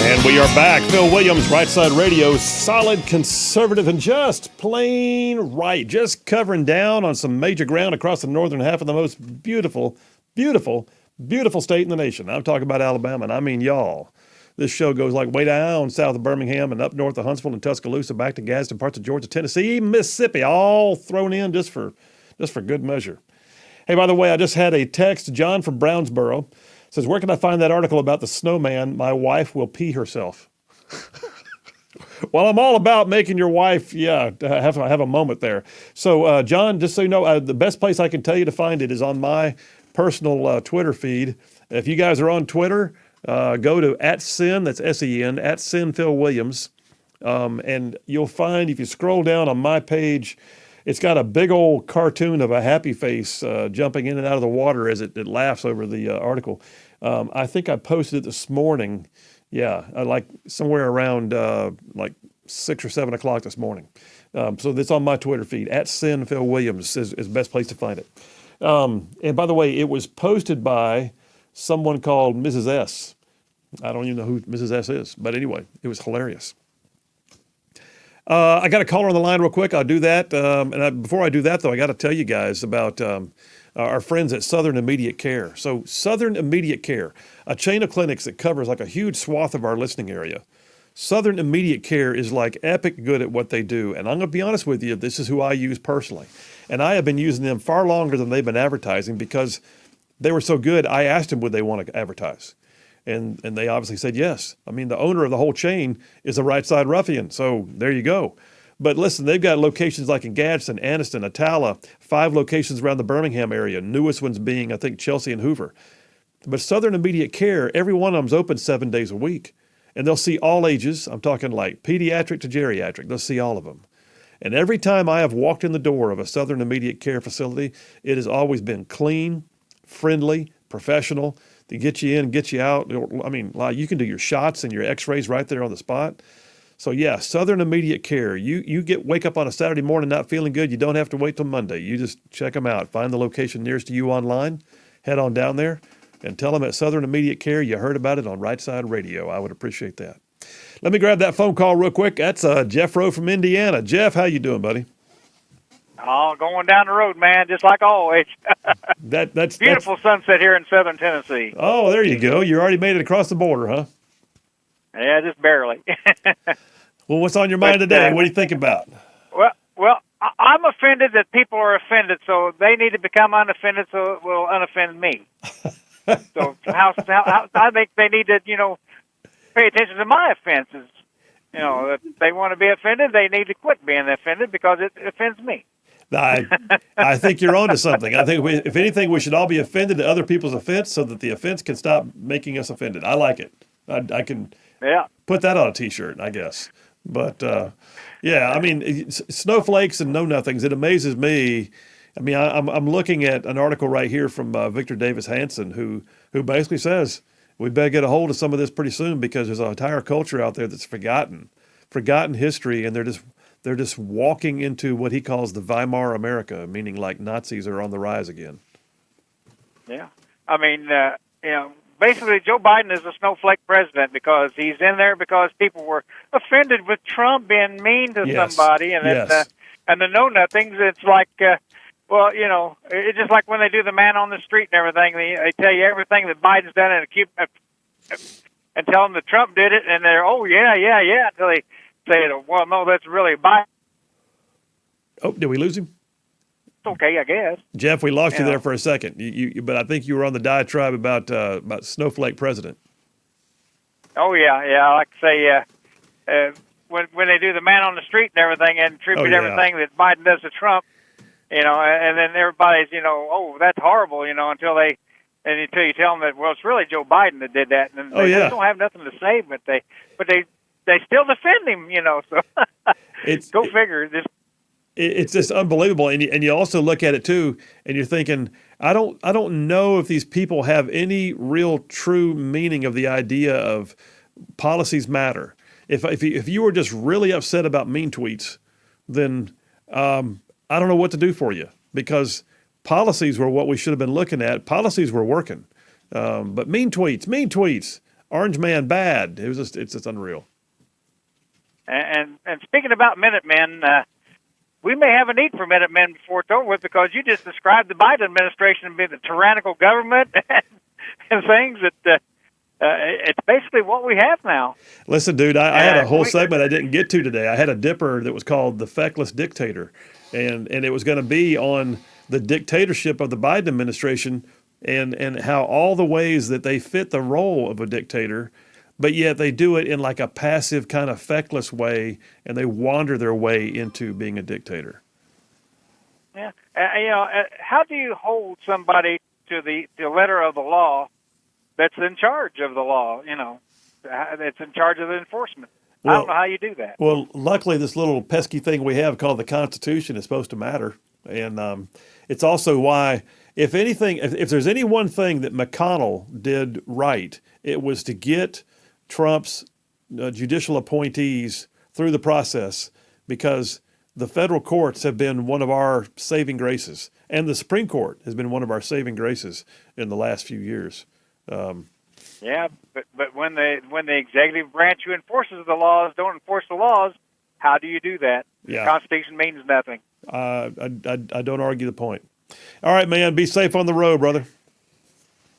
And we are back. Phil Williams, Rightside Radio, solid, conservative, and just plain right. Just covering down on some major ground across the northern half of the most beautiful, beautiful, beautiful state in the nation. I'm talking about Alabama, and I mean y'all. This show goes like way down south of Birmingham and up north of Huntsville and Tuscaloosa, back to Gadsden, parts of Georgia, Tennessee, even Mississippi, all thrown in just for good measure. Hey, by the way, I just had a text. John from Brownsboro says, where can I find that article about the snowman? My wife will pee herself. Well, I'm all about making your wife, have a moment there. So, John, just so you know, the best place I can tell you to find it is on my personal Twitter feed. If you guys are on Twitter, go to @sin, that's SEN, @sin Phil Williams, and you'll find, if you scroll down on my page, it's got a big old cartoon of a happy face jumping in and out of the water as it laughs over the article. I think I posted it this morning. Yeah, like somewhere around like 6 or 7 o'clock this morning. So that's on my Twitter feed. @sin Phil Williams is the best place to find it. And by the way, it was posted by someone called Mrs. S. I don't even know who Mrs. S is, but anyway, it was hilarious. I got a caller on the line real quick. I'll do that. Before I do that, though, I got to tell you guys about our friends at Southern Immediate Care. So Southern Immediate Care, a chain of clinics that covers like a huge swath of our listening area. Southern Immediate Care is like epic good at what they do. And I'm going to be honest with you, this is who I use personally. And I have been using them far longer than they've been advertising because they were so good. I asked them would they want to advertise. And they obviously said yes. I mean, the owner of the whole chain is a Rightside ruffian, so there you go. But listen, they've got locations like in Gadsden, Anniston, Attala, 5 locations around the Birmingham area, newest ones being, I think, Chelsea and Hoover. But Southern Immediate Care, every one of them's open 7 days a week. And they'll see all ages. I'm talking like pediatric to geriatric. They'll see all of them. And every time I have walked in the door of a Southern Immediate Care facility, it has always been clean, friendly, professional, to get you in, get you out. I mean, you can do your shots and your x-rays right there on the spot. So yeah, Southern Immediate Care. You wake up on a Saturday morning not feeling good, you don't have to wait till Monday. You just check them out. Find the location nearest to you online, head on down there, and tell them at Southern Immediate Care you heard about it on Rightside Radio. I would appreciate that. Let me grab that phone call real quick. That's Jeff Rowe from Indiana. Jeff, how you doing, buddy? Oh, going down the road, man, just like always. That's beautiful sunset here in southern Tennessee. Oh, there you go. You already made it across the border, huh? Yeah, just barely. Well, what's on your mind today? What do you think about? Well, I'm offended that people are offended, so they need to become unoffended so it will unoffend me. So how I think they need to, pay attention to my offenses. If they want to be offended, they need to quit being offended because it offends me. I think you're onto something. I think if anything, we should all be offended at other people's offense so that the offense can stop making us offended. I like it. I can put that on a T-shirt, I guess. But I mean, snowflakes and know-nothings. It amazes me. I mean, I'm looking at an article right here from Victor Davis Hanson, who basically says we better get a hold of some of this pretty soon because there's an entire culture out there that's forgotten history, and they're just walking into what he calls the Weimar America, meaning like Nazis are on the rise again. Yeah. I mean, basically Joe Biden is a snowflake president because he's in there because people were offended with Trump being mean to somebody. And and the know-nothings, it's like, it's just like when they do the man on the street and everything. They tell you everything that Biden's done and tell them that Trump did it, and they're, oh, yeah, until they say, well, no, that's really Biden. Oh, did we lose him? It's okay, I guess. Jeff, we lost you there for a second. But I think you were on the diatribe about snowflake president. Oh, yeah. I like to say when they do the man on the street and everything and attribute everything that Biden does to Trump, and then everybody's, oh, that's horrible, until you tell them that, well, it's really Joe Biden that did that, and they just don't have nothing to say, but they still defend him, So go figure. It's just unbelievable, and you also look at it too, and you're thinking, I don't know if these people have any real true meaning of the idea of policies matter. If you were just really upset about mean tweets, then I don't know what to do for you, because policies were what we should have been looking at. Policies were working, but mean tweets, Orange Man bad. It's just unreal. And speaking about Minutemen, we may have a need for Minutemen before it's over with, because you just described the Biden administration being the tyrannical government and things that it's basically what we have now. Listen, dude, I had a whole segment I didn't get to today. I had a dipper that was called The Feckless Dictator, and it was going to be on the dictatorship of the Biden administration and how all the ways that they fit the role of a dictator, but yet they do it in like a passive kind of feckless way, and they wander their way into being a dictator. Yeah, how do you hold somebody to the letter of the law that's in charge of the law? That's in charge of the enforcement. Well, I don't know how you do that. Well, luckily, this little pesky thing we have called the Constitution is supposed to matter, and it's also why, if anything, if there's any one thing that McConnell did right, it was to get Trump's judicial appointees through the process, because the federal courts have been one of our saving graces, and the Supreme Court has been one of our saving graces in the last few years. Yeah, but when the executive branch who enforces the laws don't enforce the laws, how do you do that? Yeah. The Constitution means nothing. I don't argue the point. All right, man, be safe on the road, brother.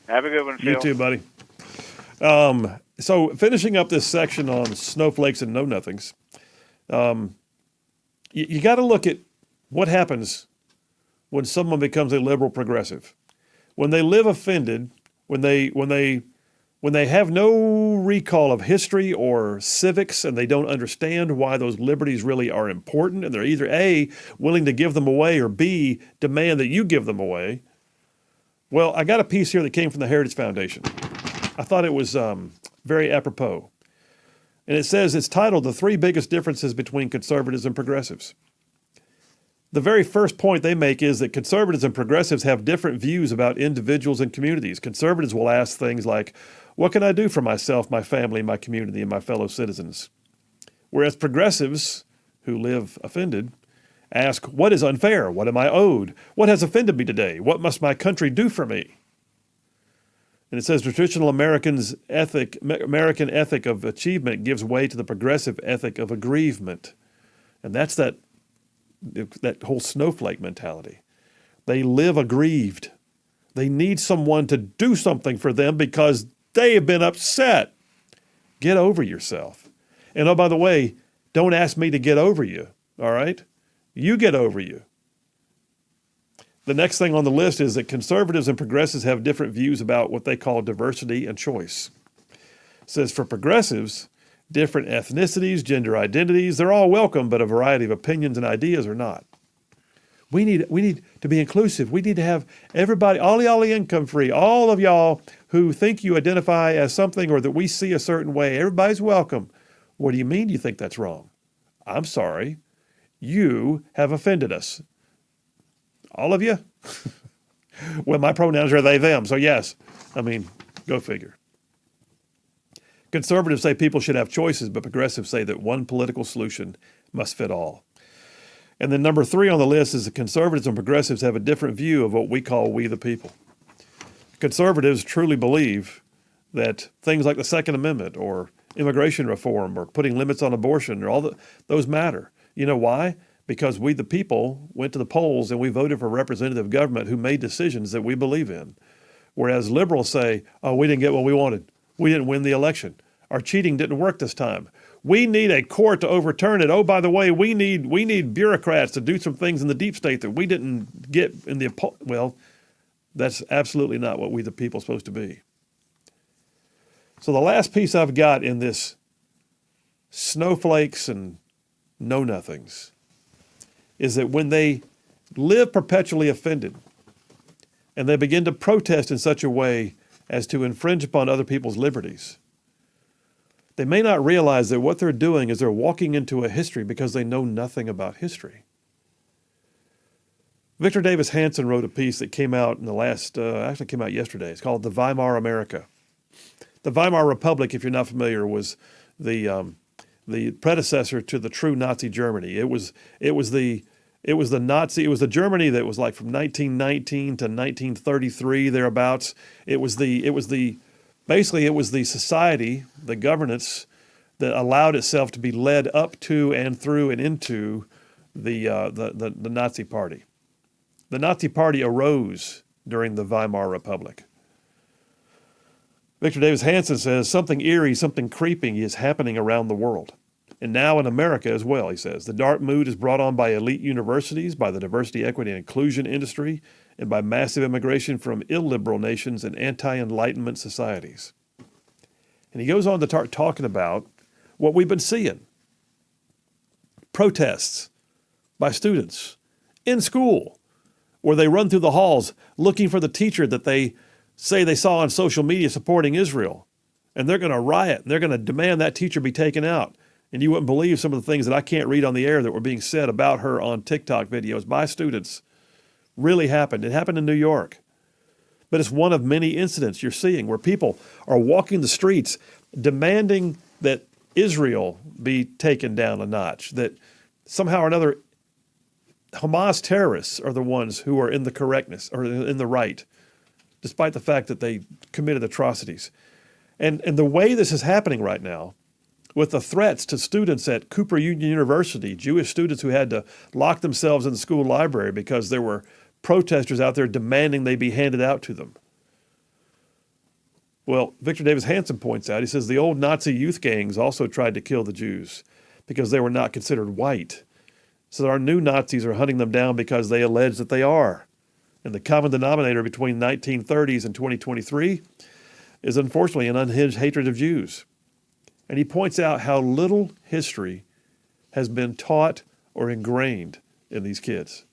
Have a good one, Phil. You too, buddy. So finishing up this section on snowflakes and know-nothings, you got to look at what happens when someone becomes a liberal progressive. When they live offended, when they have no recall of history or civics, and they don't understand why those liberties really are important, and they're either A, willing to give them away, or B, demand that you give them away. Well, I got a piece here that came from the Heritage Foundation. I thought it was very apropos. And it says, it's titled, The Three Biggest Differences Between Conservatives and Progressives. The very first point they make is that conservatives and progressives have different views about individuals and communities. Conservatives will ask things like, what can I do for myself, my family, my community, and my fellow citizens? Whereas progressives, who live offended, ask, what is unfair? What am I owed? What has offended me today? What must my country do for me? And it says the traditional American ethic of achievement gives way to the progressive ethic of aggrievement. And that's that whole snowflake mentality. They live aggrieved. They need someone to do something for them because they have been upset. Get over yourself. And oh, by the way, don't ask me to get over you, all right? You get over you. The next thing on the list is that conservatives and progressives have different views about what they call diversity and choice. It says for progressives, different ethnicities, gender identities, they're all welcome, but a variety of opinions and ideas are not. We need to be inclusive. We need to have everybody, all y'all income free, all of y'all who think you identify as something or that we see a certain way, everybody's welcome. What do you mean you think that's wrong? I'm sorry. You have offended us. All of you? Well, my pronouns are they, them. So yes, go figure. Conservatives say people should have choices, but progressives say that one political solution must fit all. And then number 3 on the list is that conservatives and progressives have a different view of what we call we the people. Conservatives truly believe that things like the Second Amendment or immigration reform or putting limits on abortion or those matter. You know why? Because we the people went to the polls and we voted for representative government who made decisions that we believe in. Whereas liberals say, oh, we didn't get what we wanted. We didn't win the election. Our cheating didn't work this time. We need a court to overturn it. Oh, by the way, we need bureaucrats to do some things in the deep state that we didn't get in the well, that's absolutely not what we the people are supposed to be. So the last piece I've got in this snowflakes and know-nothings is that when they live perpetually offended, and they begin to protest in such a way as to infringe upon other people's liberties. They may not realize that what they're doing is they're walking into a history because they know nothing about history. Victor Davis Hanson wrote a piece that came out in the last, actually came out yesterday. It's called The Weimar America. The Weimar Republic, if you're not familiar, was the predecessor to the true Nazi Germany. It was the Germany that was like from 1919 to 1933 thereabouts. It was the society, the governance that allowed itself to be led up to and through and into the Nazi Party. The Nazi Party arose during the Weimar Republic. Victor Davis Hanson says something eerie, something creeping is happening around the world. And now in America as well, he says. The dark mood is brought on by elite universities, by the diversity, equity, and inclusion industry, and by massive immigration from illiberal nations and anti-enlightenment societies. And he goes on to start talking about what we've been seeing. Protests by students in school, where they run through the halls looking for the teacher that they say they saw on social media supporting Israel. And they're going to riot, and they're going to demand that teacher be taken out. And you wouldn't believe some of the things that I can't read on the air that were being said about her on TikTok videos by students. Really happened. It happened in New York. But it's one of many incidents you're seeing where people are walking the streets demanding that Israel be taken down a notch, that somehow or another Hamas terrorists are the ones who are in the correctness or in the right, despite the fact that they committed atrocities. And the way this is happening right now, with the threats to students at Cooper Union University, Jewish students who had to lock themselves in the school library because there were protesters out there demanding they be handed out to them. Well, Victor Davis Hanson points out, he says the old Nazi youth gangs also tried to kill the Jews because they were not considered white. So our new Nazis are hunting them down because they allege that they are. And the common denominator between 1930s and 2023 is unfortunately an unhinged hatred of Jews. And he points out how little history has been taught or ingrained in these kids.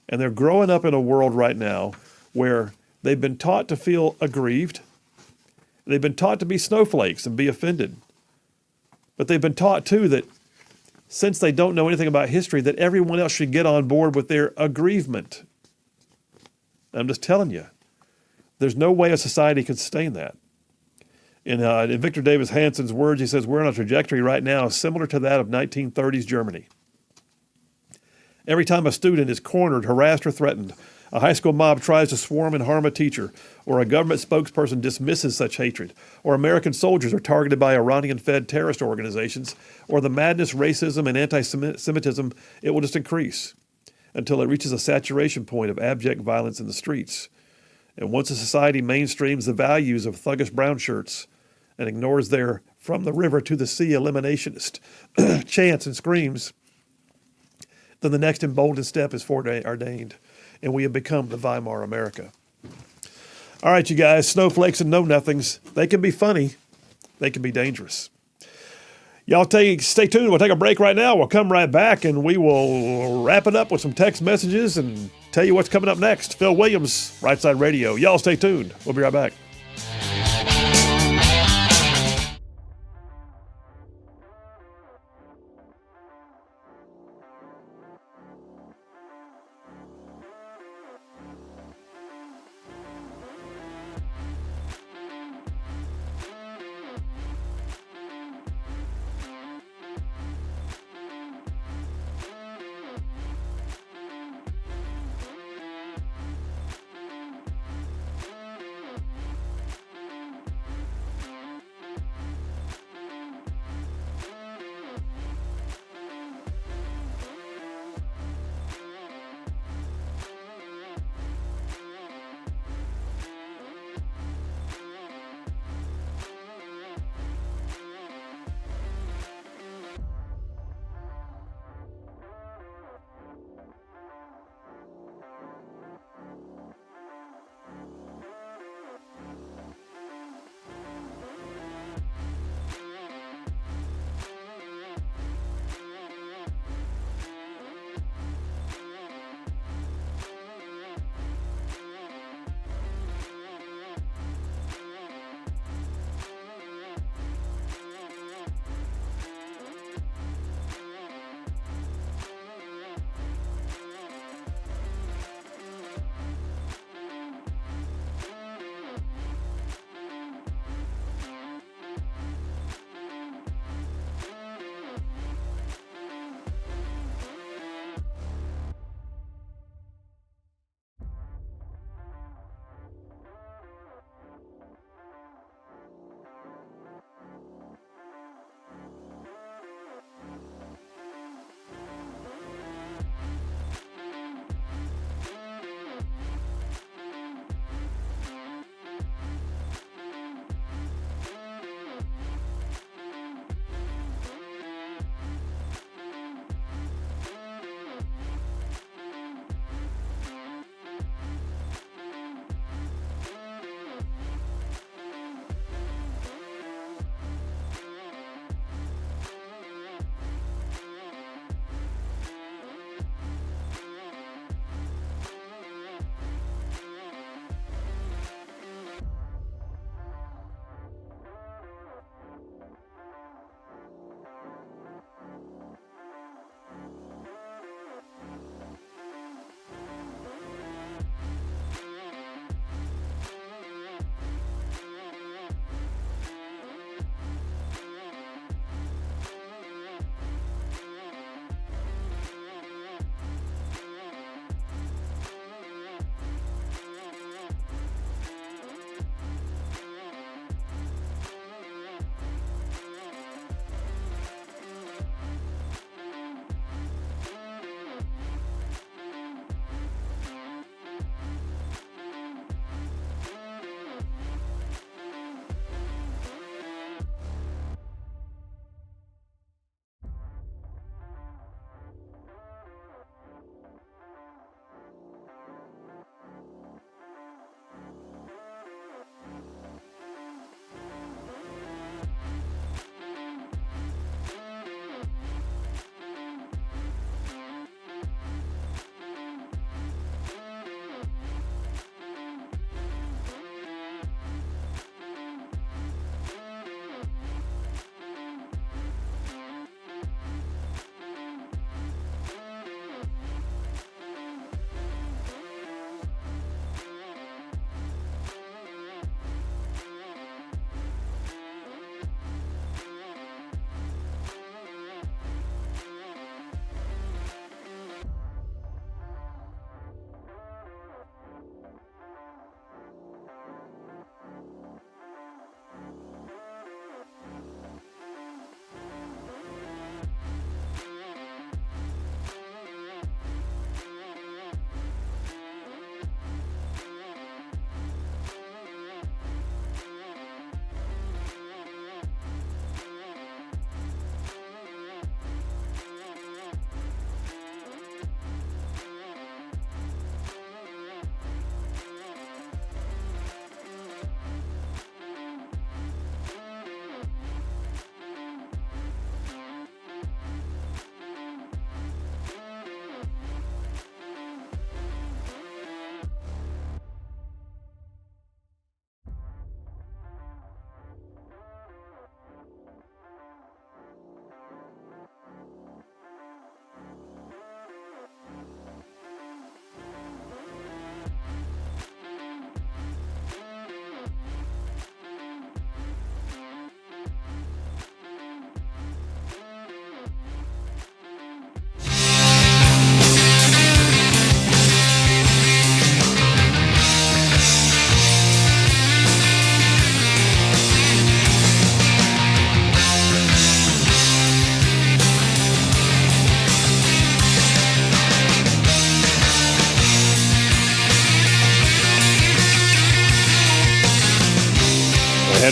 And they're growing up in a world right now where they've been taught to feel aggrieved. They've been taught to be snowflakes and be offended. But they've been taught, too, that since they don't know anything about history, that everyone else should get on board with their aggrievement. I'm just telling you, there's no way a society can sustain that. In Victor Davis Hanson's words, he says, we're on a trajectory right now similar to that of 1930s Germany. Every time a student is cornered, harassed, or threatened, a high school mob tries to swarm and harm a teacher, or a government spokesperson dismisses such hatred, or American soldiers are targeted by Iranian-fed terrorist organizations, or the madness, racism, and anti-Semitism, it will just increase until it reaches a saturation point of abject violence in the streets. And once a society mainstreams the values of thuggish brown shirts and ignores their from the river to the sea eliminationist chants and screams, then the next emboldened step is foreordained, and we have become the Weimar America. All right, you guys, snowflakes and know-nothings, they can be funny, they can be dangerous. Y'all stay tuned. We'll take a break right now. We'll come right back, and we will wrap it up with some text messages and tell you what's coming up next. Phil Williams, Rightside Radio. Y'all stay tuned. We'll be right back.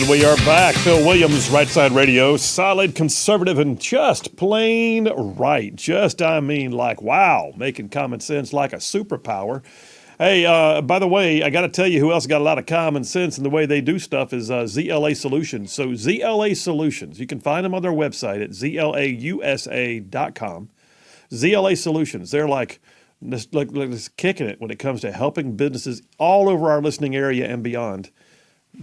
we are back. Phil Williams, Rightside Radio. Solid, conservative, and just plain right. Just, I mean, like, wow. Making common sense like a superpower. Hey, by the way, I got to tell you who else got a lot of common sense in the way they do stuff is ZLA Solutions. So ZLA Solutions, you can find them on their website at zlausa.com. ZLA Solutions, they're like just kicking it when it comes to helping businesses all over our listening area and beyond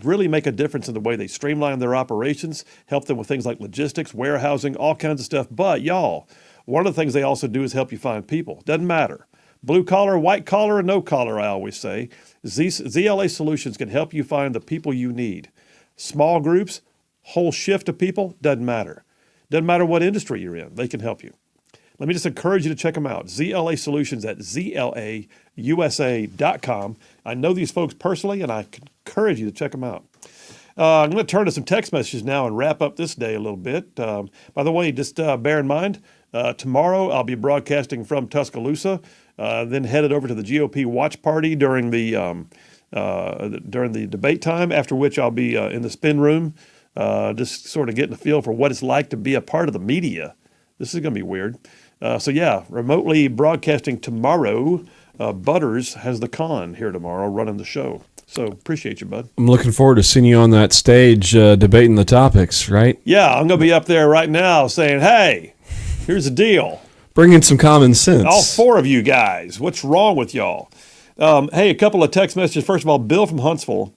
really make a difference in the way they streamline their operations, help them with things like logistics, warehousing, all kinds of stuff. But y'all, one of the things they also do is help you find people. Doesn't matter. Blue collar, white collar, or no collar, I always say. ZLA Solutions can help you find the people you need. Small groups, whole shift of people, doesn't matter. Doesn't matter what industry you're in, they can help you. Let me just encourage you to check them out. ZLA Solutions at zlausa.com. I know these folks personally, and I encourage you to check them out. I'm going to turn to some text messages now and wrap up this day a little bit. By the way, just bear in mind, tomorrow I'll be broadcasting from Tuscaloosa, then headed over to the GOP watch party during the debate time, after which I'll be in the spin room, just sort of getting a feel for what it's like to be a part of the media. This is going to be weird. So yeah, remotely broadcasting tomorrow. Butters has the con here tomorrow running the show. So appreciate you, bud. I'm looking forward to seeing you on that stage debating the topics, right? Yeah, I'm going to be up there right now saying, hey, here's the deal. Bringing some common sense. All four of you guys, what's wrong with y'all? Hey, a couple of text messages. First of all, Bill from Huntsville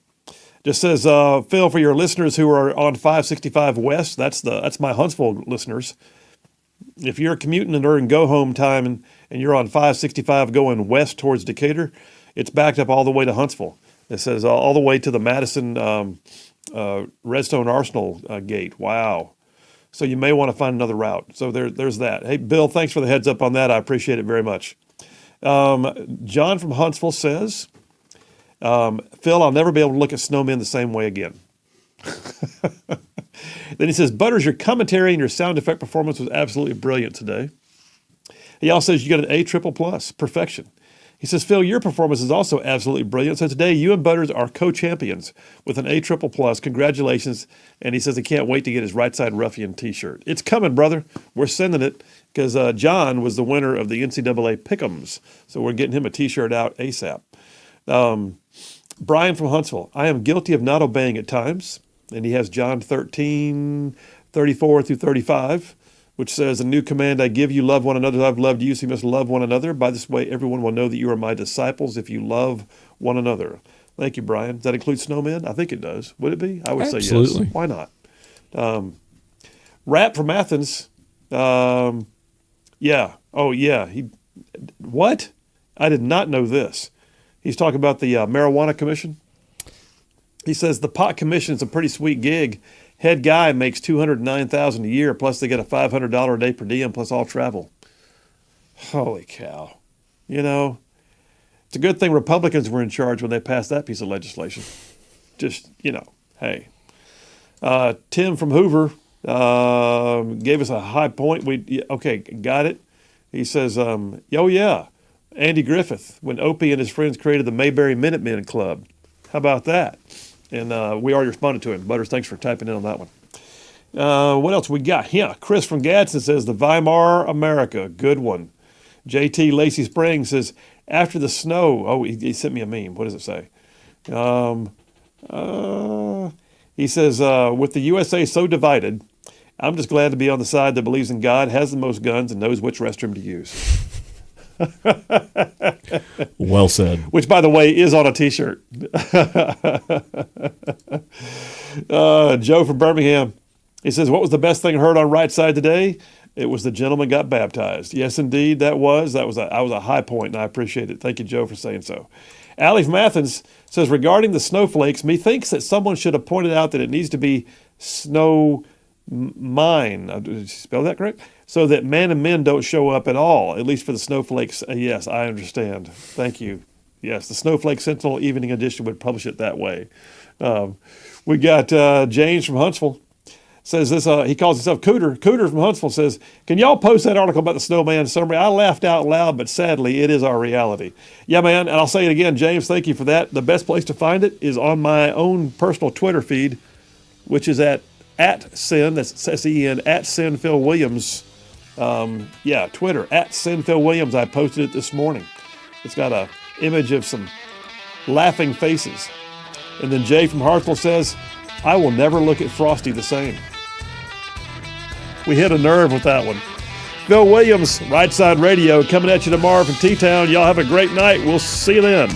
just says, Phil, for your listeners who are on 565 West, that's my Huntsville listeners. If you're commuting and during go-home time and you're on 565 going west towards Decatur, it's backed up all the way to Huntsville. It says all the way to the Madison Redstone Arsenal gate. Wow. So you may want to find another route. So there's that. Hey, Bill, thanks for the heads up on that. I appreciate it very much. John from Huntsville says, Phil, I'll never be able to look at snowmen the same way again. Then he says, Butters, your commentary and your sound effect performance was absolutely brilliant today. He also says you got an A++, perfection. He says, Phil, your performance is also absolutely brilliant. So today you and Butters are co-champions with an A++. Congratulations. And he says he can't wait to get his Right Side Ruffian t-shirt. It's coming, brother. We're sending it because John was the winner of the NCAA Pick'ems. So we're getting him a t-shirt out ASAP. Brian from Huntsville, I am guilty of not obeying at times. And he has John 13:34-35, which says, a new command I give you, love one another as I've loved you, so you must love one another. By this way, everyone will know that you are my disciples if you love one another. Thank you, Brian. Does that include snowmen? I think it does. Would it be? I would say yes. Why not? Rap from Athens. Yeah. Oh, yeah. What? I did not know this. He's talking about the Marijuana Commission. He says the pot commission is a pretty sweet gig. Head guy makes $209,000 a year, plus they get a $500 a day per diem, plus all travel. Holy cow! You know, it's a good thing Republicans were in charge when they passed that piece of legislation. Just hey. Tim from Hoover gave us a high point. Got it. He says, oh yeah, Andy Griffith when Opie and his friends created the Mayberry Minutemen Club. How about that? And we already responded to him. Butters, thanks for typing in on that one. What else we got? Yeah, Chris from Gadsden says, the Weimar America, good one. JT Lacey Springs says, after the snow, he sent me a meme. What does it say? He says, with the USA so divided, I'm just glad to be on the side that believes in God, has the most guns, and knows which restroom to use. Well said. Which, by the way, is on a T-shirt. Joe from Birmingham. He says, what was the best thing I heard on Right Side today? It was the gentleman got baptized. Yes, indeed, that was a high point, and I appreciate it. Thank you, Joe, for saying so. Allie from Athens says, regarding the snowflakes, methinks that someone should have pointed out that it needs to be snow mine. Did you spell that correct? So that man and men don't show up at all, at least for the snowflakes. Yes, I understand. Thank you. Yes, the Snowflake Sentinel Evening Edition would publish it that way. We got James from Huntsville. Says this, he calls himself Cooter. Cooter from Huntsville says, can y'all post that article about the snowman summary? I laughed out loud, but sadly, it is our reality. Yeah, man, and I'll say it again, James, thank you for that. The best place to find it is on my own personal Twitter feed, which is at Sin, that's S-E-N, at Sin Phil Williams. Twitter, at Sin Phil Williams. I posted it this morning. It's got a image of some laughing faces. And then Jay from Hartsville says, I will never look at Frosty the same. We hit a nerve with that one. Phil Williams, Rightside Radio, coming at you tomorrow from T-Town. Y'all have a great night. We'll see you then.